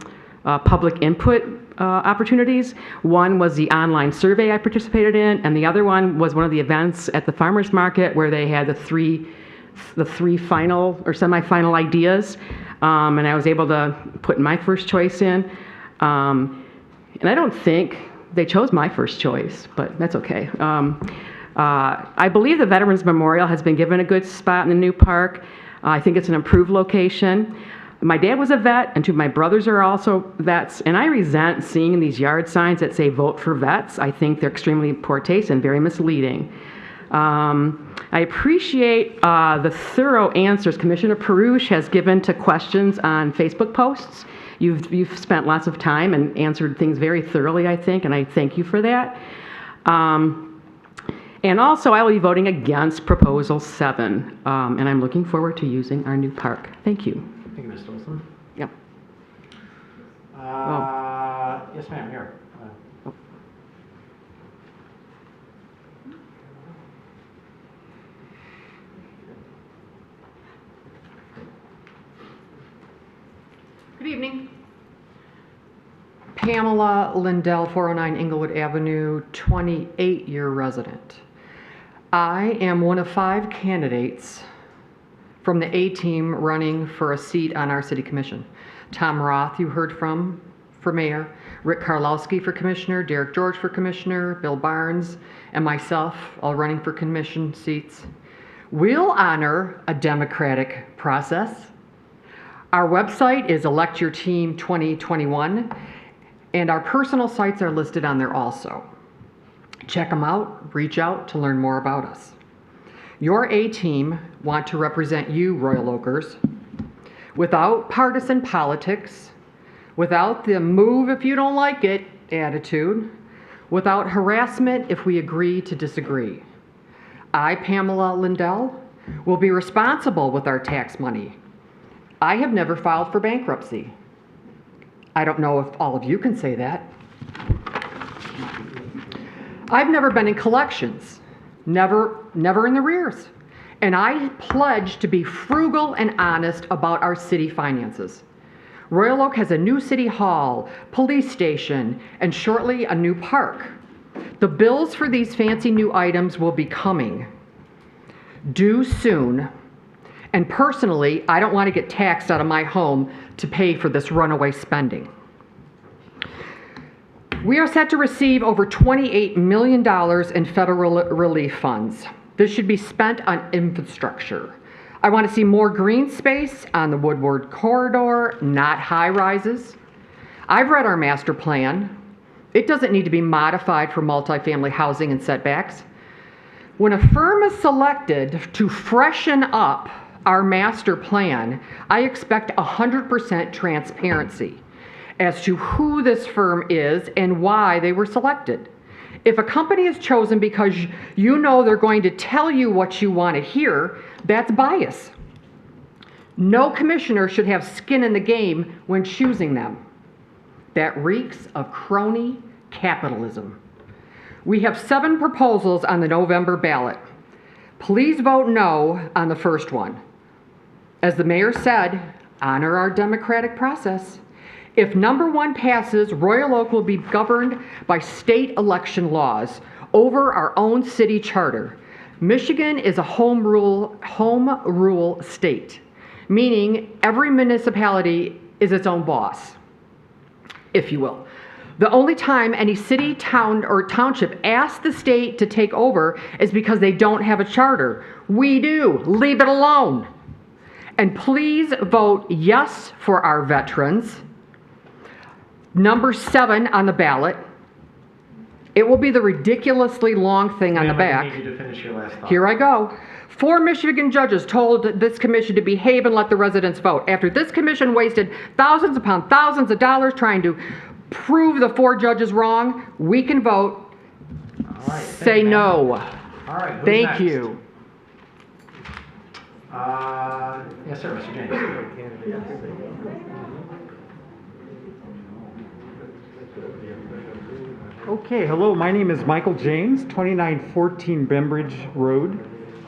public input opportunities. One was the online survey I participated in, and the other one was one of the events at the farmers market where they had the three final or semi-final ideas, and I was able to put my first choice in. And I don't think they chose my first choice, but that's okay. I believe the Veterans Memorial has been given a good spot in the new park. I think it's an improved location. My dad was a vet, and 2 of my brothers are also vets, and I resent seeing these yard signs that say "Vote for Vets." I think they're extremely poor taste and very misleading. I appreciate the thorough answers Commissioner Perush has given to questions on Facebook posts. You've spent lots of time and answered things very thoroughly, I think, and I thank you for that. And also, I will be voting against Proposal 7, and I'm looking forward to using our new park. Thank you.
Thank you, Ms. Dolson.
Yep.
Yes, ma'am, here.
Good evening. Pamela Lindell, 409 Inglewood Avenue, 28-year resident. I am one of 5 candidates from the A-team running for a seat on our city commission. Tom Roth, you heard from for mayor, Rick Karlowski for commissioner, Derek George for commissioner, Bill Barnes, and myself, all running for commission seats. We'll honor a democratic process. Our website is Elect Your Team 2021, and our personal sites are listed on there also. Check them out, reach out to learn more about us. Your A-team want to represent you, Royal Oakers, without partisan politics, without the move if you don't like it attitude, without harassment if we agree to disagree. I, Pamela Lindell, will be responsible with our tax money. I have never filed for bankruptcy. I don't know if all of you can say that. I've never been in collections, never in the rears. And I pledge to be frugal and honest about our city finances. Royal Oak has a new city hall, police station, and shortly a new park. The bills for these fancy new items will be coming due soon. And personally, I don't want to get taxed out of my home to pay for this runaway spending. We are set to receive over $28 million in federal relief funds. This should be spent on infrastructure. I want to see more green space on the Woodward corridor, not high rises. I've read our master plan. It doesn't need to be modified for multifamily housing and setbacks. When a firm is selected to freshen up our master plan, I expect 100% transparency as to who this firm is and why they were selected. If a company is chosen because you know they're going to tell you what you want to hear, that's bias. No commissioner should have skin in the game when choosing them. That reeks of crony capitalism. We have 7 proposals on the November ballot. Please vote no on the first one. As the mayor said, honor our democratic process. If number 1 passes, Royal Oak will be governed by state election laws over our own city charter. Michigan is a home rule state, meaning every municipality is its own boss, if you will. The only time any city, town, or township asks the state to take over is because they don't have a charter. We do. Leave it alone. And please vote yes for our veterans. Number 7 on the ballot. It will be the ridiculously long thing on the back.
I need you to finish your last thought.
Here I go. 4 Michigan judges told this commission to behave and let the residents vote. After this commission wasted thousands upon thousands of dollars trying to prove the 4 judges wrong, we can vote.
All right,
Say no.
All right, who's
Thank
next?
you.
Yes, sir, Mr. James.
Okay, hello, my name is Michael James, 2914 Bembridge Road,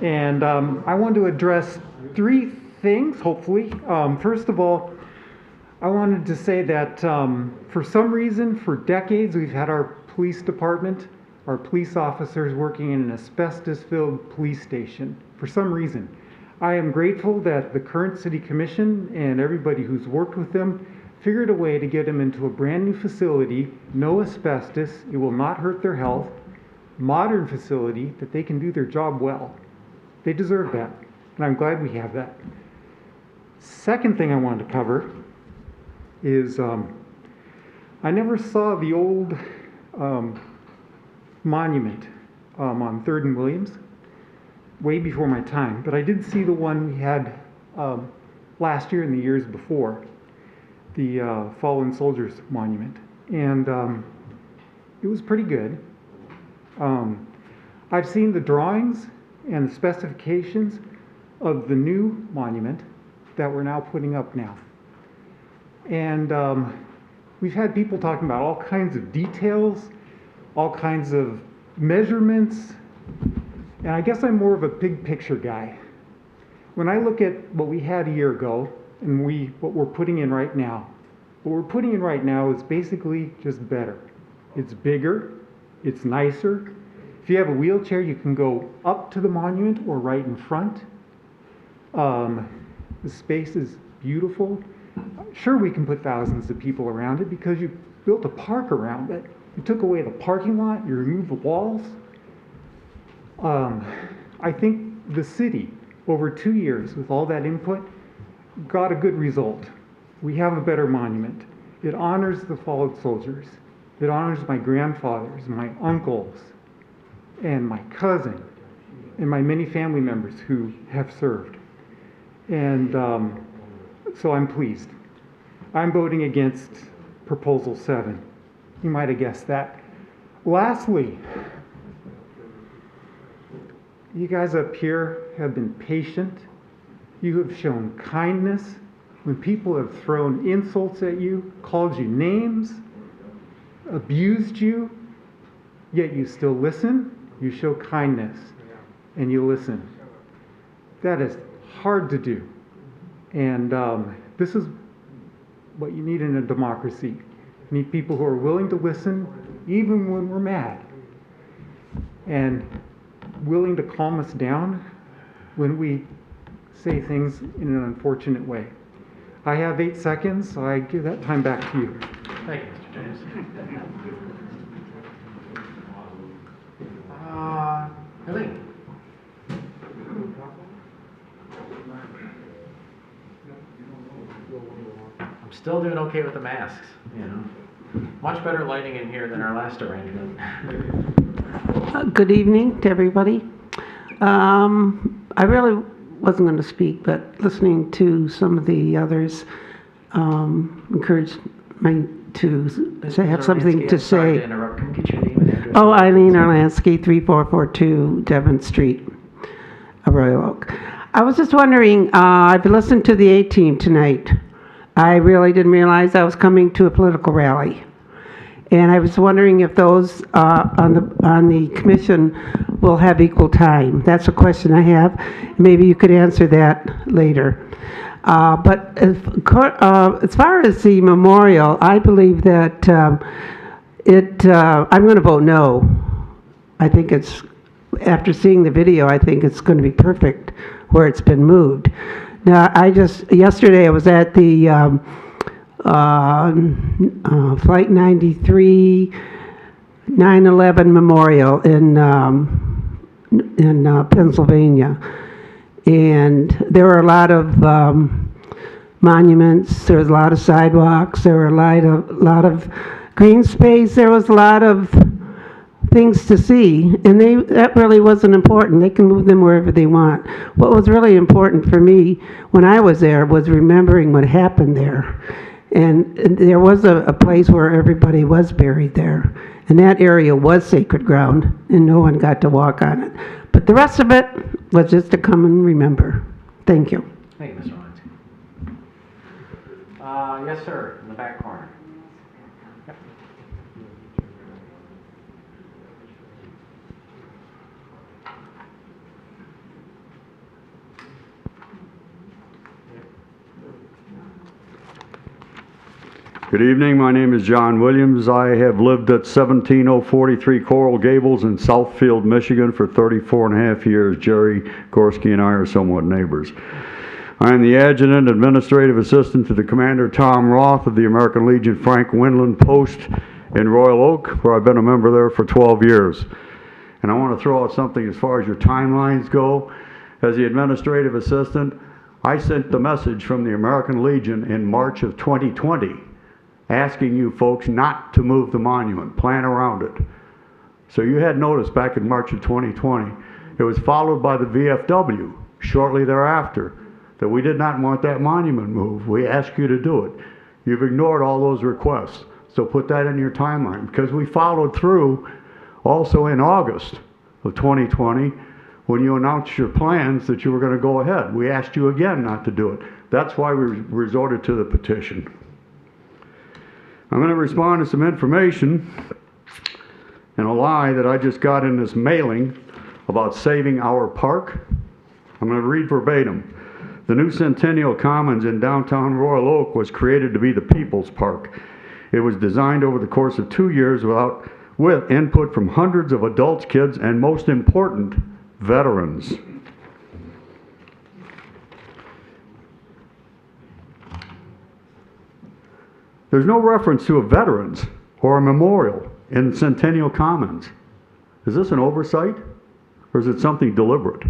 and I want to address 3 things, hopefully. First of all, I wanted to say that for some reason, for decades, we've had our police department, our police officers working in an asbestos-filled police station. For some reason. I am grateful that the current city commission and everybody who's worked with them figured a way to get them into a brand new facility, no asbestos, it will not hurt their health, modern facility that they can do their job well. They deserve that, and I'm glad we have that. Second thing I wanted to cover is I never saw the old monument on 3rd and Williams, way before my time, but I did see the one we had last year and the years before, the Fallen Soldiers Monument, and it was pretty good. I've seen the drawings and the specifications of the new monument that we're now putting up now. And we've had people talking about all kinds of details, all kinds of measurements, and I guess I'm more of a big picture guy. When I look at what we had a year ago and what we're putting in right now, what we're putting in right now is basically just better. It's bigger, it's nicer. If you have a wheelchair, you can go up to the monument or right in front. The space is beautiful. Sure, we can put thousands of people around it because you built a park around it. You took away the parking lot, you removed the walls. I think the city, over 2 years, with all that input, got a good result. We have a better monument. It honors the fallen soldiers. It honors my grandfathers, my uncles, and my cousin, and my many family members who have served. And so I'm pleased. I'm voting against Proposal 7. You might have guessed that. Lastly, you guys up here have been patient. You have shown kindness. When people have thrown insults at you, called you names, abused you, yet you still listen, you show kindness, and you listen. That is hard to do. And this is what you need in a democracy. You need people who are willing to listen, even when we're mad, and willing to calm us down when we say things in an unfortunate way. I have 8 seconds, so I give that time back to you.
Thank you, Mr. James. Helene. I'm still doing okay with the masks, you know. Much better lighting in here than our last arrangement.
Good evening to everybody. I really wasn't going to speak, but listening to some of the others encouraged me to have something to
Sorry
say.
to interrupt. Can we get your name and address?
Oh, Eileen Orlansky, 3442 Devon Street, Royal Oak. I was just wondering, I've listened to the A-Team tonight. I really didn't realize I was coming to a political rally. And I was wondering if those on the commission will have equal time. That's a question I have. Maybe you could answer that later. But as far as the memorial, I believe that I'm going to vote no. I think it's, after seeing the video, I think it's going to be perfect where it's been moved. Now, yesterday I was at the Flight 93 9/11 Memorial in Pennsylvania, and there were a lot of monuments. There was a lot of sidewalks. There were a lot of green space. There was a lot of things to see, and that really wasn't important. They can move them wherever they want. What was really important for me when I was there was remembering what happened there. And there was a place where everybody was buried there. And that area was sacred ground, and no one got to walk on it. But the rest of it was just to come and remember. Thank you.
Thank you, Mr. Orlansky. Yes, sir, in the back corner. Yep.
Good evening. My name is John Williams. I have lived at 17043 Coral Gables in Southfield, Michigan for 34 and a half years. Jerry Gorski and I are somewhat neighbors. I am the Adjutant Administrative Assistant to the Commander Tom Roth of the American Legion Frank Windland Post in Royal Oak, where I've been a member there for 12 years. And I want to throw out something as far as your timelines go. As the Administrative Assistant, I sent the message from the American Legion in March of 2020 asking you folks not to move the monument, plan around it. So you had notice back in March of 2020. It was followed by the VFW shortly thereafter that we did not want that monument moved. We asked you to do it. You've ignored all those requests. So put that in your timeline, because we followed through also in August of 2020 when you announced your plans that you were going to go ahead. We asked you again not to do it. That's why we resorted to the petition. I'm going to respond to some information and a lie that I just got in this mailing about saving our park. I'm going to read verbatim. The new Centennial Commons in downtown Royal Oak was created to be the People's Park. It was designed over the course of 2 years with input from hundreds of adults, kids, and most important, veterans. There's no reference to a veterans or a memorial in Centennial Commons. Is this an oversight, or is it something deliberate?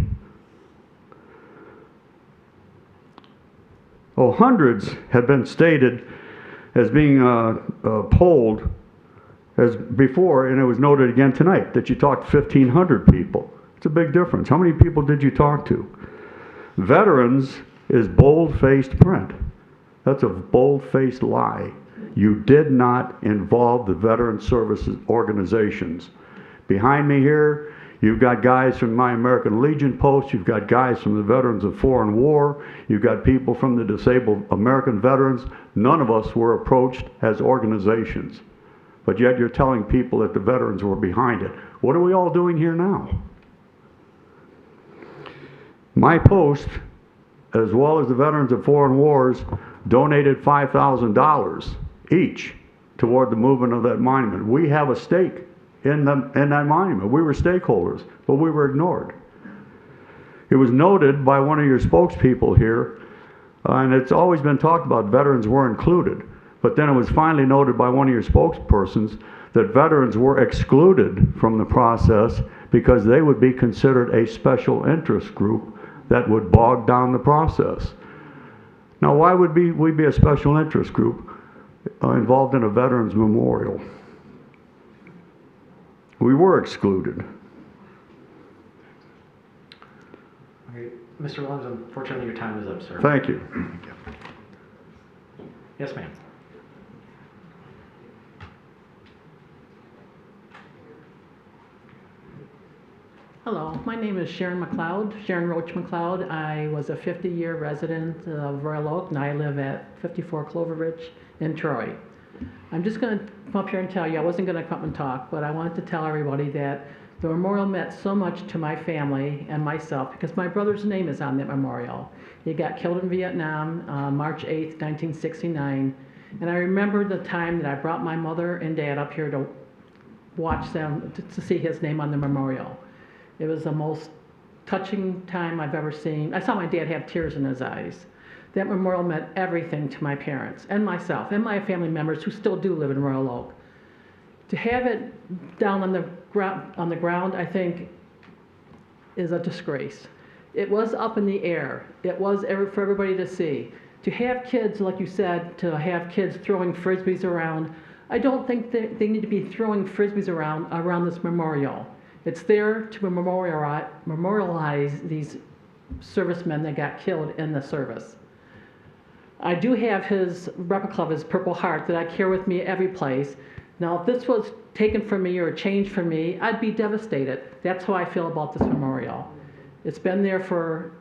Oh, hundreds have been stated as being polled as before, and it was noted again tonight that you talked to 1,500 people. It's a big difference. How many people did you talk to? Veterans is bold-faced print. That's a bold-faced lie. You did not involve the veteran services organizations. Behind me here, you've got guys from my American Legion post, you've got guys from the Veterans of Foreign War, you've got people from the Disabled American Veterans. None of us were approached as organizations. But yet you're telling people that the veterans were behind it. What are we all doing here now? My post, as well as the Veterans of Foreign Wars, donated $5,000 each toward the movement of that monument. We have a stake in that monument. We were stakeholders, but we were ignored. It was noted by one of your spokespeople here, and it's always been talked about veterans were included, but then it was finally noted by one of your spokespersons that veterans were excluded from the process because they would be considered a special interest group that would bog down the process. Now, why would we be a special interest group?
involved in a veterans memorial. We were excluded.
Okay, Mr. Williams, unfortunately your time is up, sir.
Thank you.
Yes, ma'am.
Hello, my name is Sharon McLeod, Sharon Roach McLeod. I was a 50-year resident of Royal Oak, and I live at 54 Clover Ridge in Troy. I'm just going to come up here and tell you, I wasn't going to come up and talk, but I wanted to tell everybody that the memorial meant so much to my family and myself because my brother's name is on that memorial. He got killed in Vietnam, March 8th, 1969. And I remember the time that I brought my mother and dad up here to watch them, to see his name on the memorial. It was the most touching time I've ever seen. I saw my dad have tears in his eyes. That memorial meant everything to my parents and myself and my family members who still do live in Royal Oak. To have it down on the ground, I think, is a disgrace. It was up in the air. It was for everybody to see. To have kids, like you said, to have kids throwing frisbees around, I don't think that they need to be throwing frisbees around this memorial. It's there to memorialize these servicemen that got killed in the service. I do have his replica of his Purple Heart that I carry with me every place. Now, if this was taken from me or changed from me, I'd be devastated. That's how I feel about this memorial. It's been there for,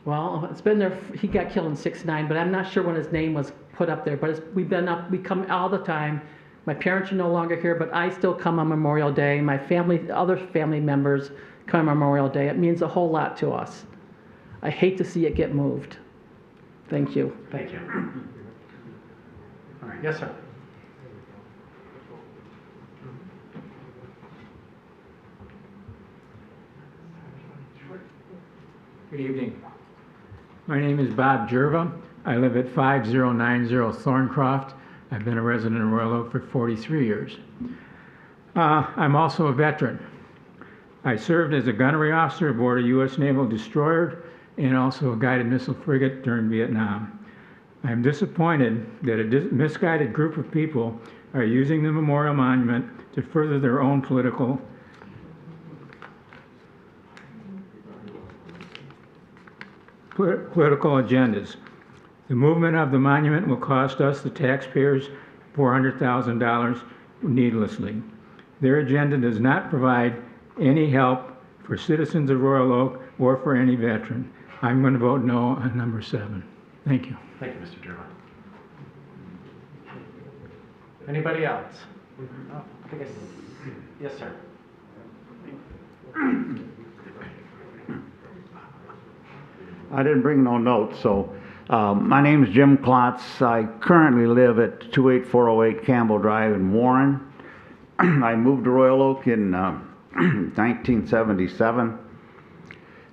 well, it's been there, he got killed in '69, but I'm not sure when his name was put up there, but we come all the time. My parents are no longer here, but I still come on Memorial Day. My family, other family members come on Memorial Day. It means a whole lot to us. I hate to see it get moved. Thank you.
Thank you. All right, yes, sir.
Good evening. My name is Bob Jerva. I live at 5090 Thorncroft. I've been a resident of Royal Oak for 43 years. I'm also a veteran. I served as a gunnery officer aboard a U.S. Naval destroyer and also a guided missile frigate during Vietnam. I'm disappointed that a misguided group of people are using the memorial monument to further their own political agendas. The movement of the monument will cost us, the taxpayers, $400,000 needlessly. Their agenda does not provide any help for citizens of Royal Oak or for any veteran. I'm going to vote no on number 7. Thank you.
Thank you, Mr. German. Anybody else? Oh, I think yes, sir.
I didn't bring no notes, so my name is Jim Klotz. I currently live at 28408 Campbell Drive in Warren. I moved to Royal Oak in 1977.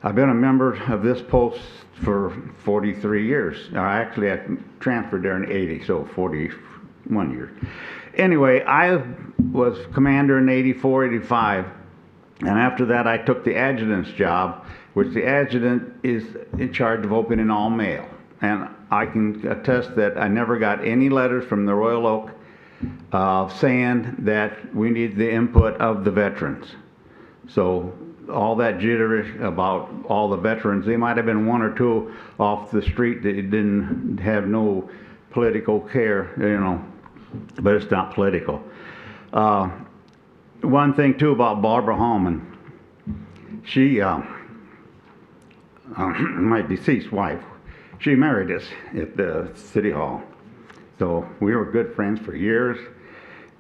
I've been a member of this post for 43 years. Actually, I transferred there in 80, so 41 years. Anyway, I was commander in 84, 85, and after that I took the adjutant's job, which the adjutant is in charge of opening all mail. And I can attest that I never got any letters from the Royal Oak saying that we need the input of the veterans. So all that jitter about all the veterans, they might have been one or two off the street that didn't have no political care, you know, but it's not political. One thing too about Barbara Hallman, she, my deceased wife, she married us at the City Hall. So we were good friends for years.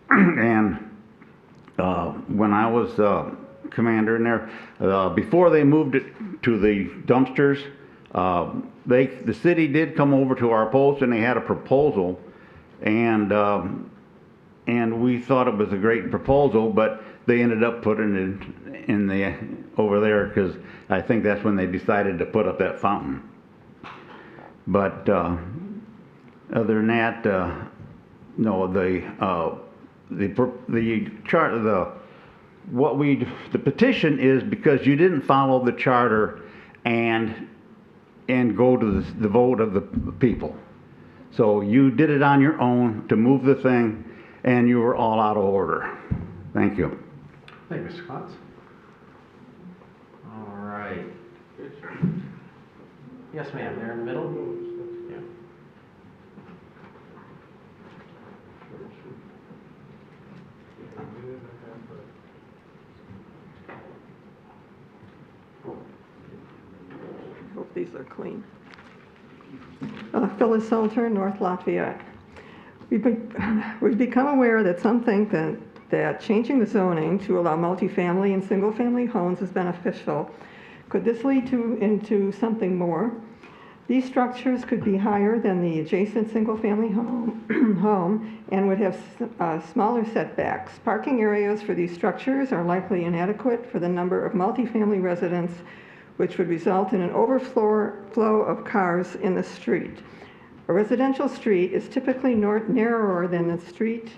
And when I was commander in there, before they moved it to the dumpsters, the city did come over to our post and they had a proposal, and we thought it was a great proposal, but they ended up putting it in the over there because I think that's when they decided to put up that fountain. But other than that, no, the petition is because you didn't follow the charter and go to the vote of the people. So you did it on your own to move the thing, and you were all out of order. Thank you.
Thank you, Mr. Klotz. All right. Yes, ma'am, there in the middle. Yeah.
Hope these are clean. Phyllis Salter, North Lafayette. We've become aware that some think that changing the zoning to allow multifamily and single-family homes is beneficial. Could this lead into something more? These structures could be higher than the adjacent single-family home and would have smaller setbacks. Parking areas for these structures are likely inadequate for the number of multifamily residents, which would result in an overflow of cars in the street. A residential street is typically narrower than a street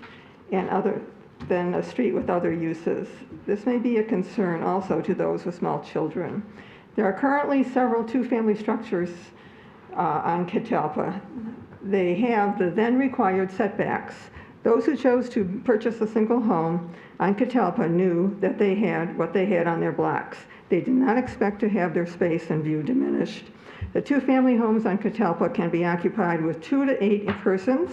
with other uses. This may be a concern also to those with small children. There are currently several two-family structures on Catalpa. They have the then required setbacks. Those who chose to purchase a single home on Catalpa knew that they had what they had on their blocks. They did not expect to have their space and view diminished. The two-family homes on Catalpa can be occupied with 2 to 8 persons,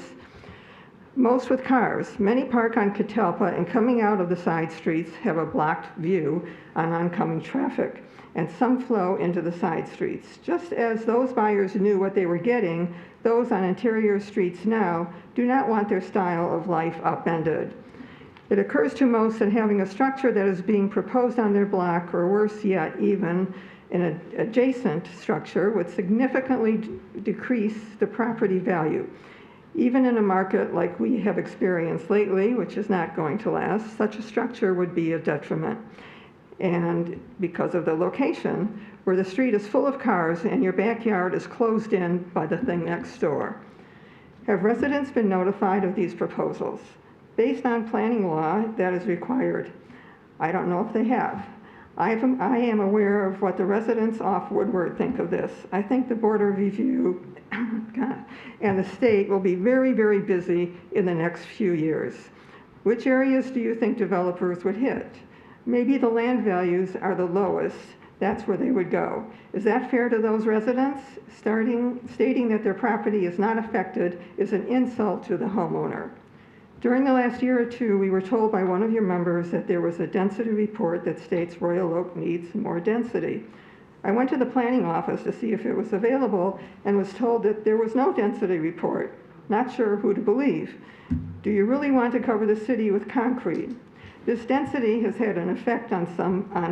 most with cars. Many park on Catalpa and coming out of the side streets have a blocked view on oncoming traffic, and some flow into the side streets. Just as those buyers knew what they were getting, those on interior streets now do not want their style of life upended. It occurs to most that having a structure that is being proposed on their block, or worse yet, even an adjacent structure, would significantly decrease the property value. Even in a market like we have experienced lately, which is not going to last, such a structure would be a detriment. And because of the location, where the street is full of cars and your backyard is closed in by the thing next door. Have residents been notified of these proposals? Based on planning law, that is required. I don't know if they have. I am aware of what the residents off Woodward think of this. I think the Board of Review and the state will be very, very busy in the next few years. Which areas do you think developers would hit? Maybe the land values are the lowest. That's where they would go. Is that fair to those residents? Stating that their property is not affected is an insult to the homeowner. During the last year or two, we were told by one of your members that there was a density report that states Royal Oak needs more density. I went to the planning office to see if it was available and was told that there was no density report. Not sure who to believe. Do you really want to cover the city with concrete? This density has had an effect on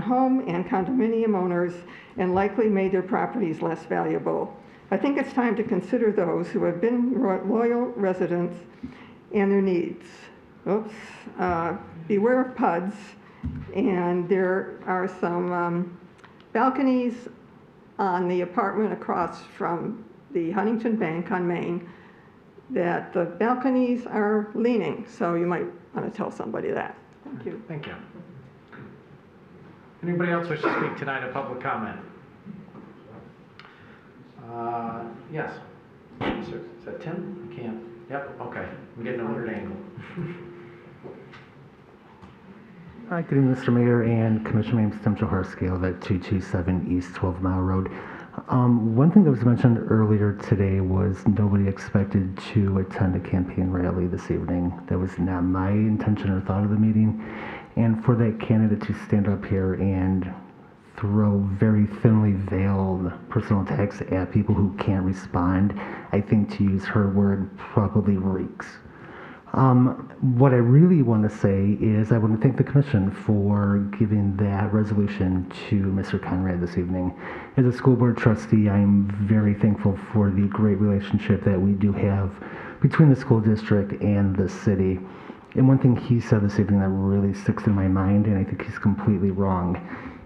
home and condominium owners and likely made their properties less valuable. I think it's time to consider those who have been loyal residents and their needs. Oops. Beware of PUDs, and there are some balconies on the apartment across from the Huntington Bank on Main that the balconies are leaning, so you might want to tell somebody that. Thank you.
Thank you. Anybody else wish to speak tonight in public comment? Yes. Sir, is that Tim? I can't. Yep, okay. I'm getting a weird angle.
Hi, good evening, Mr. Mayor and Commissioner. My name is Tim Jaworski. I live at 227 East 12 Mile Road. One thing that was mentioned earlier today was nobody expected to attend a campaign rally this evening. That was not my intention or thought of the meeting. And for that candidate to stand up here and throw very thinly veiled personal attacks at people who can't respond, I think, to use her word, probably reeks. What I really want to say is I want to thank the Commission for giving that resolution to Mr. Conrad this evening. As a school board trustee, I'm very thankful for the great relationship that we do have between the school district and the city. And one thing he said this evening that really sticks in my mind, and I think he's completely wrong.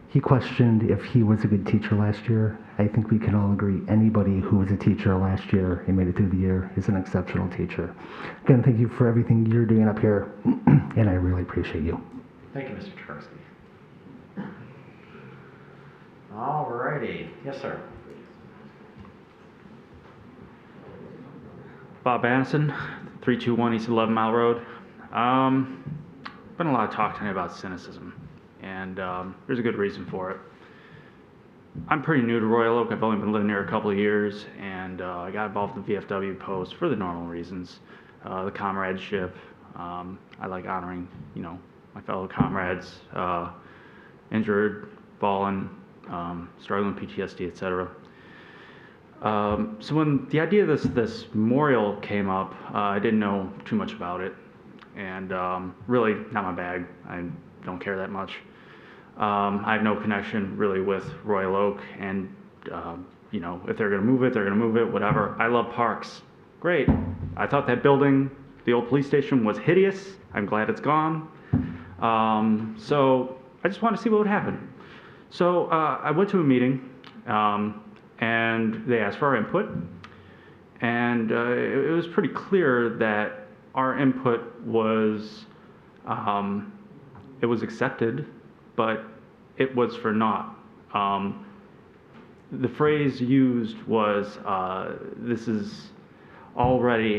He questioned if he was a good teacher last year. I think we can all agree anybody who was a teacher last year and made it through the year is an exceptional teacher. Again, thank you for everything you're doing up here, and I really appreciate you.
Thank you, Mr. Jaworski. All righty. Yes, sir.
Bob Annison, 321 East 11 Mile Road. Been a lot of talk tonight about cynicism, and there's a good reason for it. I'm pretty new to Royal Oak. I've only been living here a couple of years, and I got involved in the VFW post for the normal reasons. The comradeship. I like honoring, my fellow comrades, injured, fallen, struggling with PTSD, etc. So when the idea of this memorial came up, I didn't know too much about it, and really not my bag. I don't care that much. I have no connection really with Royal Oak, and if they're going to move it, they're going to move it, whatever. I love parks. Great. I thought that building, the old police station, was hideous. I'm glad it's gone. So I just wanted to see what would happen. So I went to a meeting, and they asked for our input, and it was pretty clear that our input was, it was accepted, but it was for naught. The phrase used was, this is already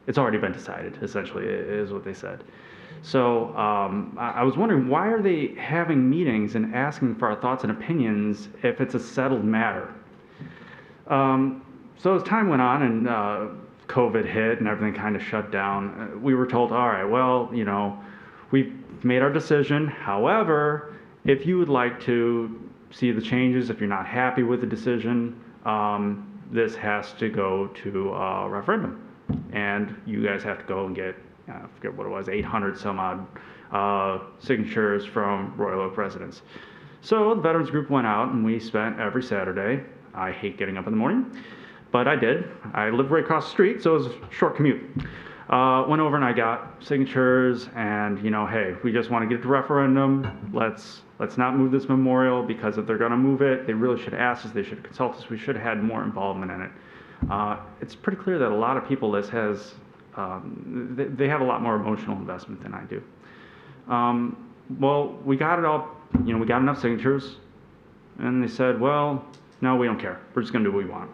it's already been decided, essentially, is what they said. So I was wondering, why are they having meetings and asking for our thoughts and opinions if it's a settled matter? So as time went on and COVID hit and everything kind of shut down, we were told, all right, well, we've made our decision. However, if you would like to see the changes, if you're not happy with the decision, this has to go to a referendum. And you guys have to go and get, I forget what it was, 800 some odd signatures from Royal Oak residents. So the veterans group went out and we spent every Saturday. I hate getting up in the morning, but I did. I lived right across the street, so it was a short commute. Went over and I got signatures and, hey, we just want to get to referendum. Let's not move this memorial, because if they're going to move it, they really should have asked us, they should have consulted us, we should have had more involvement in it. It's pretty clear that a lot of people, this has, they have a lot more emotional investment than I do. Well, we got it all, we got enough signatures, and they said, well, no, we don't care. We're just going to do what we want.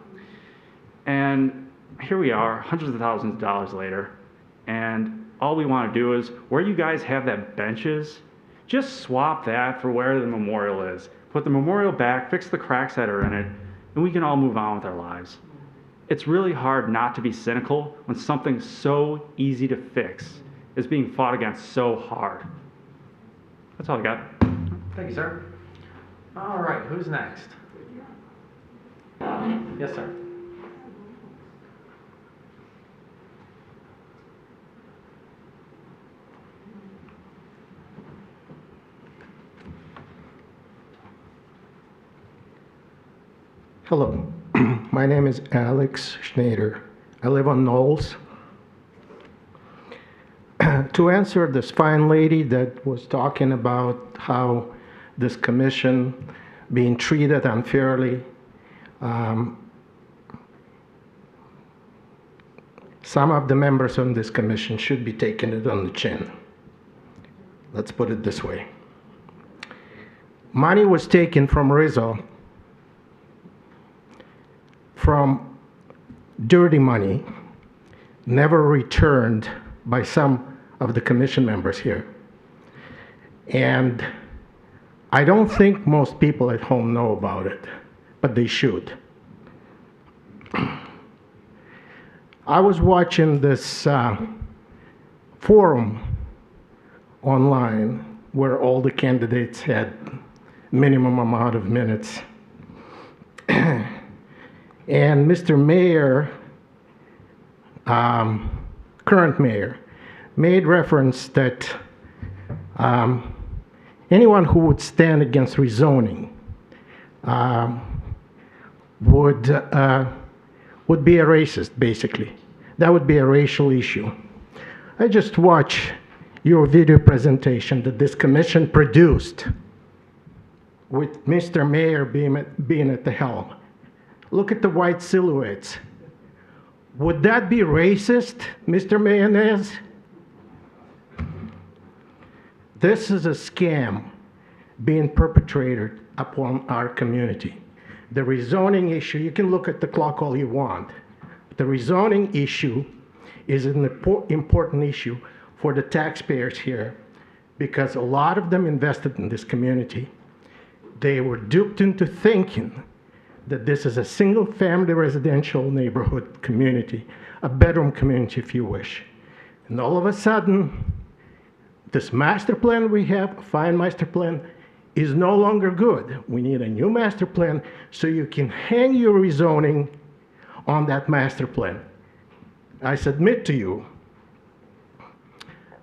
And here we are, hundreds of thousands of dollars later, and all we want to do is, where you guys have that benches, just swap that for where the memorial is. Put the memorial back, fix the cracks that are in it, and we can all move on with our lives. It's really hard not to be cynical when something so easy to fix is being fought against so hard. That's all I got.
Thank you, sir. All right, who's next? Yes, sir.
Hello, my name is Alex Schneider. I live on Knowles. To answer this fine lady that was talking about how this commission being treated unfairly, some of the members on this commission should be taking it on the chin. Let's put it this way. Money was taken from Rizzo, from dirty money, never returned by some of the commission members here. And I don't think most people at home know about it, but they should. I was watching this forum online where all the candidates had minimum amount of minutes. And Mr. Mayor, current mayor, made reference that anyone who would stand against rezoning would be a racist, basically. That would be a racial issue. I just watched your video presentation that this commission produced with Mr. Mayor being at the helm. Look at the white silhouettes. Would that be racist, Mr. Mayonnaise? This is a scam being perpetrated upon our community. The rezoning issue, you can look at the clock all you want. the rezoning issue is an important issue for the taxpayers here because a lot of them invested in this community. They were duped into thinking that this is a single-family residential neighborhood community, a bedroom community if you wish. And all of a sudden, this master plan we have, a fine master plan, is no longer good. We need a new master plan so you can hang your rezoning on that master plan. I submit to you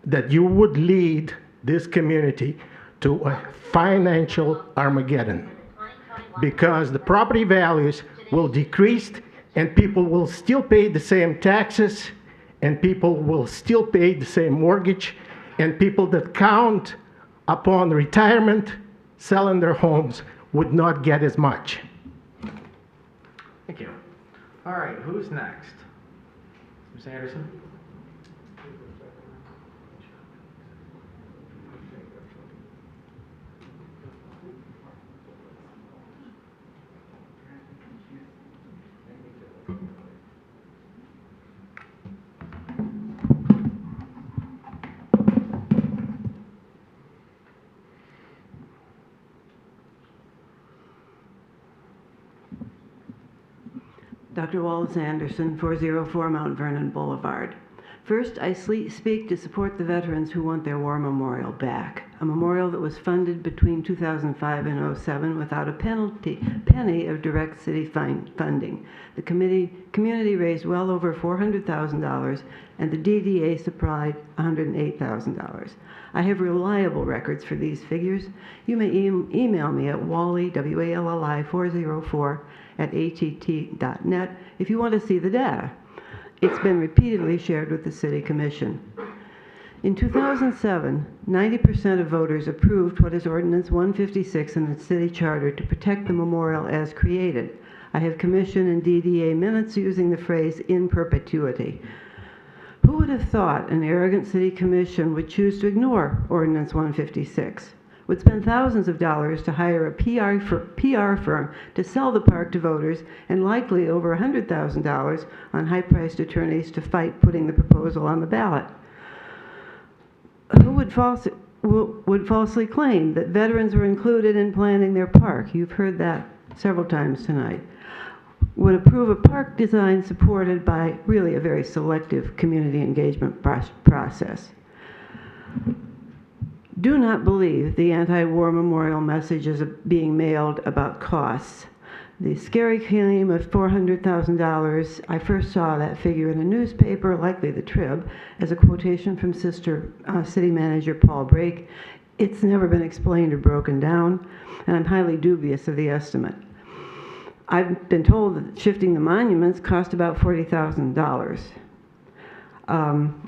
that you would lead this community to a financial Armageddon because the property values will decrease and people will still pay the same taxes and people will still pay the same mortgage and people that count upon retirement selling their homes would not get as much.
Thank you. All right, who's next? Ms. Anderson?
Dr. Wallace Anderson, 404 Mount Vernon Boulevard. First, I speak to support the veterans who want their war memorial back, a memorial that was funded between 2005 and 2007 without a penny of direct city funding. The community raised well over $400,000 and the DDA supplied $108,000. I have reliable records for these figures. You may email me at wally, W-A-L-L-I 404 at att.net if you want to see the data. It's been repeatedly shared with the City Commission. In 2007, 90% of voters approved what is Ordinance 156 in the City Charter to protect the memorial as created. I have Commission and DDA minutes using the phrase in perpetuity. Who would have thought an arrogant City Commission would choose to ignore Ordinance 156? Would spend thousands of dollars to hire a PR firm to sell the park to voters and likely over $100,000 on high-priced attorneys to fight putting the proposal on the ballot. Who would falsely claim that veterans were included in planning their park? You've heard that several times tonight. Would approve a park design supported by really a very selective community engagement process. Do not believe the anti-war memorial messages being mailed about costs. The scary claim of $400,000, I first saw that figure in a newspaper, likely the Trib, as a quotation from City Manager Paul Brake. It's never been explained or broken down, and I'm highly dubious of the estimate. I've been told that shifting the monuments cost about $40,000.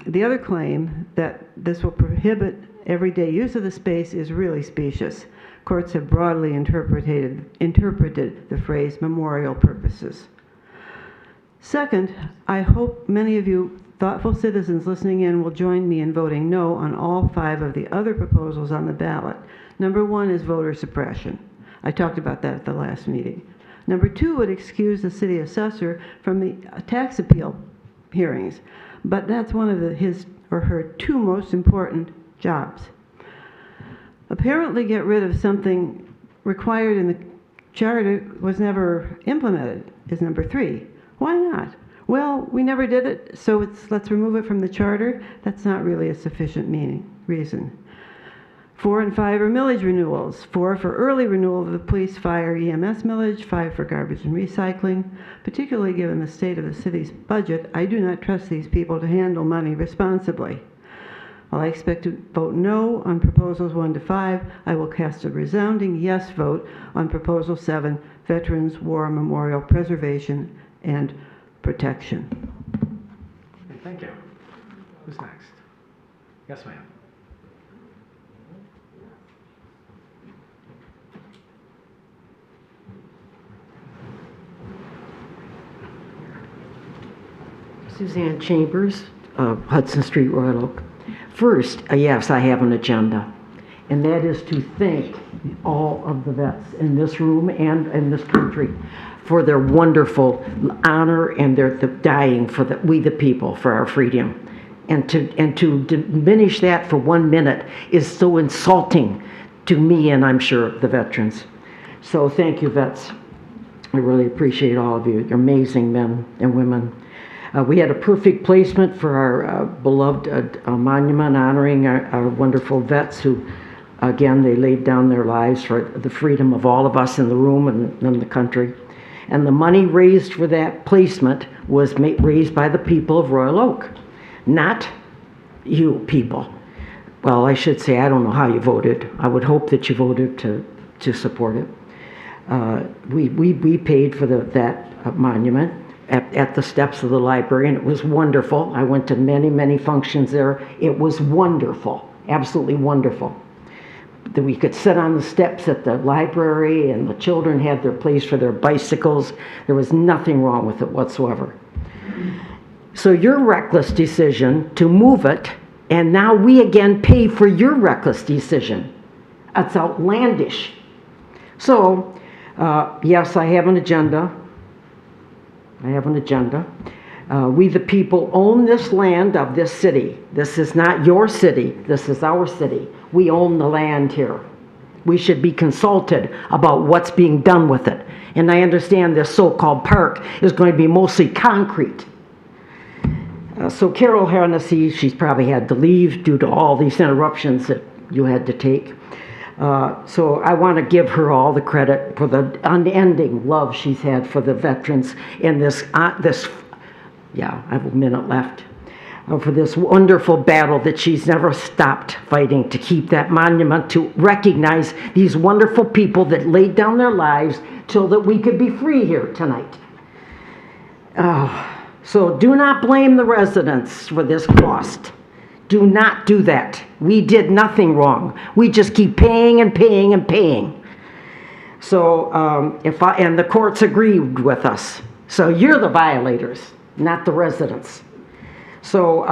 The other claim that this will prohibit everyday use of the space is really specious. Courts have broadly interpreted the phrase memorial purposes. Second, I hope many of you thoughtful citizens listening in will join me in voting no on all 5 of the other proposals on the ballot. Number 1 is voter suppression. I talked about that at the last meeting. Number 2 would excuse the city assessor from the tax appeal hearings, but that's one of his or her 2 most important jobs. Apparently get rid of something required in the charter was never implemented is number 3. Why not? Well, we never did it, so let's remove it from the charter. That's not really a sufficient reason. 4 and 5 are millage renewals. 4 for early renewal of the police, fire, EMS millage, 5 for garbage and recycling. Particularly given the state of the city's budget, I do not trust these people to handle money responsibly. While I expect to vote no on proposals 1 to 5, I will cast a resounding yes vote on proposal 7, Veterans War Memorial Preservation and Protection.
Thank you. Who's next? Yes, ma'am.
Suzanne Chambers, Hudson Street, Royal Oak. First, yes, I have an agenda, and that is to thank all of the vets in this room and in this country for their wonderful honor and their dying for we the people, for our freedom. And to diminish that for 1 minute is so insulting to me, and I'm sure the veterans. So thank you, vets. I really appreciate all of you. You're amazing men and women. We had a perfect placement for our beloved monument honoring our wonderful vets who, again, they laid down their lives for the freedom of all of us in the room and in the country. And the money raised for that placement was raised by the people of Royal Oak, not you people. Well, I should say, I don't know how you voted. I would hope that you voted to support it. We paid for that monument at the steps of the library, and it was wonderful. I went to many, many functions there. It was wonderful, absolutely wonderful. That we could sit on the steps at the library, and the children had their place for their bicycles. There was nothing wrong with it whatsoever. So your reckless decision to move it, and now we again pay for your reckless decision. That's outlandish. So, yes, I have an agenda. We the people own this land of this city. This is not your city. This is our city. We own the land here. We should be consulted about what's being done with it. And I understand this so-called park is going to be mostly concrete. So Carol Hennessy, she's probably had to leave due to all these interruptions that you had to take. So I want to give her all the credit for the unending love she's had for the veterans in this, yeah, I have a minute left, for this wonderful battle that she's never stopped fighting to keep that monument, to recognize these wonderful people that laid down their lives so that we could be free here tonight. So do not blame the residents for this cost. Do not do that. We did nothing wrong. We just keep paying and paying and paying. So and the courts agreed with us. So you're the violators, not the residents. So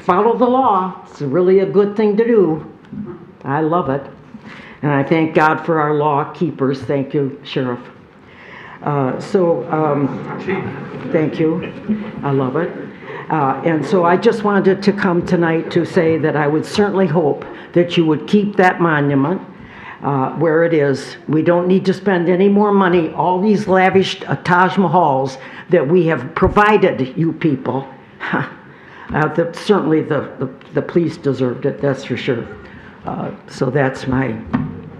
follow the law. It's really a good thing to do. I love it. And I thank God for our law keepers. Thank you, Sheriff. Thank you. I love it. And so I just wanted to come tonight to say that I would certainly hope that you would keep that monument where it is. We don't need to spend any more money. All these lavish Taj Mahals that we have provided you people, certainly the police deserved it, that's for sure. So that's my...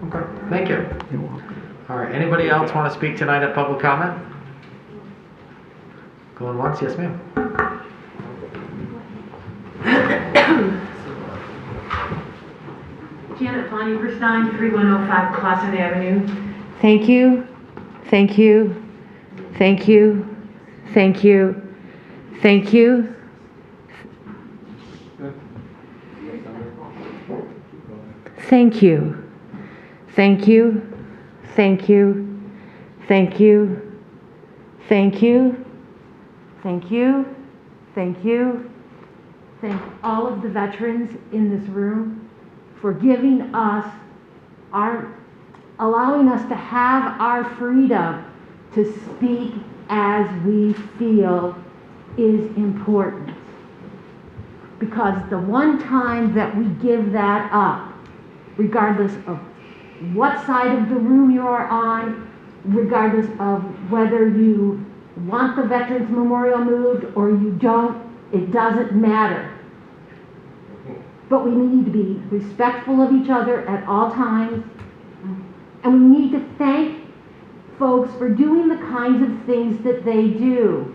Okay, thank you.
You're welcome.
All right, anybody else want to speak tonight at public comment? Going once, yes ma'am.
Janet Flanneberstein, 3105 Clausen Avenue. Thank you, thank you, thank you, thank you, thank you. Thank you, thank you, thank you, thank you, thank you, thank you, thank you. Thank all of the veterans in this room for giving us allowing us to have our freedom to speak as we feel is important. Because the one time that we give that up, regardless of what side of the room you're on, regardless of whether you want the Veterans Memorial moved or you don't, it doesn't matter. But we need to be respectful of each other at all times. And we need to thank folks for doing the kinds of things that they do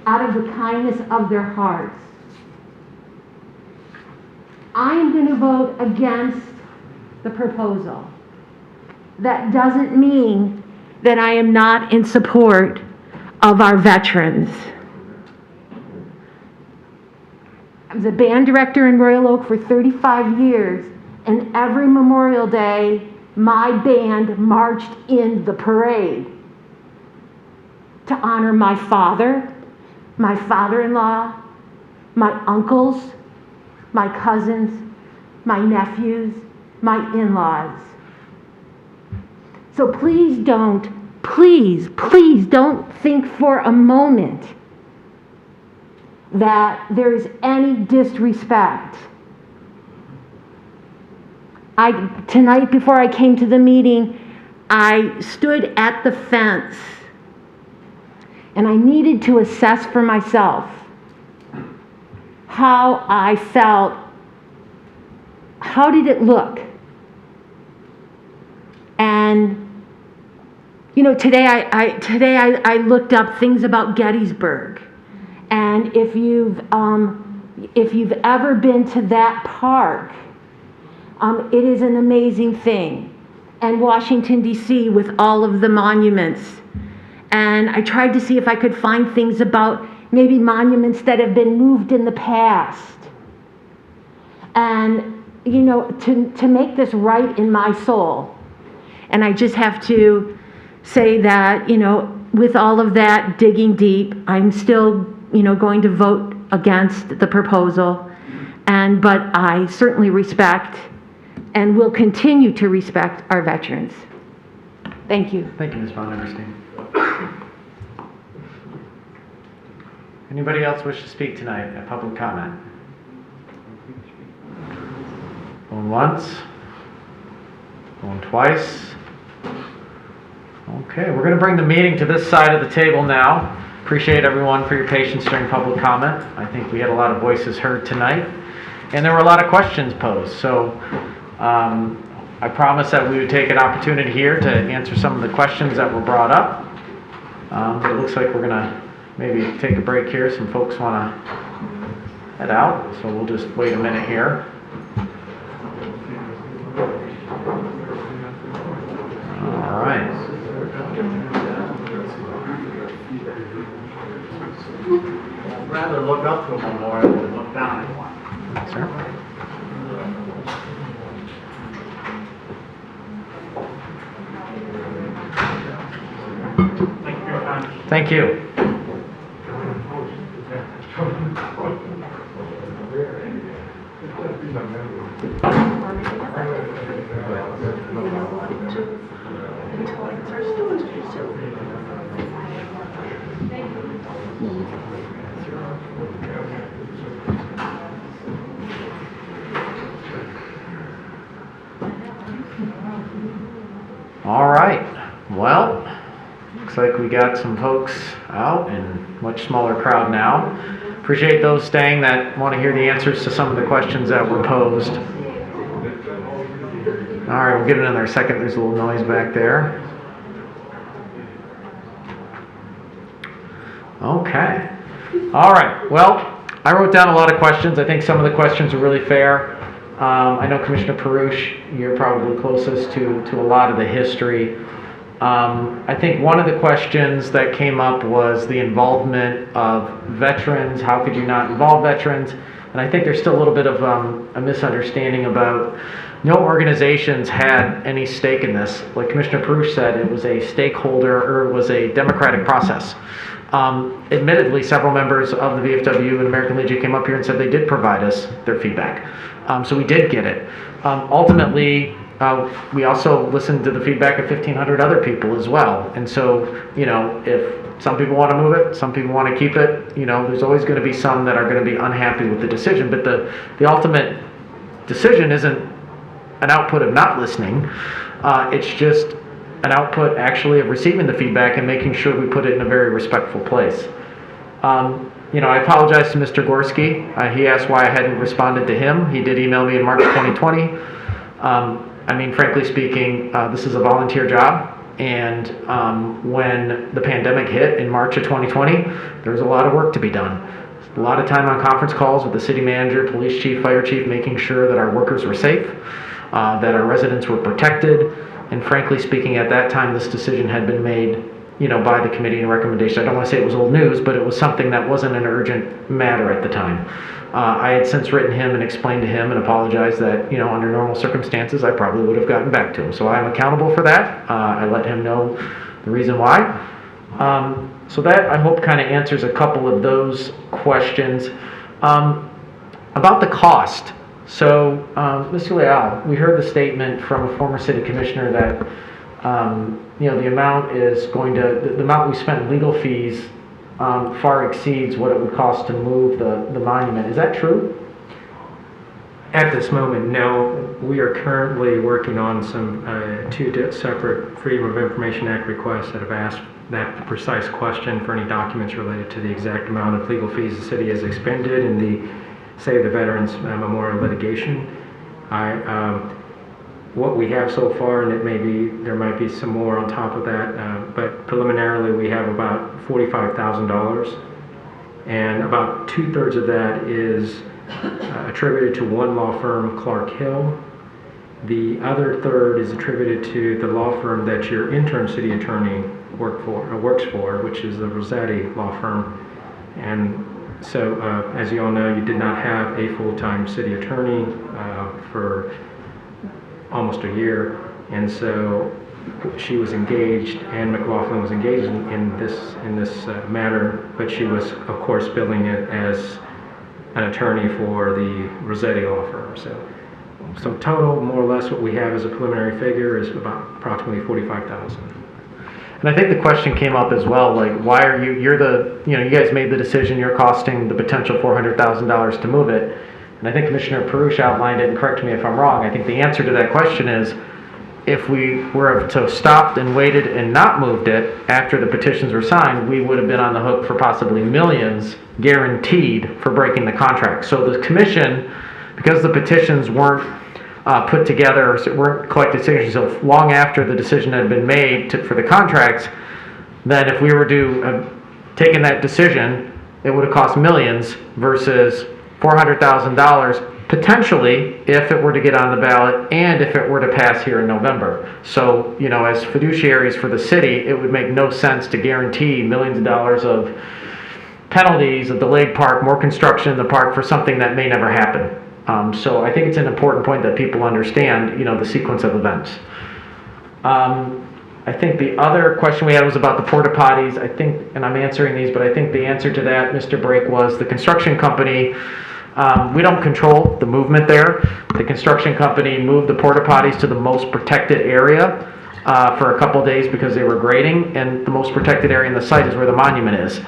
out of the kindness of their hearts. I am going to vote against the proposal. That doesn't mean that I am not in support of our veterans. I was a band director in Royal Oak for 35 years, and every Memorial Day, my band marched in the parade to honor my father, my father-in-law, my uncles, my cousins, my nephews, my in-laws. So please don't please, please don't think for a moment that there's any disrespect. Tonight before I came to the meeting, I stood at the fence and I needed to assess for myself how I felt. How did it look? And today I looked up things about Gettysburg, and if you've ever been to that park, it is an amazing thing. And Washington D.C. with all of the monuments, and I tried to see if I could find things about maybe monuments that have been moved in the past, and to make this right in my soul. And I just have to say that, with all of that digging deep, I'm still, going to vote against the proposal. But I certainly respect and will continue to respect our veterans. Thank you.
Thank you, Ms. Von Emerstein. Anybody else wish to speak tonight? A public comment? Going once? Going twice? Okay, we're going to bring the meeting to this side of the table now. Appreciate everyone for your patience during public comment. I think we had a lot of voices heard tonight, and there were a lot of questions posed. So I promised that we would take an opportunity here to answer some of the questions that were brought up. It looks like we're going to maybe take a break here. Some folks want to head out, so we'll just wait a minute here. All right.
I'd rather look up to a memorial than look down at one.
Sir?
Thank you for your time.
Thank you. All right. Well, looks like we got some folks out and much smaller crowd now. Appreciate those staying that want to hear the answers to some of the questions that were posed. All right, we'll give it another second. There's a little noise back there. Okay. All right. Well, I wrote down a lot of questions. I think some of the questions are really fair. I know Commissioner Perush, you're probably closest to a lot of the history. I think one of the questions that came up was the involvement of veterans. How could you not involve veterans? And I think there's still a little bit of a misunderstanding about no organizations had any stake in this. Like Commissioner Perush said, it was a stakeholder, or it was a democratic process. Admittedly, several members of the VFW and American Legion came up here and said they did provide us their feedback. So we did get it. Ultimately, we also listened to the feedback of 1,500 other people as well. And so, if some people want to move it, some people want to keep it, there's always going to be some that are going to be unhappy with the decision. But the ultimate decision isn't an output of not listening. It's just an output actually of receiving the feedback and making sure we put it in a very respectful place. I apologize to Mr. Gorski. He asked why I hadn't responded to him. He did email me in March 2020. Frankly speaking, this is a volunteer job. And when the pandemic hit in March of 2020, there was a lot of work to be done. A lot of time on conference calls with the city manager, police chief, fire chief, making sure that our workers were safe, that our residents were protected. And frankly speaking, at that time, this decision had been made, by the committee and recommendation. I don't want to say it was old news, but it was something that wasn't an urgent matter at the time. I had since written him and explained to him and apologized that, under normal circumstances, I probably would have gotten back to him. So I'm accountable for that. I let him know the reason why. So that, I hope, kind of answers a couple of those questions. About the cost. So, Mr. Leal, we heard the statement from a former city commissioner that the amount is going to, the amount we spent in legal fees far exceeds what it would cost to move the monument. Is that true?
At this moment, no. We are currently working on some two separate Freedom of Information Act requests that have asked that precise question for any documents related to the exact amount of legal fees the city has expended in the Save the Veterans Memorial litigation. What we have so far, and there might be some more on top of that, but preliminarily we have about $45,000, and about 2/3 of that is attributed to one law firm, Clark Hill. The other third is attributed to the law firm that your interim city attorney works for, which is the Rossetti law firm. And so, as you all know, you did not have a full-time city attorney for almost a year, and so she was engaged, and McLaughlin was engaged in this matter, but she was, of course, billing it as an attorney for the Rossetti law firm. So total, more or less, what we have as a preliminary figure is about approximately $45,000.
And I think the question came up as well, like, why are you guys made the decision, you're costing the potential $400,000 to move it. And I think Commissioner Perush outlined it, and correct me if I'm wrong, I think the answer to that question is, if we were to have stopped and waited and not moved it after the petitions were signed, we would have been on the hook for possibly millions guaranteed for breaking the contract. So the commission, because the petitions weren't put together, weren't collected signatures so long after the decision had been made for the contracts, then if we were to have taken that decision, it would have cost millions versus $400,000 potentially if it were to get on the ballot and if it were to pass here in November. So, as fiduciaries for the city, it would make no sense to guarantee millions of dollars of penalties, a delayed park, more construction in the park for something that may never happen. So I think it's an important point that people understand, the sequence of events. I think the other question we had was about the porta potties. I think, and I'm answering these, but I think the answer to that, Mr. Brake, was the construction company. We don't control the movement there. The construction company moved the porta potties to the most protected area for a couple days because they were grading, and the most protected area in the site is where the monument is.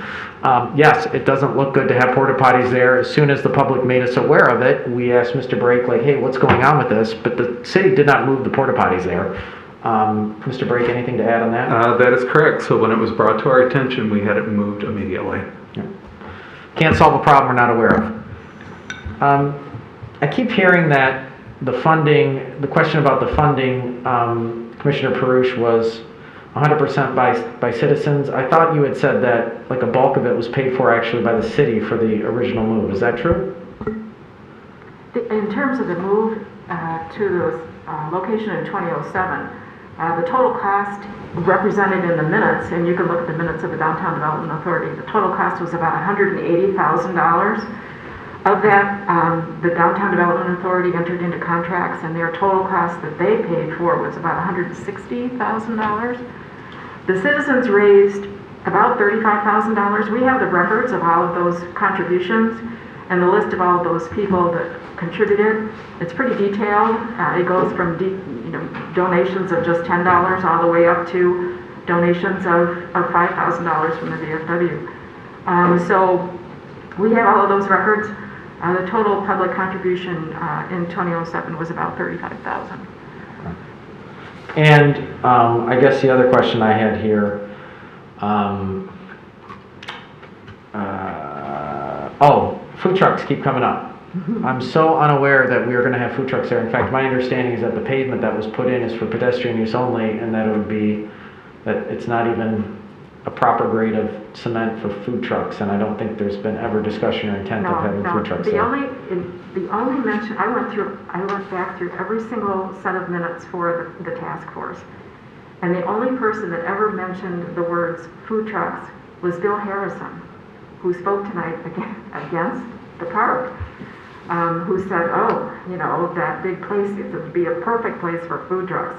Yes, it doesn't look good to have porta potties there. As soon as the public made us aware of it, we asked Mr. Brake, hey, what's going on with this? But the city did not move the porta potties there. Mr. Brake, anything to add on that?
That is correct. So when it was brought to our attention, we had it moved immediately.
Yeah. Can't solve a problem we're not aware of. I keep hearing that the question about the funding, Commissioner Perush, was 100% by citizens. I thought you had said that a bulk of it was paid for actually by the city for the original move. Is that true?
In terms of the move to the location in 2007, the total cost represented in the minutes, and you can look at the minutes of the Downtown Development Authority, the total cost was about $180,000. Of that, the Downtown Development Authority entered into contracts, and their total cost that they paid for was about $160,000. The citizens raised about $35,000. We have the records of all of those contributions and the list of all of those people that contributed. It's pretty detailed. It goes from donations of just $10 all the way up to donations of $5,000 from the VFW. So we have all of those records. The total public contribution in 2007 was about $35,000.
And I guess the other question I had here, food trucks keep coming up. I'm so unaware that we are going to have food trucks there. In fact, my understanding is that the pavement that was put in is for pedestrian use only, and that it's not even a proper grade of cement for food trucks, and I don't think there's been ever discussion or intent of having food trucks there.
The only mention, I went back through every single set of minutes for the task force, and the only person that ever mentioned the words food trucks was Bill Harrison, who spoke tonight against the park, who said, that big place, it would be a perfect place for food trucks.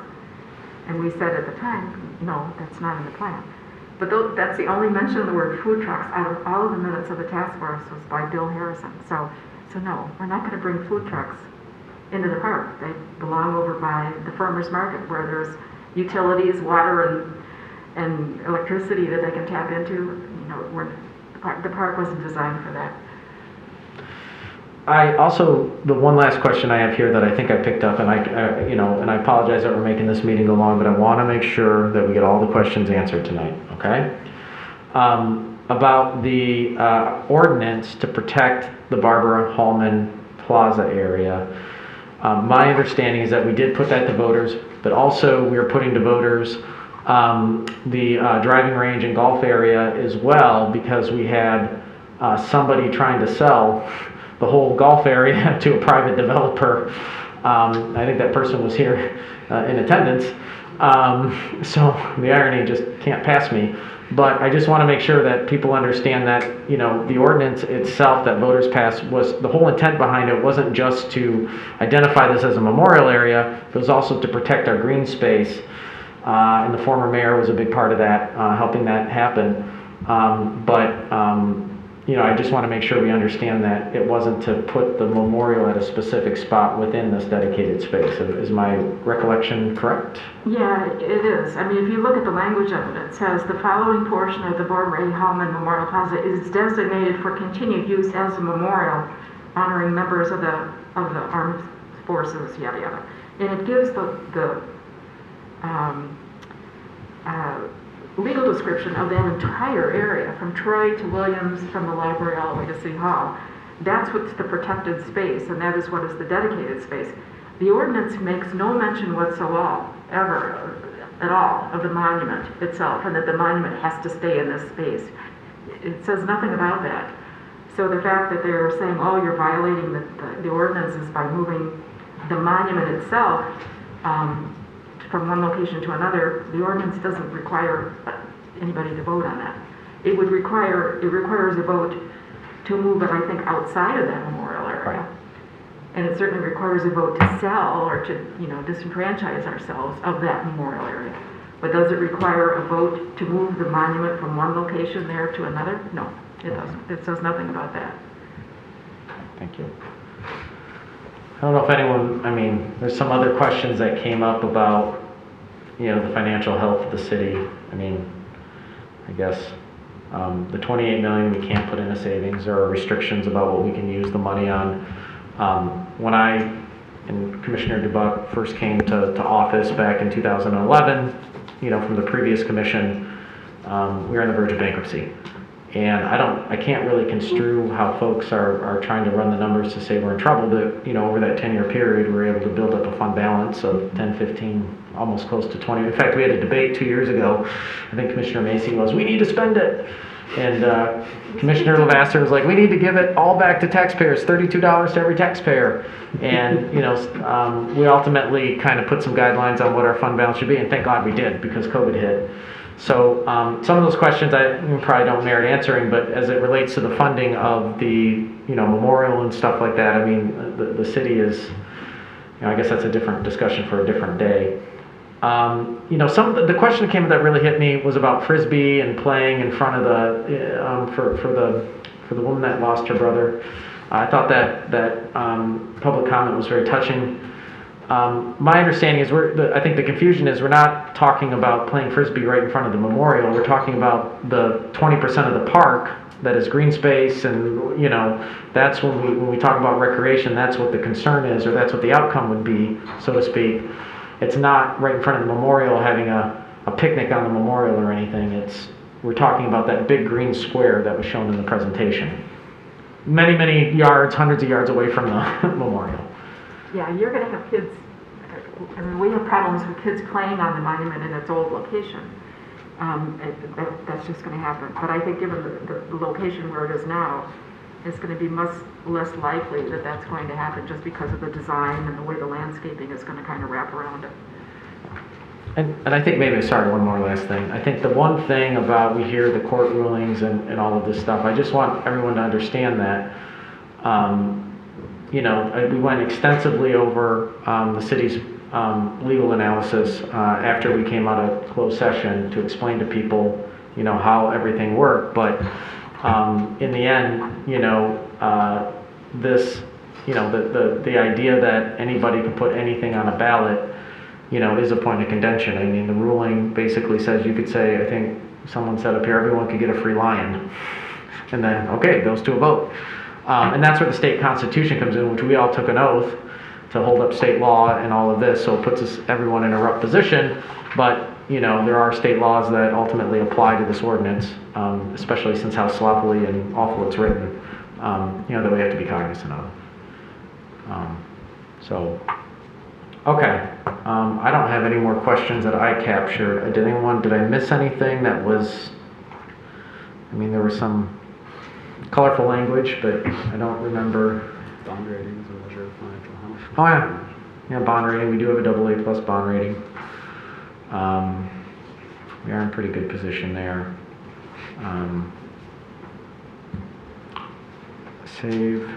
And we said at the time, no, that's not in the plan. But that's the only mention of the word food trucks out of all of the minutes of the task force was by Bill Harrison. So no, we're not going to bring food trucks into the park. They belong over by the farmer's market where there's utilities, water and electricity that they can tap into. You know, the park wasn't designed for that.
The one last question I have here that I think I picked up, and I apologize that we're making this meeting go long, but I want to make sure that we get all the questions answered tonight, okay? About the ordinance to protect the Barbara Hallman Plaza area. My understanding is that we did put that to voters, but also we are putting to voters the driving range and golf area as well, because we had somebody trying to sell the whole golf area to a private developer. I think that person was here in attendance. So the irony just can't pass me. But I just want to make sure that people understand that, you know, the ordinance itself that voters passed, was the whole intent behind it wasn't just to identify this as a memorial area, it was also to protect our green space. And the former mayor was a big part of that, helping that happen. You know, I just want to make sure we understand that it wasn't to put the memorial at a specific spot within this dedicated space. Is my recollection correct?
Yeah, it is. I mean, if you look at the language of it, it says the following portion of the Barbara A. Hallman Memorial Plaza is designated for continued use as a memorial honoring members of the armed forces, yada yada. And it gives the legal description of that entire area, from Troy to Williams, from the library all the way to City Hall. That's what's the protected space, and that is what is the dedicated space. The ordinance makes no mention whatsoever, at all, of the monument itself, and that the monument has to stay in this space. It says nothing about that. So the fact that they're saying, oh, you're violating the ordinances by moving the monument itself from one location to another, the ordinance doesn't require anybody to vote on that. It requires a vote to move it, I think, outside of that memorial area. Right. And it certainly requires a vote to sell or to, you know, disenfranchise ourselves of that memorial area. But does it require a vote to move the monument from one location there to another? No, it doesn't. It says nothing about that.
Thank you. I don't know if anyone, I mean, there's some other questions that came up about, you know, the financial health of the city. I mean, I guess the 28 million we can't put into savings. There are restrictions about what we can use the money on. When I and Commissioner DeBuck first came to office back in 2011, you know, from the previous commission, we were on the verge of bankruptcy. And I can't really construe how folks are trying to run the numbers to say we're in trouble, but, you know, over that 10-year period, we were able to build up a fund balance of 10, 15, almost close to 20. In fact, we had a debate 2 years ago. I think Commissioner Macy was, we need to spend it. And Commissioner Levasseur was like, we need to give it all back to taxpayers, $32 to every taxpayer. And, you know, we ultimately kind of put some guidelines on what our fund balance should be, and thank God we did, because COVID hit. So some of those questions I probably don't merit answering, but as it relates to the funding of the, you know, memorial and stuff like that, I mean, the city is, you know, I guess that's a different discussion for a different day. You know, the question that came that really hit me was about Frisbee and playing in front of the, for the woman that lost her brother. I thought that public comment was very touching. My understanding is I think the confusion is we're not talking about playing Frisbee right in front of the memorial. We're talking about the 20% of the park that is green space, and, you know, that's when we talk about recreation, that's what the concern is, or that's what the outcome would be, so to speak. It's not right in front of the memorial having a picnic on the memorial or anything. We're talking about that big green square that was shown in the presentation. Many, many yards, hundreds of yards away from the memorial.
Yeah, you're going to have kids. I mean, we have problems with kids playing on the monument in its old location. That's just going to happen. But I think given the location where it is now, it's going to be much less likely that that's going to happen, just because of the design and the way the landscaping is going to kind of wrap around it.
And I think maybe, sorry, one more last thing. I think the one thing about, we hear the court rulings and all of this stuff, I just want everyone to understand that, you know, we went extensively over the city's legal analysis after we came out of closed session to explain to people, you know, how everything worked. But in the end, you know, this, you know, the idea that anybody can put anything on a ballot, is a point of contention. I mean, the ruling basically says you could say, I think someone said up here, everyone could get a free lion. And then, okay, it goes to a vote. And that's where the state constitution comes in, which we all took an oath to hold up state law and all of this. So it puts everyone in a rough position. But, there are state laws that ultimately apply to this ordinance, especially since how sloppily and awful it's written, that we have to be cognizant of. Okay. I don't have any more questions that I captured. Did I miss anything that was, there was some colorful language, but I don't remember.
Bond ratings or measure of financial health.
Oh yeah. Yeah, bond rating. We do have a AA plus bond rating. We are in pretty good position there. Save.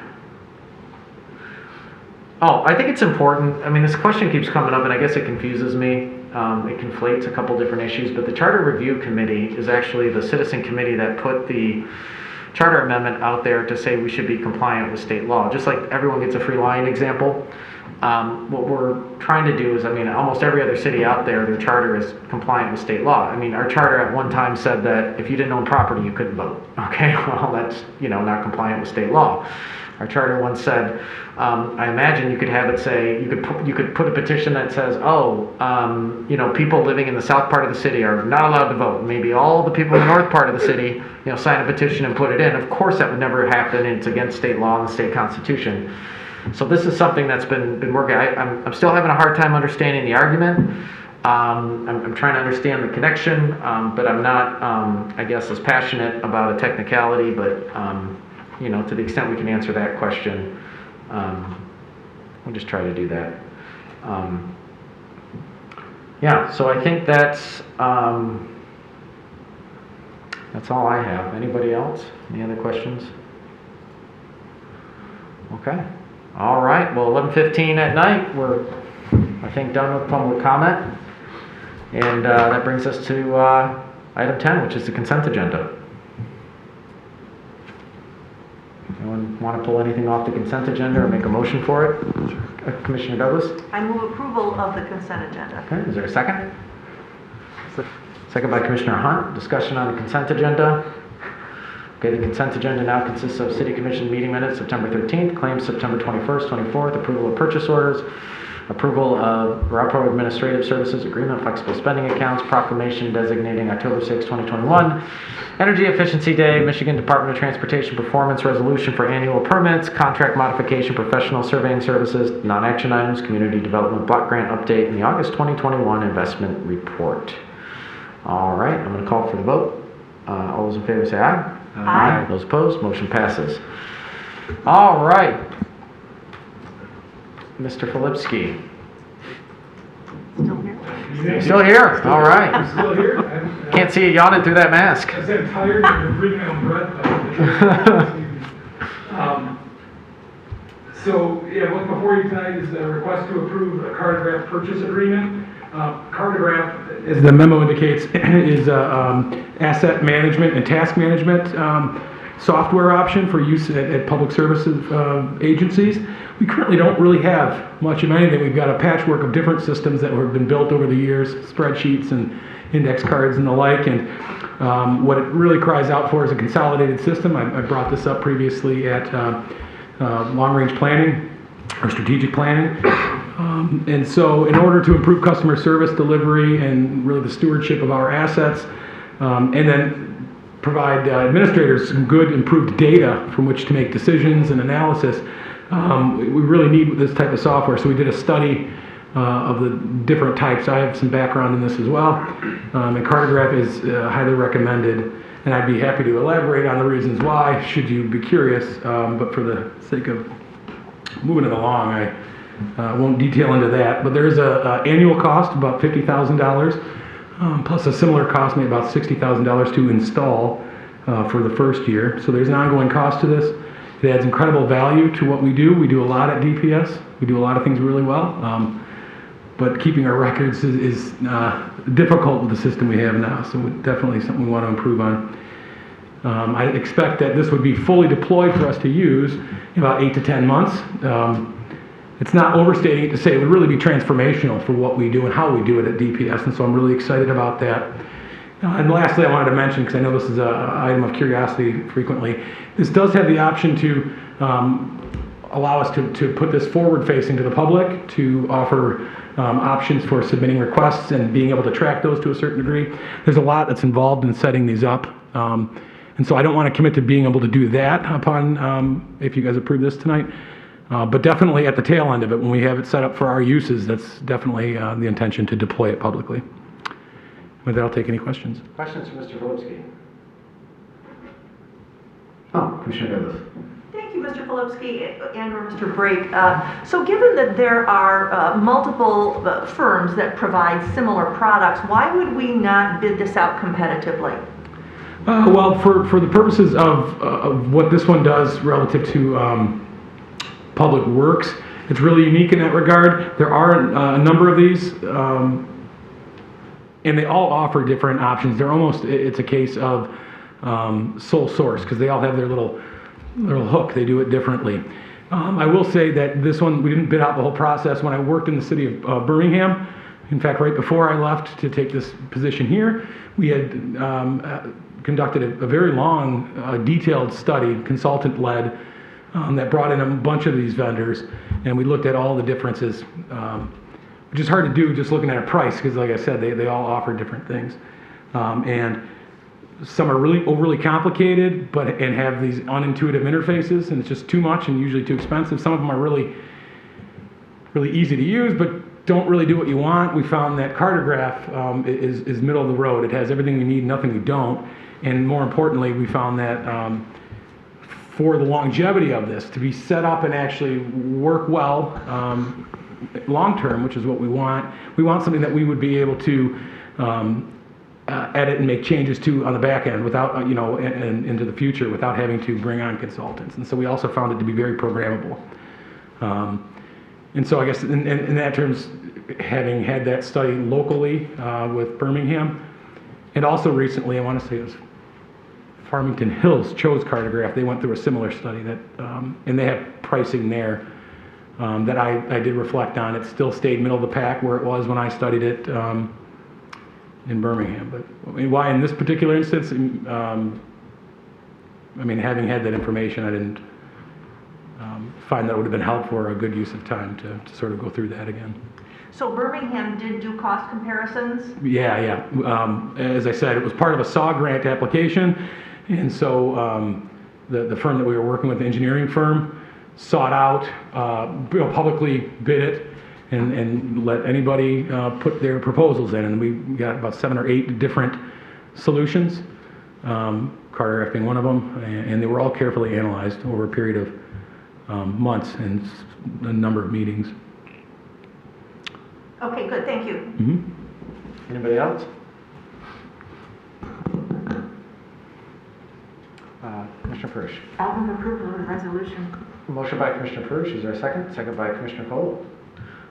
Oh, I think it's important. This question keeps coming up, and I guess it confuses me. It conflates a couple different issues, but the Charter Review Committee is actually the citizen committee that put the charter amendment out there to say we should be compliant with state law. Just like everyone gets a free lion example, what we're trying to do is, almost every other city out there, their charter is compliant with state law. Our charter at one time said that if you didn't own property, you couldn't vote. Okay, well, that's, not compliant with state law. Our charter once said, I imagine you could have it say, you could put a petition that says, people living in the south part of the city are not allowed to vote. Maybe all the people in the north part of the city, sign a petition and put it in. Of course, that would never happen. It's against state law and the state constitution. So this is something that's been working. I'm still having a hard time understanding the argument. I'm trying to understand the connection, but I'm not, as passionate about a technicality, but to the extent we can answer that question, we'll just try to do that. So I think that's all I have. Anybody else? Any other questions? Okay. All right. Well, 11:15 at night, we're, I think, done with public comment. And that brings us to item 10, which is the consent agenda. Anyone want to pull anything off the consent agenda or make a motion for it? Commissioner Douglas?
I move approval of the consent agenda.
Okay, is there a second? Second by Commissioner Hunt. Discussion on the consent agenda. Okay, the consent agenda now consists of City Commission meeting minutes September 13th, claims September 21st, 24th, approval of purchase orders, approval of WROK Administrative Services Agreement, flexible spending accounts, proclamation designating October 6, 2021, Energy Efficiency Day, Michigan Department of Transportation Performance Resolution for annual permits, contract modification, professional surveying services, non-action items, community development block grant update, and the August 2021 investment report. All right, I'm going to call for the vote. All those in favor say aye.
Aye.
Those opposed, motion passes. All right. Mr. Filipski.
Still here?
Still here? All right.
I'm still here.
Can't see you yawning through that mask.
I said I'm tired and breathing my own breath. What's before you tonight is a request to approve a cartograph purchase agreement. Cartograph, as the memo indicates, is asset management and task management software option for use at public services agencies. We currently don't really have much of anything. We've got a patchwork of different systems that have been built over the years, spreadsheets and index cards and the like, and what it really cries out for is a consolidated system. I brought this up previously at long-range planning or strategic planning. And so in order to improve customer service delivery and really the stewardship of our assets, and then provide administrators some good improved data from which to make decisions and analysis, we really need this type of software. So we did a study of the different types. I have some background in this as well. And Cartograph is highly recommended, and I'd be happy to elaborate on the reasons why, should you be curious. But for the sake of moving it along, I won't detail into that. But there is a annual cost, about $50,000, plus a similar cost, maybe about $60,000 to install for the first year. So there's an ongoing cost to this. It adds incredible value to what we do. We do a lot at DPS. We do a lot of things really well. But keeping our records is difficult with the system we have now. So definitely something we want to improve on. I expect that this would be fully deployed for us to use in about 8 to 10 months. it's not overstating it to say it would really be transformational for what we do and how we do it at DPS, and so I'm really excited about that. And lastly, I wanted to mention, because I know this is an item of curiosity frequently, this does have the option to allow us to put this forward facing to the public, to offer options for submitting requests and being able to track those to a certain degree. There's a lot that's involved in setting these up. And so I don't want to commit to being able to do that upon, if you guys approve this tonight. But definitely at the tail end of it, when we have it set up for our uses, that's definitely the intention to deploy it publicly. With that, I'll take any questions.
Questions for Mr. Volipsky? Oh, Commissioner Douglas.
Thank you, Mr. Filipski and or Mr. Brake. So given that there are multiple firms that provide similar products, why would we not bid this out competitively?
Well, for the purposes of what this one does relative to public works, it's really unique in that regard. There are a number of these, and they all offer different options. They're almost, it's a case of sole source, because they all have their little hook. They do it differently. I will say that this one, we didn't bid out the whole process. When I worked in the city of Birmingham, in fact, right before I left to take this position here, we had conducted a very long, detailed study, consultant-led, that brought in a bunch of these vendors, and we looked at all the differences, which is hard to do just looking at a price, because like I said, they all offer different things. And some are really overly complicated, and have these unintuitive interfaces, and it's just too much and usually too expensive. Some of them are really, really easy to use, but don't really do what you want. We found that Cartograph is middle of the road. It has everything we need, nothing we don't. And more importantly, we found that for the longevity of this, to be set up and actually work well long-term, which is what we want something that we would be able to edit and make changes to on the back end without, and into the future without having to bring on consultants. And so we also found it to be very programmable. And so I guess in that terms, having had that study locally with Birmingham, and also recently, I want to say it was Farmington Hills chose Cartograph. They went through a similar study that, and they have pricing there that I did reflect on. It still stayed middle of the pack where it was when I studied it in Birmingham. But I mean, why in this particular instance? Having had that information, I didn't find that would have been helpful or a good use of time to sort of go through that again.
So Birmingham did do cost comparisons?
Yeah. As I said, it was part of a SAW grant application, and so the firm that we were working with, the engineering firm, sought out, publicly bid it, and let anybody put their proposals in, and we got about 7 or 8 different solutions, Cartograph being one of them, and they were all carefully analyzed over a period of months and a number of meetings.
Okay, good, thank you.
Mm-hmm.
Anybody else? Commissioner Pursh.
I'll move approval of the resolution.
Motion by Commissioner Pursh. Is there a second? Second by Commissioner Cole.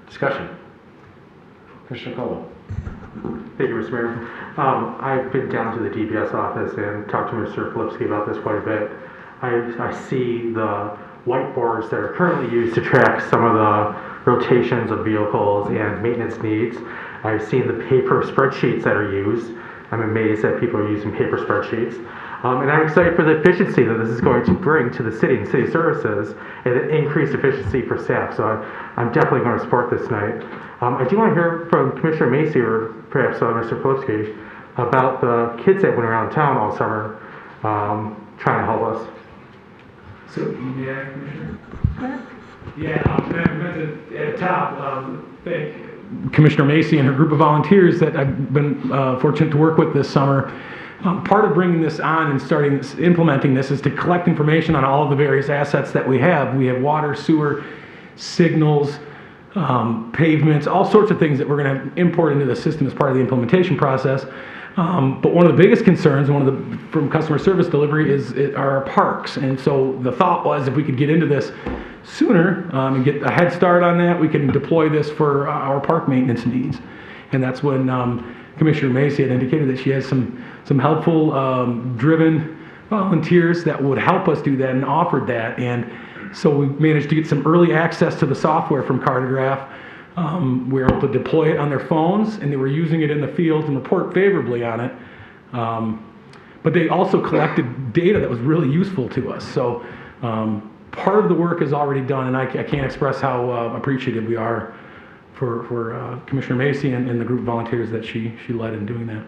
Discussion. Commissioner Cole.
Thank you, Mr. Mayor. I've been down to the DPS office and talked to Mr. Filipski about this quite a bit. I see the whiteboards that are currently used to track some of the rotations of vehicles and maintenance needs. I've seen the paper spreadsheets that are used. I'm amazed that people are using paper spreadsheets. And I'm excited for the efficiency that this is going to bring to the city and city services and the increased efficiency for staff. So I'm definitely going to support this tonight. I do want to hear from Commissioner Macy or perhaps Mr. Filipski about the kids that went around town all summer trying to help us.
So, yeah, Commissioner? Yeah, at the top, thank Commissioner Macy and her group of volunteers that I've been fortunate to work with this summer. Part of bringing this on and implementing this is to collect information on all of the various assets that we have. We have water, sewer, signals, pavements, all sorts of things that we're going to import into the system as part of the implementation process. But one of the biggest concerns, from customer service delivery, are our parks. And so the thought was, if we could get into this sooner and get a head start on that, we can deploy this for our park maintenance needs. And that's when Commissioner Macy had indicated that she has some helpful, driven volunteers that would help us do that, and offered that. And So we managed to get some early access to the software from Cartograph. We were able to deploy it on their phones, and they were using it in the field and report favorably on it. But they also collected data that was really useful to us. So part of the work is already done, and I can't express how appreciative we are for Commissioner Macy and the group of volunteers that she led in doing that.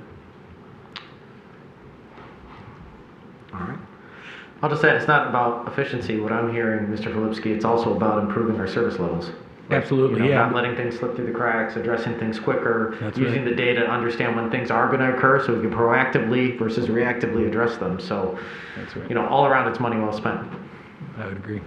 All right. I'll just say it's not about efficiency. What I'm hearing, Mr. Filipski, it's also about improving our service levels.
Absolutely,
You know,
yeah.
Not letting things slip through the cracks, addressing things quicker,
That's
using
right.
the data to understand when things are going to occur so we can proactively versus reactively address them. So,
That's right.
you know, all around it's money well spent.
I would agree.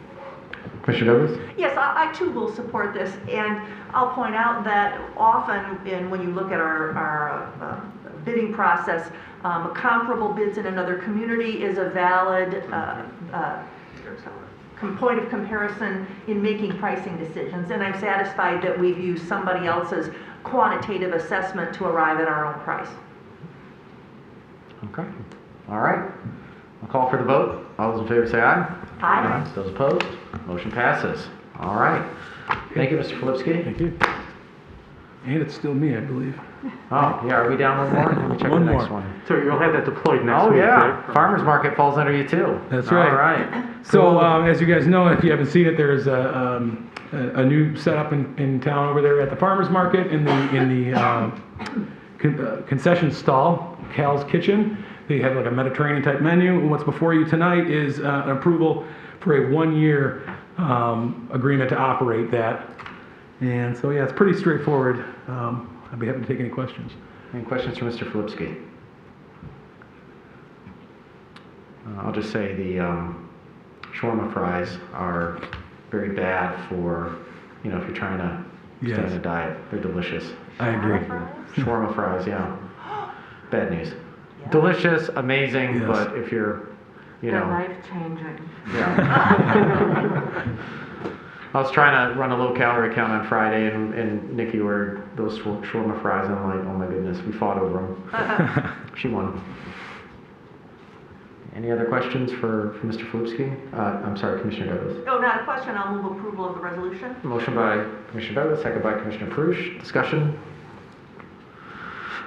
Commissioner Douglas?
Yes, I too will support this, and I'll point out that often when you look at our bidding process, comparable bids in another community is a valid point of comparison in making pricing decisions, and I'm satisfied that we've used somebody else's quantitative assessment to arrive at our own price.
Okay. All right. I'll call for the vote. All those in favor say aye.
Aye.
Those opposed? Motion passes. All right. Thank you, Mr. Filipski.
Thank you. And it's still me, I believe.
Oh, yeah. Are we down one more? Let me check
One
the next
more.
one.
So you'll have that deployed next
Oh,
week,
yeah.
right?
Farmers Market falls under you, too.
That's right.
All right.
So as you guys know, if you haven't seen it, there's a new setup in town over there at the farmers market in the concession stall, Cal's Kitchen. They have like a Mediterranean type menu. And what's before you tonight is an approval for a 1-year agreement to operate that. And so yeah, it's pretty straightforward. I'd be happy to take any questions.
Any questions for Mr. Filipski? I'll just say the shawarma fries are very bad for, you know, if you're trying to stay
Yes.
on a diet. They're delicious.
I agree.
Shawarma fries, yeah. Bad news. Delicious, amazing,
Yes.
but if you're, you
They're
know.
life-changing.
Yeah. I was trying to run a low-calorie count on Friday, and Nikki ordered those shawarma fries, and I'm like, oh my goodness, we fought over them. She won. Any other questions for Mr. Filipski? I'm sorry, Commissioner Douglas.
No, not a question. I'll move approval of the resolution.
Motion by Commissioner Douglas, second by Commissioner Perush. Discussion?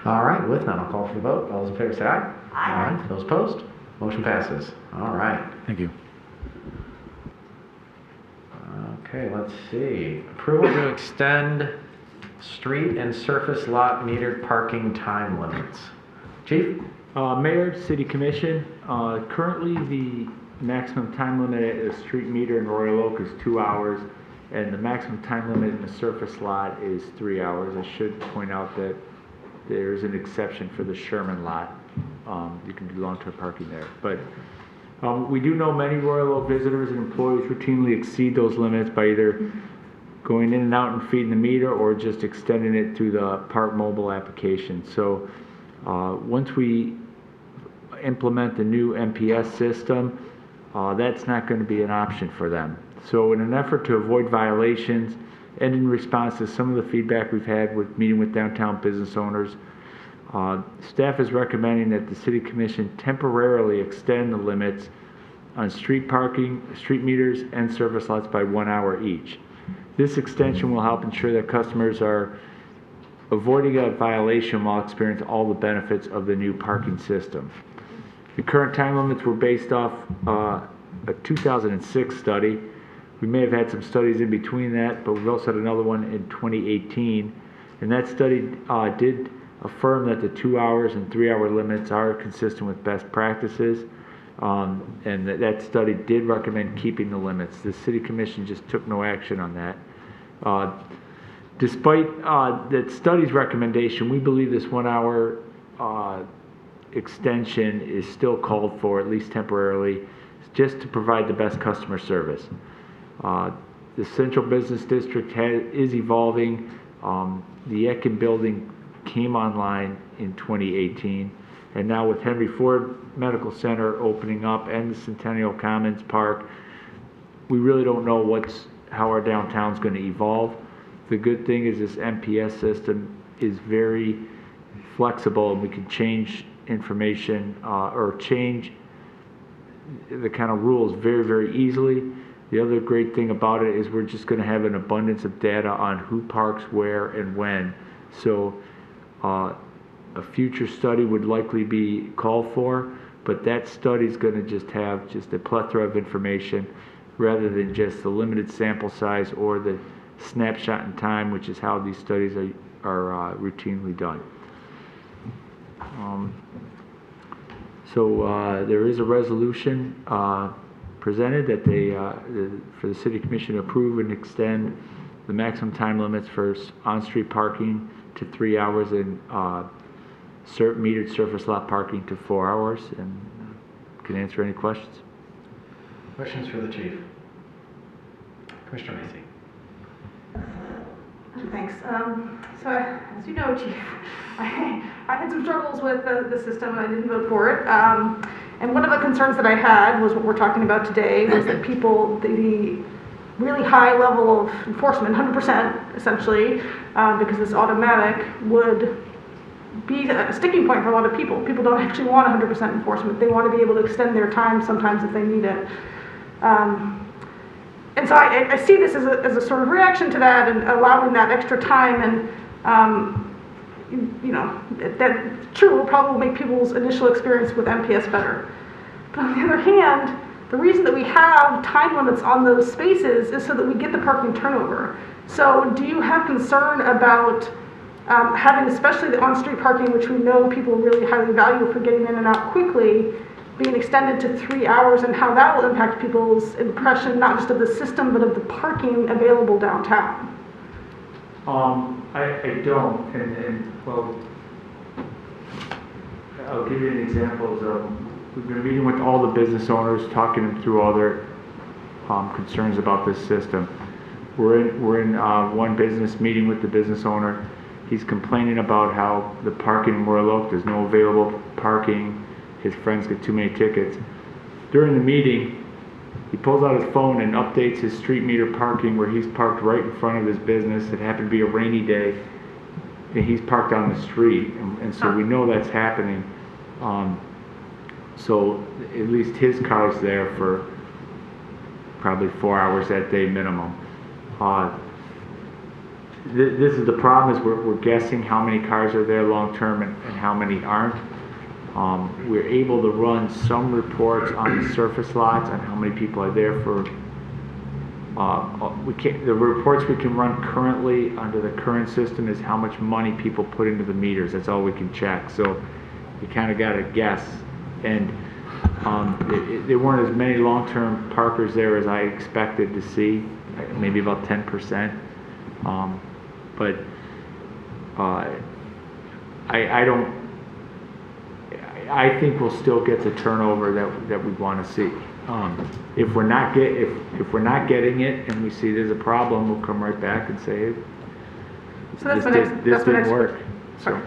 All right, with none, I'll call for the vote. All those in favor say aye.
Aye.
Those opposed? Motion passes. All right.
Thank you.
Okay, let's see. Approval to extend street and surface lot metered parking time limits. Chief?
Mayor, City Commission, currently the maximum time limit at a street meter in Royal Oak is 2 hours, and the maximum time limit in the surface lot is 3 hours. I should point out that there's an exception for the Sherman lot. You can do long-term parking there. But we do know many Royal Oak visitors and employees routinely exceed those limits by either going in and out and feeding the meter or just extending it through the Park Mobile application. So once we implement the new MPS system, that's not going to be an option for them. So in an effort to avoid violations and in response to some of the feedback we've had with meeting with downtown business owners, staff is recommending that the City Commission temporarily extend the limits on street parking, street meters, and service lots by 1 hour each. This extension will help ensure that customers are avoiding a violation while experiencing all the benefits of the new parking system. The current time limits were based off a 2006 study. We may have had some studies in between that, but we've also had another one in 2018. And that study did affirm that the 2 hours and 3 hour limits are consistent with best practices. And that study did recommend keeping the limits. The City Commission just took no action on that. Despite that study's recommendation, we believe this 1 hour extension is still called for, at least temporarily, just to provide the best customer service. The Central Business District is evolving. The Ekin building came online in 2018, and now with Henry Ford Medical Center opening up and the Centennial Commons Park, we really don't know how our downtown's going to evolve. The good thing is this MPS system is very flexible, and we can change information or change the kind of rules very, very easily. The other great thing about it is we're just going to have an abundance of data on who parks where and when. So a future study would likely be called for, but that study is going to just have just a plethora of information rather than just the limited sample size or the snapshot in time, which is how these studies are routinely done. So there is a resolution presented that for the City Commission to approve and extend the maximum time limits for on-street parking to 3 hours and metered surface lot parking to 4 hours, and can answer any questions.
Questions for the chief? Commissioner Macy.
Thanks. So, as you know, Chief, I had some struggles with the system, and I didn't vote for it. And one of the concerns that I had was what we're talking about today, was that people, the really high level of enforcement, 100% essentially, because it's automatic, would be a sticking point for a lot of people. People don't actually want 100% enforcement. They want to be able to extend their time sometimes if they need it. And so I see this as a sort of reaction to that and allowing that extra time, and you know, that true will probably make people's initial experience with MPS better. But on the other hand, the reason that we have time limits on those spaces is so that we get the parking turnover. So do you have concern about having, especially the on-street parking, which we know people really highly value for getting in and out quickly, being extended to 3 hours, and how that will impact people's impression, not just of the system, but of the parking available downtown?
I don't, and well, I'll give you an example. We've been meeting with all the business owners, talking them through all their concerns about this system. We're in one business meeting with the business owner. He's complaining about how the parking in Royal Oak, there's no available parking. His friends get too many tickets. During the meeting, he pulls out his phone and updates his street meter parking where he's parked right in front of his business. It happened to be a rainy day, and he's parked on the street, and so we know that's happening. So at least his car's there for probably 4 hours that day minimum. This is the problem, is we're guessing how many cars are there long term and how many aren't. We're able to run some reports on the surface lots on how many people are there for. The reports we can run currently under the current system is how much money people put into the meters. That's all we can check. So you kind of got to guess. And there weren't as many long-term parkers there as I expected to see, maybe about 10%. But I don't. I think we'll still get the turnover that we want to see. If we're not getting it and we see there's a problem, we'll come right back and say, hey,
so that's
this didn't work.
So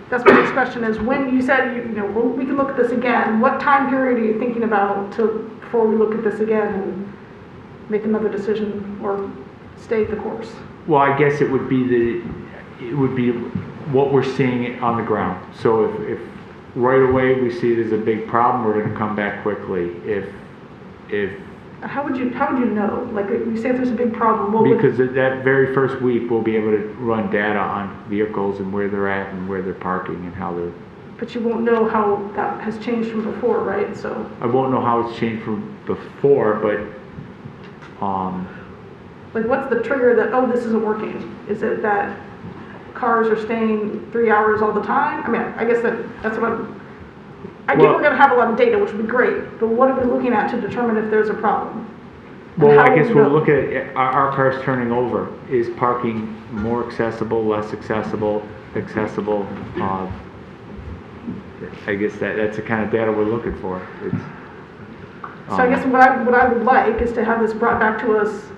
that's my next question: is when you said we can look at this again. What time period are you thinking about before we look at this again and make another decision or stay the course?
Well, I guess it would be what we're seeing on the ground. So if right away we see there's a big problem, we're going to come back quickly. If
how would you know? Like, you say if there's a big problem,
because that very first week we'll be able to run data on vehicles and where they're at and where they're parking and how they're.
But you won't know how that has changed from before, right? So
I won't know how it's changed from before, but
like, what's the trigger that this isn't working? Is it that cars are staying 3 hours all the time? I mean, I guess that's what I think we're going to have a lot of data, which would be great, but what are we looking at to determine if there's a problem?
Well, I guess we'll look at our cars turning over. Is parking more accessible, less accessible? I guess that's the kind of data we're looking for.
So I guess what I would like is to have this brought back to us,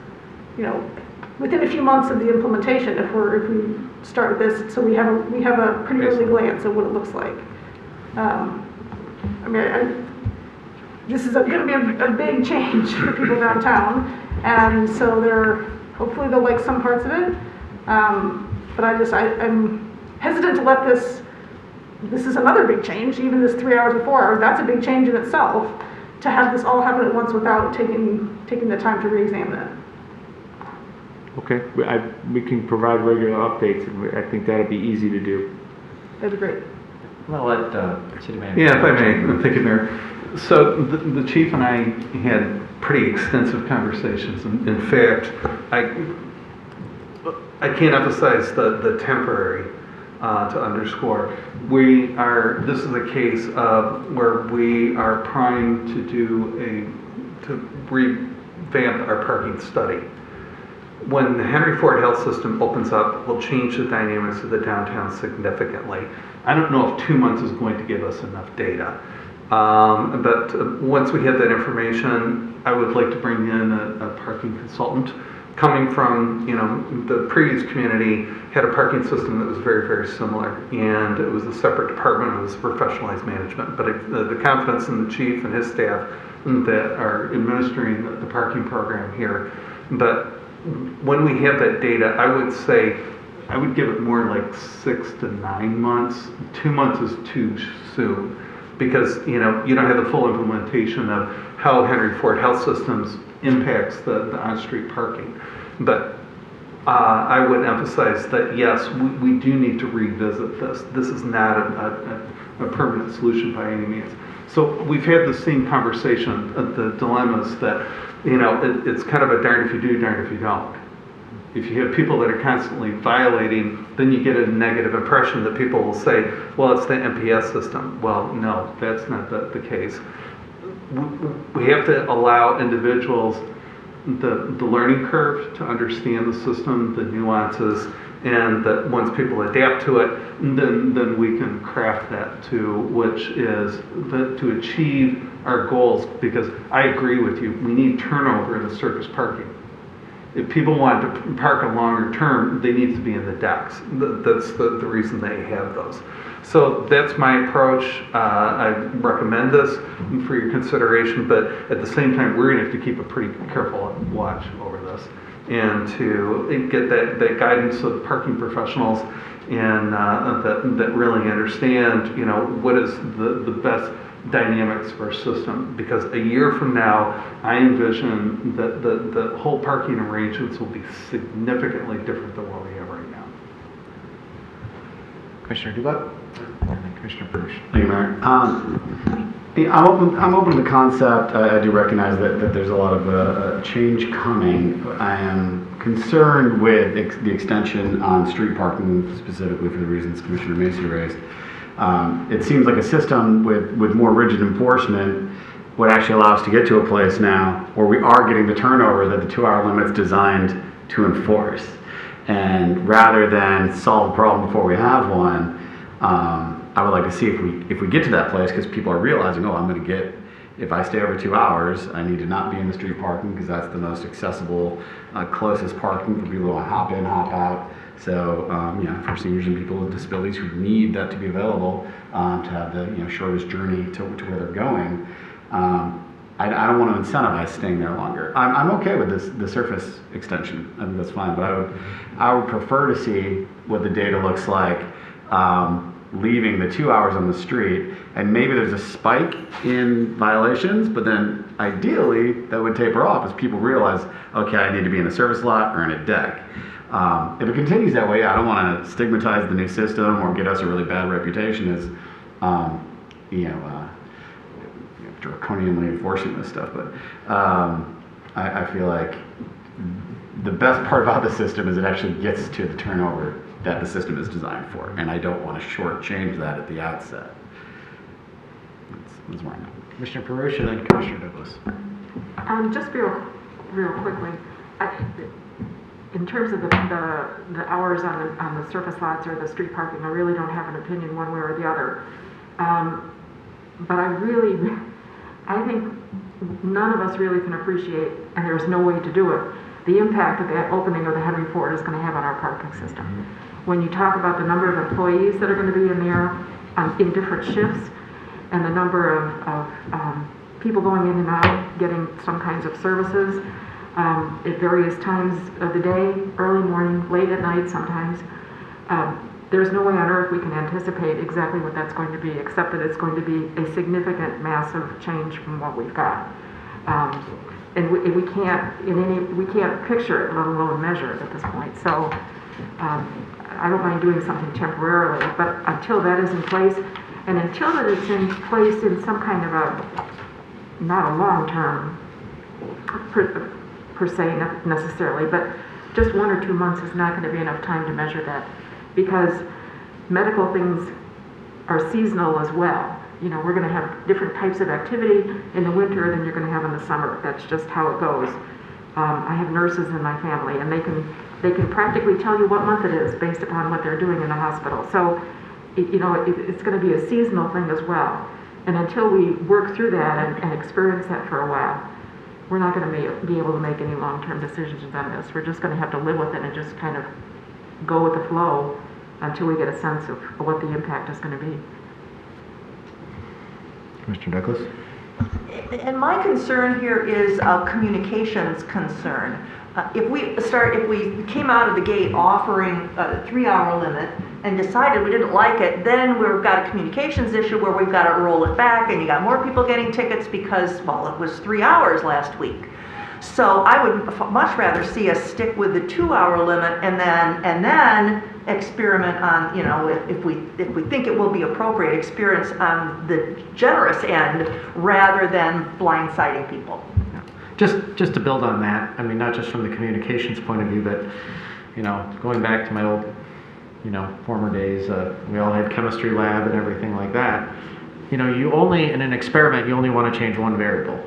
within a few months of the implementation, if we start with this, so we have a pretty early glance at what it looks like. This is going to be a big change for people downtown, and so hopefully they'll like some parts of it. But I'm hesitant to let this is another big change, even this 3 hours and 4 hours, that's a big change in itself, to have this all happen at once without taking the time to re-examine it.
Okay, we can provide regular updates, and I think that'd be easy to do.
That'd be great.
I'm going to let City Manager.
Yeah, if I may. Thank you, Mayor. So the chief and I had pretty extensive conversations. In fact, I can't emphasize the temporary to underscore. This is a case of where we are trying to revamp our parking study. When the Henry Ford Health System opens up, we'll change the dynamics of the downtown significantly. I don't know if 2 months is going to give us enough data. But once we have that information, I would like to bring in a parking consultant. Coming from, the previous community had a parking system that was very, very similar, and it was a separate department. It was professionalized management. But the confidence in the chief and his staff that are administering the parking program here. But when we have that data, I would say I would give it more like 6 to 9 months. 2 months is too soon because you don't have the full implementation of how Henry Ford Health Systems impacts the on-street parking. But I would emphasize that yes, we do need to revisit this. This is not a permanent solution by any means. So we've had the same conversation of the dilemmas that it's kind of a darn if you do, darn if you don't. If you have people that are constantly violating, then you get a negative impression that people will say, well, it's the MPS system. Well, no, that's not the case. We have to allow individuals the learning curve to understand the system, the nuances, and that once people adapt to it, then we can craft that to which is to achieve our goals. Because I agree with you, we need turnover in the surface parking. If people want to park a longer term, they need to be in the decks. That's the reason they have those. So that's my approach. I recommend this for your consideration, but at the same time, we're going to have to keep a pretty careful watch over this and to get that guidance of parking professionals and that really understand, what is the best dynamics of our system. Because a year from now, I envision that the whole parking arrangements will be significantly different than what we have right now.
Commissioner Dubak and then Commissioner Perush.
Thank you, Mayor. I'm open to the concept. I do recognize that there's a lot of change coming. I am concerned with the extension on street parking, specifically for the reasons Commissioner Macy raised. It seems like a system with more rigid enforcement would actually allow us to get to a place now where we are getting the turnover that the 2-hour limit's designed to enforce. And rather than solve a problem before we have one, I would like to see if we get to that place, because people are realizing, I'm going to get, if I stay over 2 hours, I need to not be in the street parking because that's the most accessible, closest parking for people to hop in, hop out. So, for seniors and people with disabilities who need that to be available, to have the shortest journey to where they're going, I don't want to incentivize staying there longer. I'm okay with the surface extension. I think that's fine, but I would prefer to see what the data looks like, leaving the 2 hours on the street, and maybe there's a spike in violations, but then ideally that would taper off as people realize, okay, I need to be in a service lot or in a deck. If it continues that way, I don't want to stigmatize the new system or get us a really bad reputation as, draconianly enforcing this stuff. But I feel like the best part about the system is it actually gets to the turnover that the system is designed for, and I don't want to shortchange that at the outset. That's where I'm at.
Commissioner Perush and then Commissioner Douglas.
Just real quickly, in terms of the hours on the surface lots or the street parking, I really don't have an opinion one way or the other. But I think none of us really can appreciate, and there's no way to do it, the impact that the opening of the Henry Ford is going to have on our parking system. When you talk about the number of employees that are going to be in there in different shifts, and the number of people going in and out, getting some kinds of services at various times of the day, early morning, late at night sometimes, there's no way on earth we can anticipate exactly what that's going to be, except that it's going to be a significant, massive change from what we've got. And we can't picture it, let alone measure it at this point. So I don't mind doing something temporarily, but until that is in place, and until that it's in place in some kind of a, not a long-term per se necessarily, but just 1 or 2 months is not going to be enough time to measure that, because medical things are seasonal as well. You know, we're going to have different types of activity in the winter than you're going to have in the summer. That's just how it goes. I have nurses in my family, and they can practically tell you what month it is based upon what they're doing in the hospital. So, it's going to be a seasonal thing as well. And until we work through that and experience that for a while, we're not going to be able to make any long-term decisions on this. We're just going to have to live with it and just kind of go with the flow until we get a sense of what the impact is going to be.
Mr. Douglas?
And my concern here is a communications concern. If we came out of the gate offering a 3-hour limit and decided we didn't like it, then we've got a communications issue where we've got to roll it back, and you got more people getting tickets because, well, it was 3 hours last week. So I would much rather see us stick with the 2-hour limit and then experiment on, if we think it will be appropriate, experience on the generous end rather than blindsiding people.
Just to build on that, I mean, not just from the communications point of view, but, going back to my old, former days, we all had chemistry lab and everything like that. You only, in an experiment, you only want to change one variable.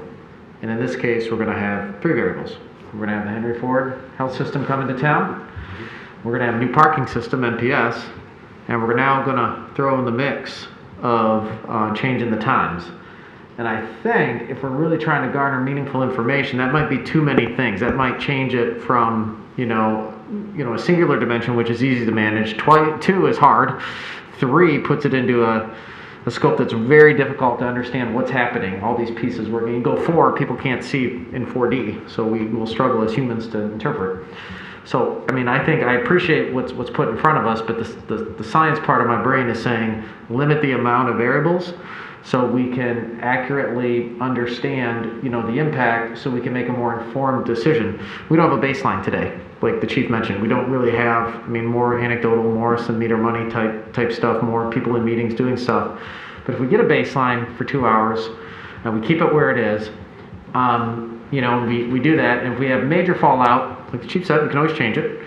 And in this case, we're going to have 3 variables. We're going to have the Henry Ford health system come into town. We're going to have a new parking system, NPS. And we're now going to throw in the mix of changing the times. And I think if we're really trying to garner meaningful information, that might be too many things. That might change it from, a singular dimension, which is easy to manage. 2 is hard. 3 puts it into a scope that's very difficult to understand what's happening. All these pieces working. You go 4, people can't see in 4D, so we will struggle as humans to interpret. So, I mean, I think I appreciate what's put in front of us, but the science part of my brain is saying limit the amount of variables so we can accurately understand, the impact, so we can make a more informed decision. We don't have a baseline today, like the chief mentioned. We don't really have, more anecdotal, more some meter money type stuff, more people in meetings doing stuff. But if we get a baseline for 2 hours and we keep it where it is, we do that, and if we have major fallout, like the chief said, we can always change it.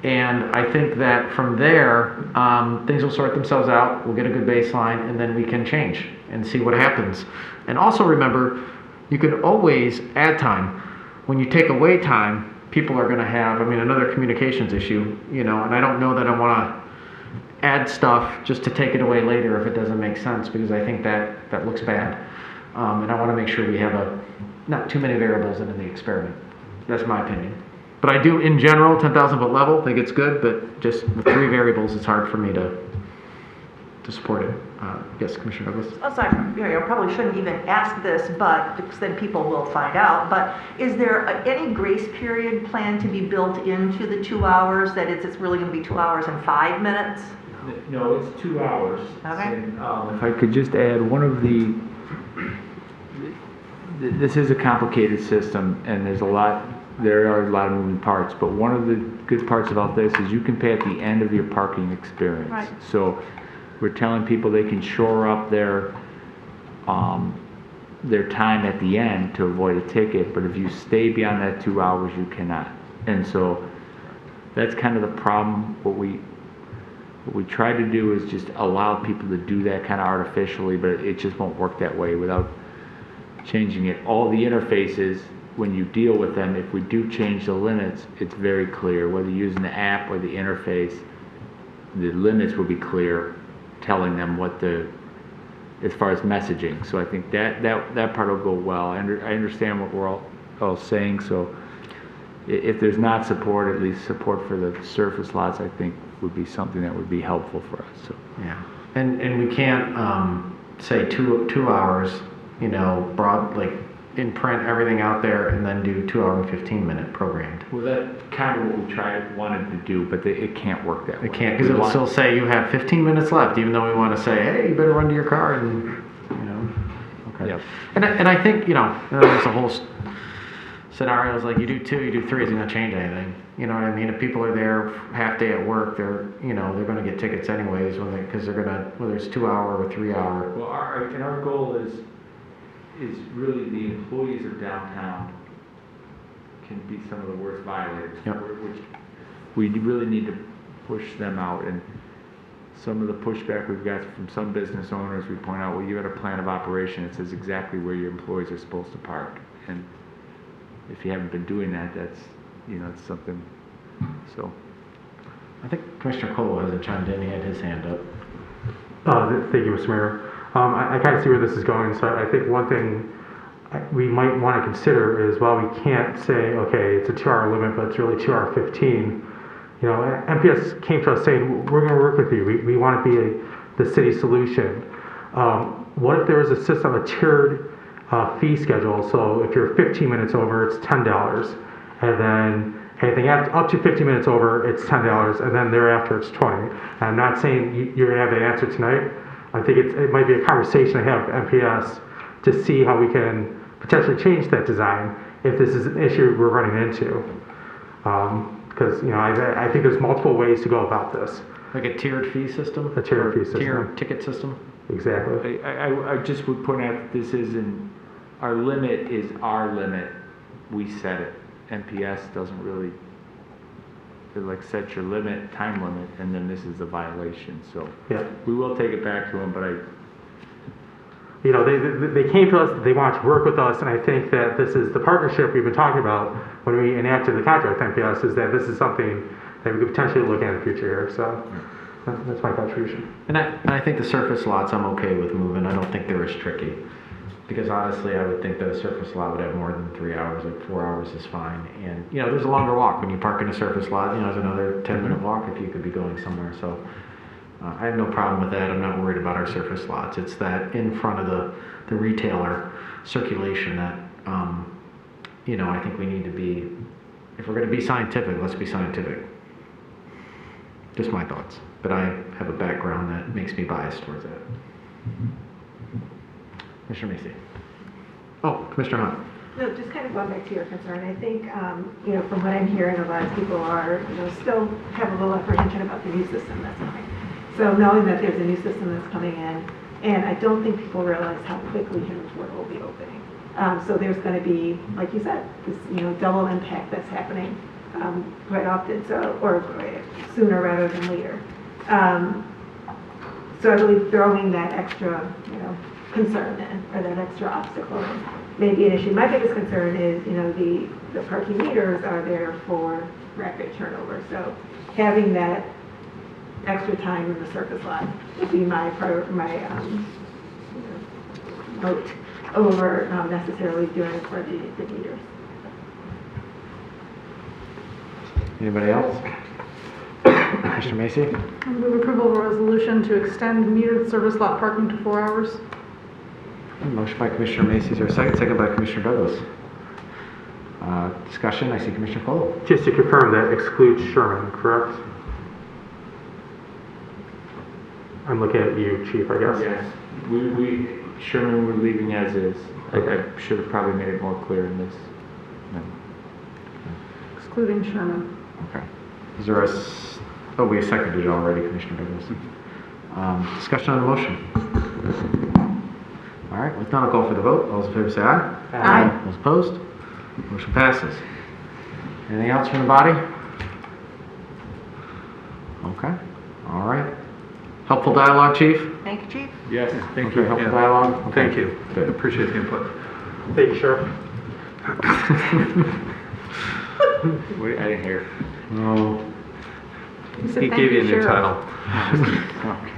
And I think that from there, things will sort themselves out. We'll get a good baseline, and then we can change and see what happens. And also remember, you can always add time. When you take away time, people are going to have, another communications issue, and I don't know that I want to add stuff just to take it away later if it doesn't make sense, because I think that looks bad. And I want to make sure we have not too many variables in the experiment. That's my opinion. But I do, in general, 10,000 foot level, think it's good, but just with 3 variables, it's hard for me to support it. Yes, Commissioner Douglas?
Oh, sorry, I probably shouldn't even ask this, but because then people will find out. But is there any grace period planned to be built into the 2 hours, that it's really going to be 2 hours and 5 minutes?
No, it's 2 hours.
Okay.
And, if I could just add, this is a complicated system, and there are a lot of moving parts, but one of the good parts about this is you can pay at the end of your parking experience.
Right.
So we're telling people they can shore up their time at the end to avoid a ticket, but if you stay beyond that 2 hours, you cannot. And so that's kind of the problem. What we try to do is just allow people to do that kind of artificially, but it just won't work that way without changing it. All the interfaces, when you deal with them, if we do change the limits, it's very clear. Whether using the app or the interface, the limits will be clear, telling them as far as messaging. So I think that part will go well. I understand what we're all saying. So if there's not support, at least support for the surface lots, I think would be something that would be helpful for us. So
yeah, and we can't say 2 hours, broad, like in print everything out there and then do 2 hour and 15-minute programmed.
Well, that kind of what we wanted to do, but it can't work that way.
It can't, because it'll still say you have 15 minutes left, even though we want to say, hey, you better run to your car and, you know. Okay.
Yep.
And I think, you know, there's a whole scenarios like you do 2, you do 3, isn't going to change anything. You know what I mean? If people are there half day at work, they're going to get tickets anyways because they're going to, whether it's 2 hour or 3 hour.
Well, our goal is really the employees of downtown can be some of the worst violators.
Yep.
Which we really need to push them out. And some of the pushback we've got from some business owners, we point out, well, you got a plan of operation. It says exactly where your employees are supposed to park. And if you haven't been doing that, that's, it's something, so.
I think Commissioner Cole hasn't chimed in. He had his hand up.
Thank you, Mr. Mayor. I kind of see where this is going, so I think one thing we might want to consider is, while we can't say, okay, it's a 2 hour limit, but it's really 2 hour 15, MPS came to us saying, we're going to work with you. We want to be the city solution. What if there was a system, a tiered fee schedule? So if you're 15 minutes over, it's $10, and then anything up to 50 minutes over, it's $10, and then thereafter it's 20. And I'm not saying you're going to have the answer tonight. I think it might be a conversation to have with MPS to see how we can potentially change that design if this is an issue we're running into. Because I think there's multiple ways to go about this.
Like a tiered fee system?
A tiered fee system.
Tiered ticket system?
Exactly.
I just would point out that this isn't, our limit is our limit. We set it. MPS doesn't really, set your limit, time limit, and then this is a violation. So
yeah,
we will take it back to them, but
they came to us, they want to work with us, and I think that this is the partnership we've been talking about when we enacted the contract with MPS, is that this is something that we could potentially look at in the future here. So that's my contribution.
And I think the surface lots I'm okay with moving. I don't think they're as tricky. Because honestly, I would think that a surface lot would have more than 3 hours, like 4 hours is fine. And, there's a longer walk. When you park in a surface lot, there's another 10-minute walk if you could be going somewhere. So I have no problem with that. I'm not worried about our surface lots. It's that in front of the retailer circulation that, I think we need to be, if we're going to be scientific, let's be scientific. Just my thoughts. But I have a background that makes me biased towards that. Commissioner Macy. Oh, Commissioner Hunt.
No, just kind of going back to your concern, I think, from what I'm hearing, a lot of people are, still have a little apprehension about the new system that's coming. So knowing that there's a new system that's coming in, and I don't think people realize how quickly Henriksburg will be opening. So there's going to be, like you said, this, double impact that's happening quite often, or sooner rather than later. So I believe throwing that extra, concern in, or that extra obstacle in, may be an issue. My biggest concern is, the parking meters are there for rapid turnover. So having that extra time in the surface lot would be my vote over necessarily doing it for the meters.
Anybody else? Mr. Macy?
I move approval of a resolution to extend metered service lot parking to 4 hours.
Motion by Commissioner Macy. Is there a second? Second by Commissioner Douglas. Discussion. I see Commissioner Cole.
Just to confirm, that excludes Sherman, correct? I'm looking at you, Chief, I guess.
yes, Sherman, we're leaving as is. I should have probably made it more clear in this.
Excluding Sherman.
Okay. Is there we seconded it already, Commissioner Douglas. Discussion on the motion. All right, with none, I'll call for the vote. All those in favor say aye.
Aye.
Those opposed? Motion passes. Anything else from the body? Okay. All right. Helpful dialogue, Chief?
Thank you, Chief.
Yes, thank
Okay,
you.
helpful dialogue? Okay.
Thank you.
Good.
Appreciate the input.
Thank you, Sheriff.
Wait, I didn't hear.
Oh.
He gave you a new title.
Okay.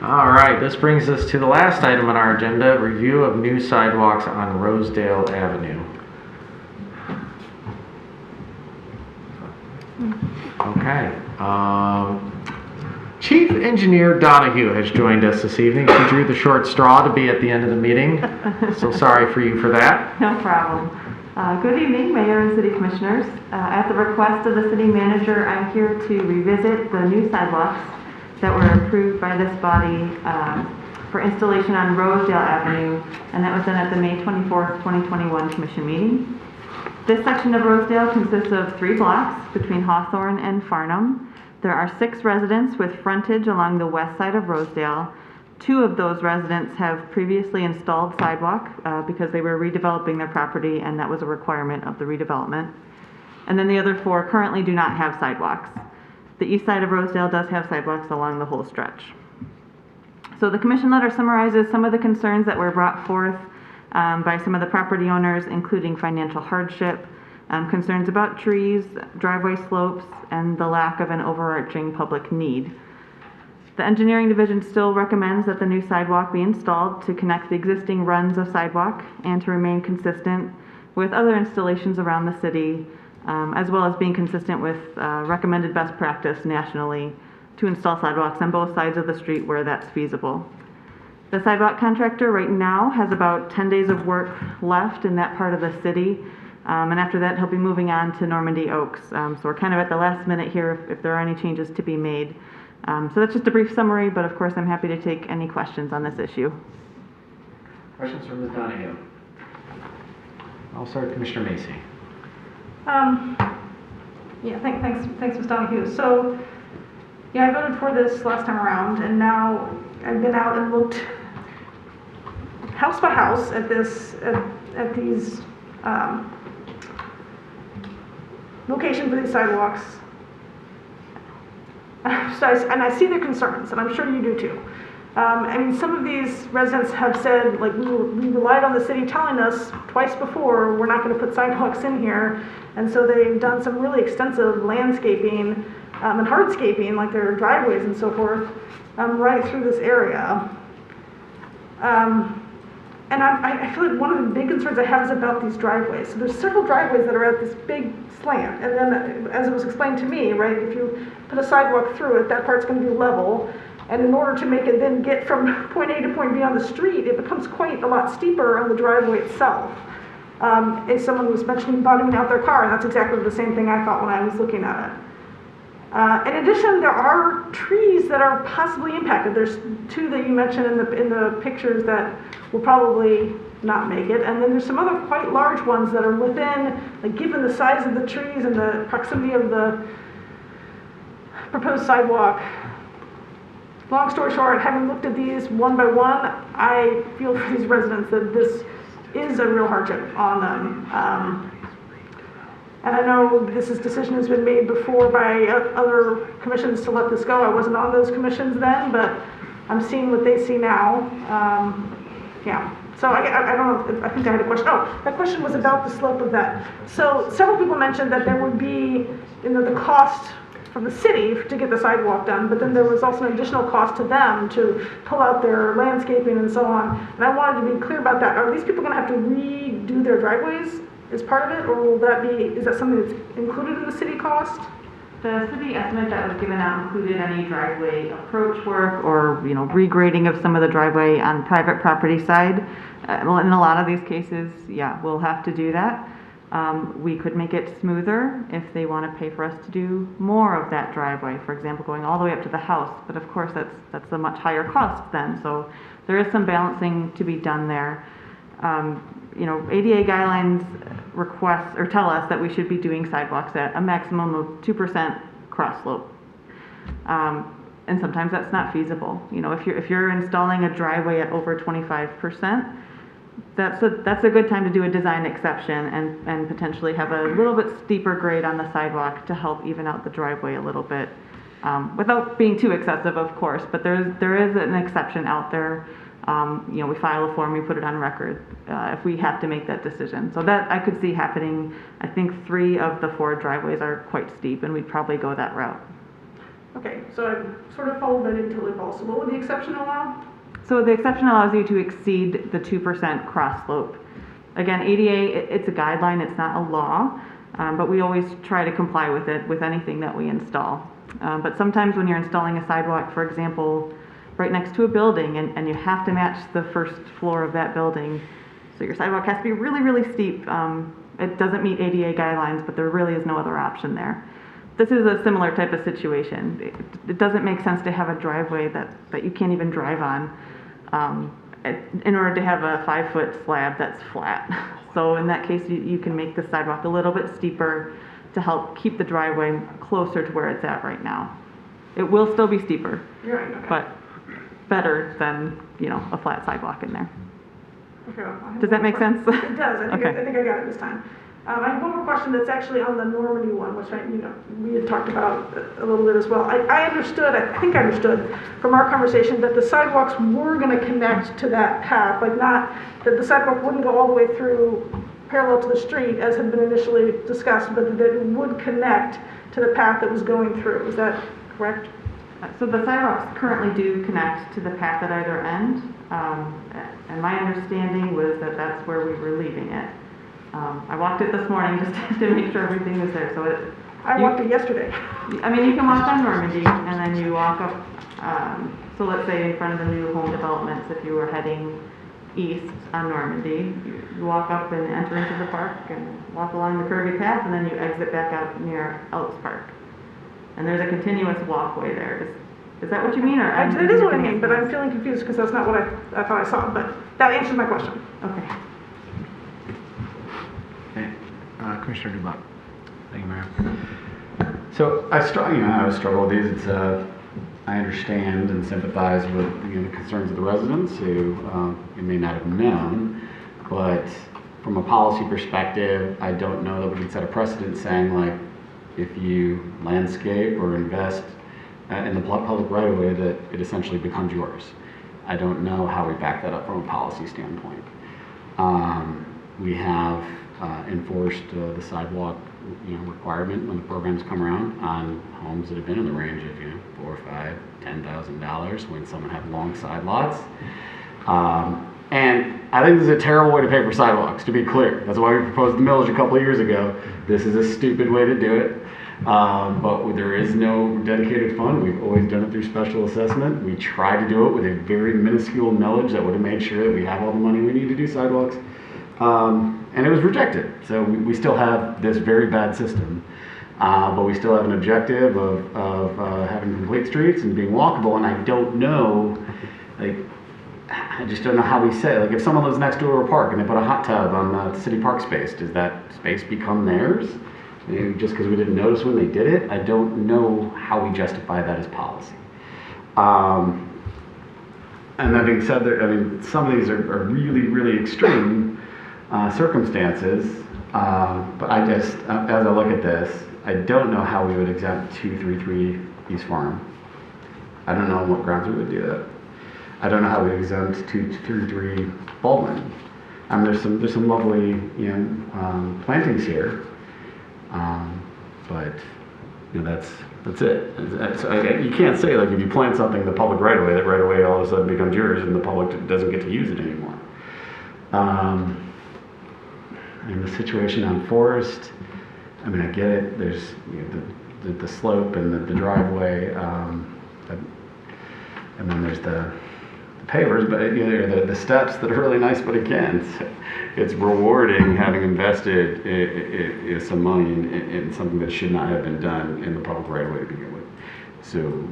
All right, this brings us to the last item on our agenda, review of new sidewalks on Rosedale Avenue. Okay. Chief Engineer Donahue has joined us this evening. She drew the short straw to be at the end of the meeting, so sorry for you for that.
No problem. Good evening, Mayor and City Commissioners. At the request of the City Manager, I'm here to revisit the new sidewalks that were approved by this body for installation on Rosedale Avenue, and that was done at the May 24th, 2021 Commission meeting. This section of Rosedale consists of 3 blocks between Hawthorne and Farnham. There are 6 residents with frontage along the west side of Rosedale. 2 of those residents have previously installed sidewalk because they were redeveloping their property, and that was a requirement of the redevelopment. And then the other 4 currently do not have sidewalks. The east side of Rosedale does have sidewalks along the whole stretch. So the commission letter summarizes some of the concerns that were brought forth by some of the property owners, including financial hardship, concerns about trees, driveway slopes, and the lack of an overarching public need. The engineering division still recommends that the new sidewalk be installed to connect the existing runs of sidewalk and to remain consistent with other installations around the city, as well as being consistent with recommended best practice nationally to install sidewalks on both sides of the street where that's feasible. The sidewalk contractor right now has about 10 days of work left in that part of the city, and after that he'll be moving on to Normandy Oaks. So we're kind of at the last minute here if there are any changes to be made. So that's just a brief summary, but of course I'm happy to take any questions on this issue.
Questions from Ms. Donahue? I'll start with Commissioner Macy.
Yeah, thanks, Ms. Donahue. So, yeah, I voted for this last time around, and now I've been out and looked house by house at these locations for these sidewalks. And I see their concerns, and I'm sure you do too. I mean, some of these residents have said, like, we relied on the city telling us twice before we're not going to put sidewalks in here, and so they've done some really extensive landscaping and hardscaping, like their driveways and so forth, right through this area. And I feel like one of the big concerns I have is about these driveways. So there's several driveways that are at this big slant, and then, as it was explained to me, right, if you put a sidewalk through it, that part's going to be level. And in order to make it then get from point A to point B on the street, it becomes quite a lot steeper on the driveway itself. As someone was mentioning bottoming out their car, and that's exactly the same thing I thought when I was looking at it. In addition, there are trees that are possibly impacted. There's 2 that you mentioned in the pictures that will probably not make it. And then there's some other quite large ones that are within, like, given the size of the trees and the proximity of the proposed sidewalk. Long story short, having looked at these one by one, I feel for these residents that this is a real hardship on them. And I know this decision has been made before by other commissions to let this go. I wasn't on those commissions then, but I'm seeing what they see now. Yeah. So I don't know, I think I had a question. Oh, that question was about the slope of that. So several people mentioned that there would be, the cost from the city to get the sidewalk done, but then there was also an additional cost to them to pull out their landscaping and so on. And I wanted to be clear about that. Are these people going to have to redo their driveways as part of it, or will that be, is that something that's included in the city cost?
The city estimate that was given out included any driveway approach work or, regrading of some of the driveway on private property side. Well, in a lot of these cases, yeah, we'll have to do that. We could make it smoother if they want to pay for us to do more of that driveway, for example, going all the way up to the house. But of course, that's a much higher cost then. So there is some balancing to be done there. ADA guidelines request or tell us that we should be doing sidewalks at a maximum of 2% cross slope. And sometimes that's not feasible. If you're installing a driveway at over 25%, that's a good time to do a design exception and potentially have a little bit steeper grade on the sidewalk to help even out the driveway a little bit, without being too excessive, of course. But there is an exception out there. We file a form, we put it on record if we have to make that decision. So that I could see happening. I think 3 of the 4 driveways are quite steep, and we'd probably go that route.
Okay, so I've sort of followed that until it's possible. Would the exception allow?
So the exception allows you to exceed the 2% cross slope. Again, ADA, it's a guideline, it's not a law, but we always try to comply with it with anything that we install. But sometimes when you're installing a sidewalk, for example, right next to a building and you have to match the first floor of that building, so your sidewalk has to be really, really steep. It doesn't meet ADA guidelines, but there really is no other option there. This is a similar type of situation. It doesn't make sense to have a driveway that you can't even drive on in order to have a 5-foot slab that's flat. So in that case, you can make the sidewalk a little bit steeper to help keep the driveway closer to where it's at right now. It will still be steeper,
You're right, okay.
but better than, a flat sidewalk in there.
Okay, well, I have
Does that
one
make
more-
sense?
It does. I think,
Okay.
I think I got it this time. I have one more question that's actually on the Normandy one, which we had talked about a little bit as well. I think I understood from our conversation that the sidewalks were going to connect to that path, like not that the sidewalk wouldn't go all the way through parallel to the street as had been initially discussed, but that it would connect to the path that was going through. Is that correct?
So the sidewalks currently do connect to the path at either end, and my understanding was that that's where we were leaving it. I walked it this morning just to make sure everything was there. So
I walked it yesterday.
I mean, you can walk on Normandy, and then you walk up. So let's say in front of the new home developments, if you were heading east on Normandy, you walk up and enter into the park and walk along the curvy path, and then you exit back out near Elks Park. And there's a continuous walkway there. Is that what you mean? Or
It is what I mean, but I'm feeling confused because that's not what I thought I saw. But that answers my question.
Okay.
Commissioner Dubak. Thank you, Mayor. So I struggle with these. It's I understand and sympathize with the concerns of the residents who you may not have known, but from a policy perspective, I don't know that we can set a precedent saying like if you landscape or invest in the public right of way that it essentially becomes yours. I don't know how we back that up from a policy standpoint. We have enforced the sidewalk requirement when the programs come around on homes that have been in the range of $4, $5, $10,000 when someone had long side lots. And I think this is a terrible way to pay for sidewalks, to be clear. That's why we proposed the millage a couple of years ago. This is a stupid way to do it. But there is no dedicated fund. We've always done it through special assessment. We tried to do it with a very minuscule millage that would have made sure that we have all the money we need to do sidewalks. And it was rejected. So we still have this very bad system. But we still have an objective of having complete streets and being walkable. And I don't know, I just don't know how we say, if someone lives next to a park and they put a hot tub on the city park space, does that space become theirs? Maybe just because we didn't notice when they did it? I don't know how we justify that as policy. And that being said, some of these are really, really extreme circumstances. But I just, as I look at this, I don't know how we would exempt 233 East Farm. I don't know on what grounds we would do that. I don't know how we exempt 233 Baldwin. There's some lovely plantings here, but that's it. You can't say if you plant something in the public right away, that right away all of a sudden becomes yours and the public doesn't get to use it anymore. And the situation on Forest, I get it. There's the slope and the driveway, and then there's the pavers, but the steps that are really nice, but again, it's rewarding having invested some money in something that should not have been done in the public right of way to begin with. So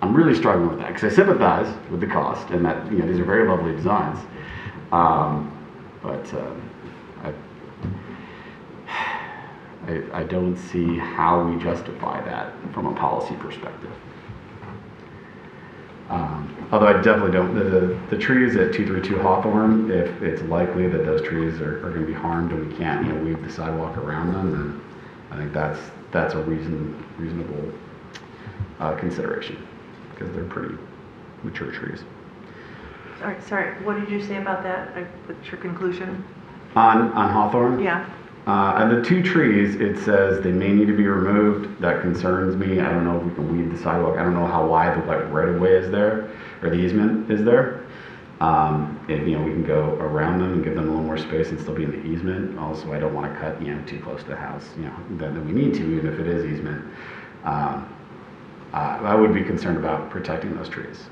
I'm really struggling with that because I sympathize with the cost and that these are very lovely designs, but I don't see how we justify that from a policy perspective. Although I definitely don't, the trees at 232 Hawthorne, if it's likely that those trees are going to be harmed and we can't weave the sidewalk around them, then I think that's a reasonable consideration because they're pretty mature trees.
Sorry, what did you say about that? What's your conclusion?
On Hawthorne?
Yeah.
And the two trees, it says they may need to be removed. That concerns me. I don't know if we can weed the sidewalk. I don't know how wide the right of way is there, or the easement is there. If we can go around them and give them a little more space and still be in the easement. Also, I don't want to cut too close to the house. That we need to, even if it is easement. I would be concerned about protecting those trees.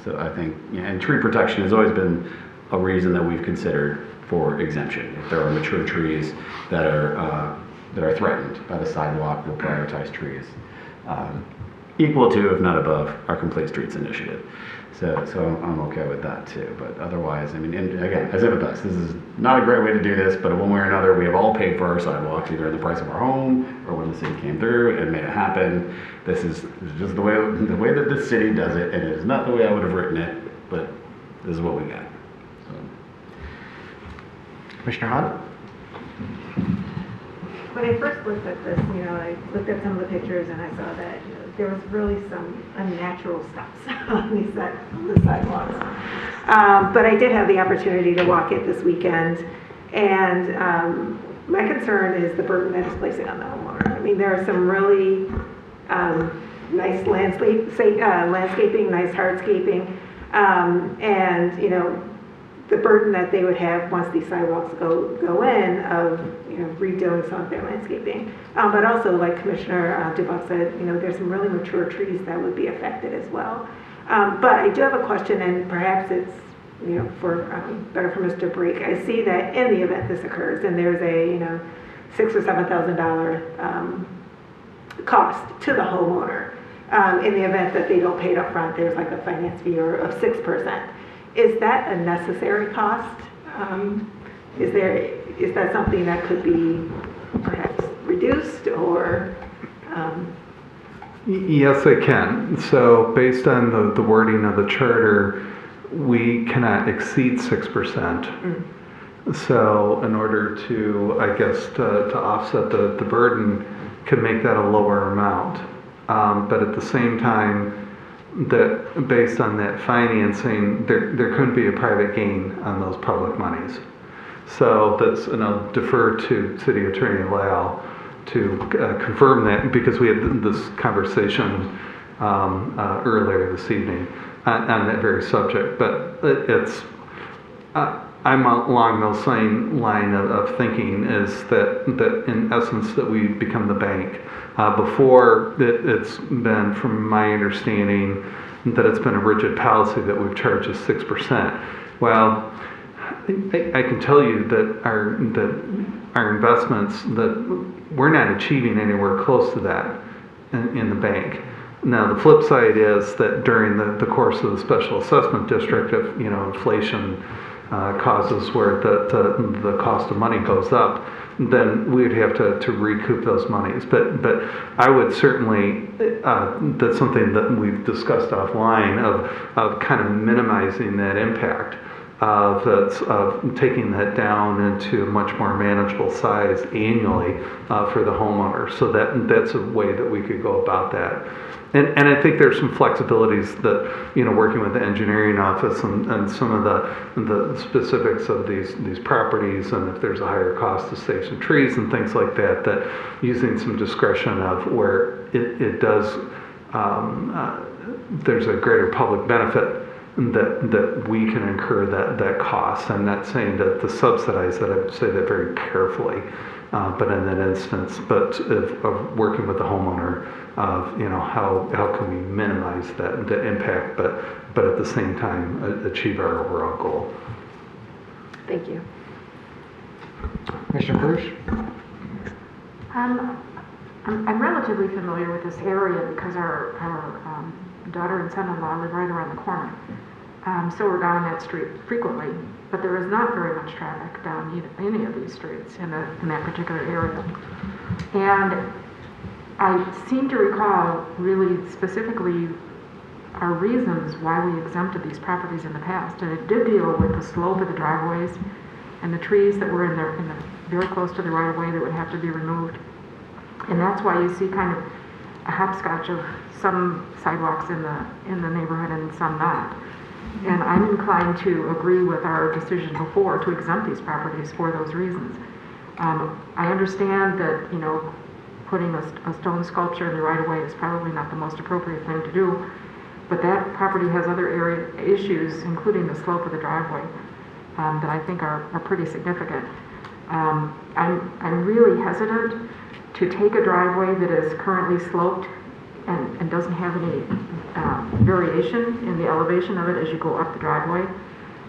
So I think, and tree protection has always been a reason that we've considered for exemption. If there are mature trees that are threatened by the sidewalk, we'll prioritize trees equal to, if not above, our Complete Streets initiative. So I'm okay with that too. But otherwise, I mean, and again, as empathize, this is not a great way to do this, but one way or another, we have all paid for our sidewalks, either in the price of our home or when the city came through and made it happen. This is just the way that the city does it, and it is not the way I would have written it, but this is what we got.
Commissioner Hahn?
When I first looked at this, I looked at some of the pictures and I saw that there was really some unnatural steps on the sidewalks. But I did have the opportunity to walk it this weekend, and my concern is the burden that is placing on the homeowner. I mean, there are some really nice landscaping, nice hardscaping, and the burden that they would have once these sidewalks go in of redoing some of their landscaping. But also, like Commissioner Dubuck said, there's some really mature trees that would be affected as well. But I do have a question, and perhaps it's better for Mr. Brake. I see that in the event this occurs, and there's a $6,000 or $7,000 cost to the homeowner. In the event that they don't pay it up front, there's like a finance fee of 6%. Is that a necessary cost? Is that something that could be perhaps reduced or?
Yes, it can. So based on the wording of the charter, we cannot exceed 6%. So in order to, I guess, to offset the burden, could make that a lower amount. But at the same time, that based on that financing, there couldn't be a private gain on those public monies. So that's, and I'll defer to City Attorney Lau to confirm that, because we had this conversation earlier this evening on that very subject. But it's, I'm along those same line of thinking, is that in essence that we become the bank. Before, it's been, from my understanding, that it's been a rigid policy that we've charged us 6%. Well, I can tell you that our investments, that we're not achieving anywhere close to that in the bank. Now, the flip side is that during the course of the special assessment district, if inflation causes where the cost of money goes up, then we'd have to recoup those monies. But I would certainly, that's something that we've discussed offline, of kind of minimizing that impact, of taking that down into a much more manageable size annually for the homeowner. So that's a way that we could go about that. And I think there's some flexibilities that, working with the engineering office and some of the specifics of these properties, and if there's a higher cost to save some trees and things like that, that using some discretion of where it does, there's a greater public benefit that we can incur that cost. I'm not saying that to subsidize that, I say that very carefully. But in that instance, of working with the homeowner, of how can we minimize the impact, but at the same time achieve our overall goal.
Thank you.
Commissioner Cruz?
I'm relatively familiar with this area because our daughter and son-in-law live right around the corner. So we're down that street frequently, but there is not very much traffic down any of these streets in that particular area. And I seem to recall really specifically our reasons why we exempted these properties in the past. And it did deal with the slope of the driveways and the trees that were in the very close to the right of way that would have to be removed. And that's why you see kind of a hopscotch of some sidewalks in the neighborhood and some not. And I'm inclined to agree with our decision before to exempt these properties for those reasons. I understand that, putting a stone sculpture in the right of way is probably not the most appropriate thing to do, but that property has other area issues, including the slope of the driveway, that I think are pretty significant. I'm really hesitant to take a driveway that is currently sloped and doesn't have any variation in the elevation of it as you go up the driveway.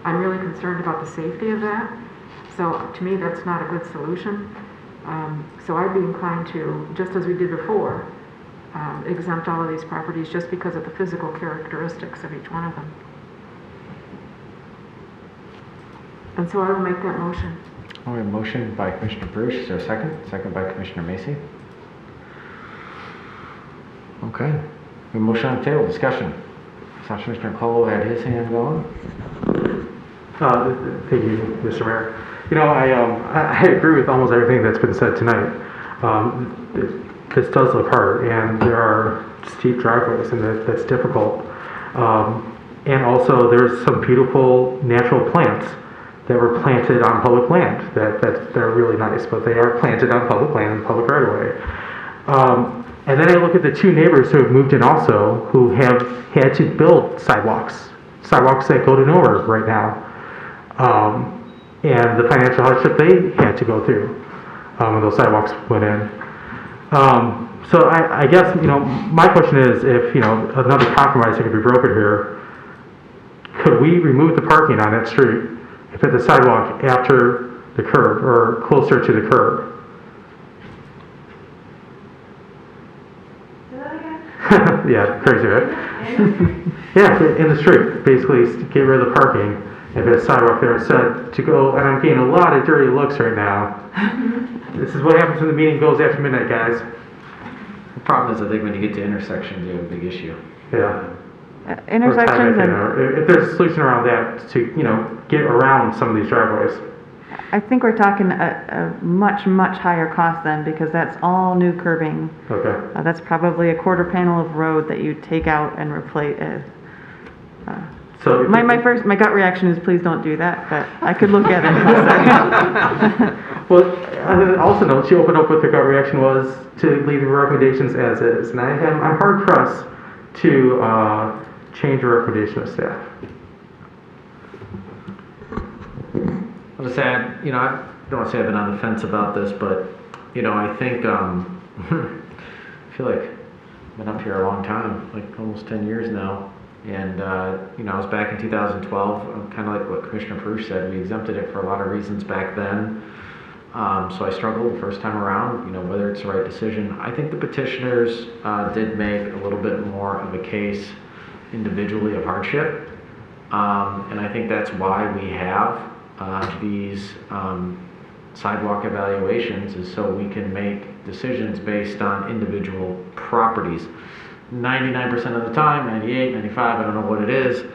I'm really concerned about the safety of that. So to me, that's not a good solution. So I'd be inclined to, just as we did before, exempt all of these properties just because of the physical characteristics of each one of them. And so I will make that motion.
We have a motion by Commissioner Bruce. Is there a second? Second by Commissioner Macy. Okay. We have a motion on the table. Discussion. I saw Commissioner Colo had his hand going.
Thank you, Mr. Mayor. You know, I agree with almost everything that's been said tonight. This does look hard, and there are steep driveways, and that's difficult. And also, there's some beautiful natural plants that were planted on public land they're really nice, but they are planted on public land and public right of way. And then I look at the two neighbors who have moved in also, who have had to build sidewalks that go to nowhere right now. And the financial hardship they had to go through when those sidewalks went in. So I guess, you know, my question is, if, you know, another compromise that could be brokered here, could we remove the parking on that street and put the sidewalk after the curb or closer to the curb? Yeah, crazy, right? Yeah, in the street, basically get rid of the parking and put a sidewalk there instead to go, and I'm getting a lot of dirty looks right now. This is what happens when the meeting goes after midnight, guys.
The problem is, I think when you get to intersections, you have a big issue.
Yeah.
Intersections
if there's a solution around that to, you know, get around some of these driveways.
I think we're talking a much, much higher cost then, because that's all new curbing.
Okay.
That's probably a quarter panel of road that you take out and replace.
So
my gut reaction is please don't do that, but I could look at it in a second.
Well, also note, she opened up with her gut reaction was to leave the recommendations as is, and I'm hard pressed to change the recommendation of staff.
I'm sad, you know, I don't want to say I've been on the fence about this, but, you know, I think, I feel like I've been up here a long time, like almost 10 years now. And, you know, I was back in 2012, kind of like what Commissioner Perush said, we exempted it for a lot of reasons back then. So I struggled the first time around, you know, whether it's the right decision. I think the petitioners did make a little bit more of a case individually of hardship. And I think that's why we have these sidewalk evaluations, is so we can make decisions based on individual properties. 99% of the time, 98, 95, I don't know what it is,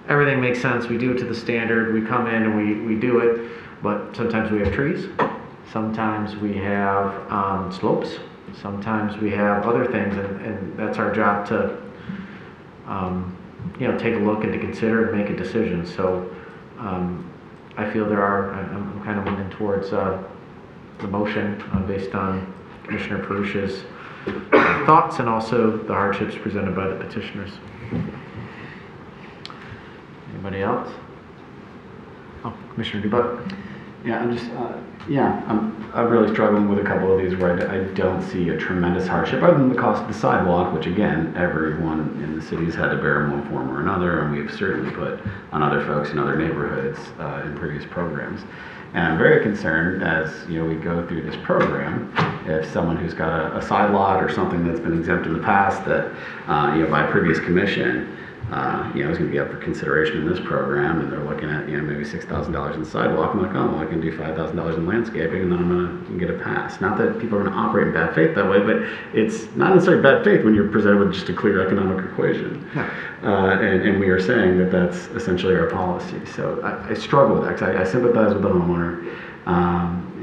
everything makes sense. We do it to the standard. We come in and we do it, but sometimes we have trees. Sometimes we have slopes. Sometimes we have other things, and that's our job to, you know, take a look and to consider and make a decision. So I feel I'm kind of leaning towards the motion based on Commissioner Perush's thoughts and also the hardships presented by the petitioners. Anybody else? Oh, Commissioner Dubut.
Yeah, I'm really struggling with a couple of these where I don't see a tremendous hardship other than the cost of the sidewalk, which again, everyone in the city's had to bear in one form or another, and we've certainly put on other folks in other neighborhoods in previous programs. And I'm very concerned as, you know, we go through this program, if someone who's got a side lot or something that's been exempt in the past that, you know, by a previous commission, you know, is going to be up for consideration in this program, and they're looking at, you know, maybe $6,000 in sidewalk. I'm like, oh, well, I can do $5,000 in landscaping, and then I'm going to get a pass. Not that people are going to operate in bad faith that way, but it's not necessarily bad faith when you're presented with just a clear economic equation. And we are saying that that's essentially our policy. So I struggle with that, because I sympathize with the homeowner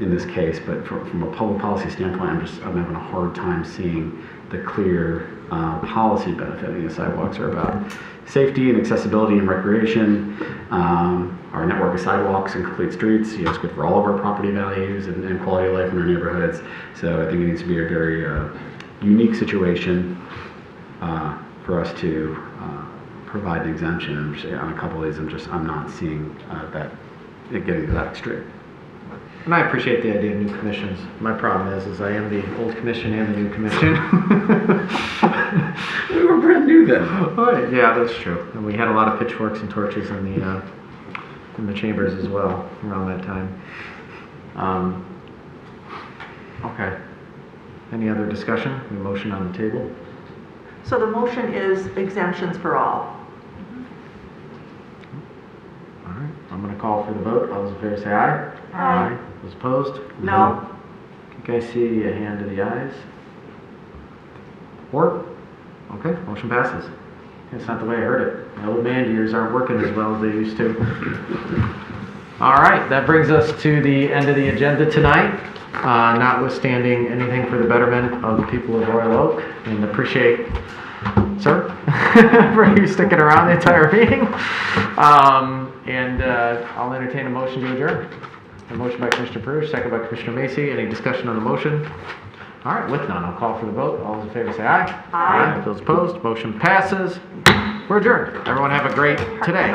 in this case, but from a public policy standpoint, I'm having a hard time seeing the clear policy benefit. I mean, the sidewalks are about safety and accessibility and recreation. Our network of sidewalks and complete streets, you know, it's good for all of our property values and quality of life in our neighborhoods. So I think it needs to be a very unique situation for us to provide an exemption. And on a couple of these, I'm not seeing that it getting to that extreme.
And I appreciate the idea of new commissions. My problem is I am the old commission and the new commission.
We were brand new then.
Oh, yeah, that's true. And we had a lot of pitchforks and torches in the chambers as well around that time. Okay. Any other discussion? A motion on the table?
So the motion is exemptions for all.
All right. I'm going to call for the vote. All those in favor say aye.
Aye.
Those opposed?
No.
Can I see a hand to the ayes? 4? Okay, motion passes. That's not the way I heard it. My old man ears aren't working as well as they used to. All right, that brings us to the end of the agenda tonight. Notwithstanding anything for the betterment of the people of Royal Oak, and appreciate, sir, for you sticking around the entire meeting. I'll entertain a motion to adjourn. A motion by Commissioner Perush, second by Commissioner Macy. Any discussion on the motion? All right, with none, I'll call for the vote. All those in favor say aye.
Aye.
Those opposed, motion passes. We're adjourned. Everyone have a great today.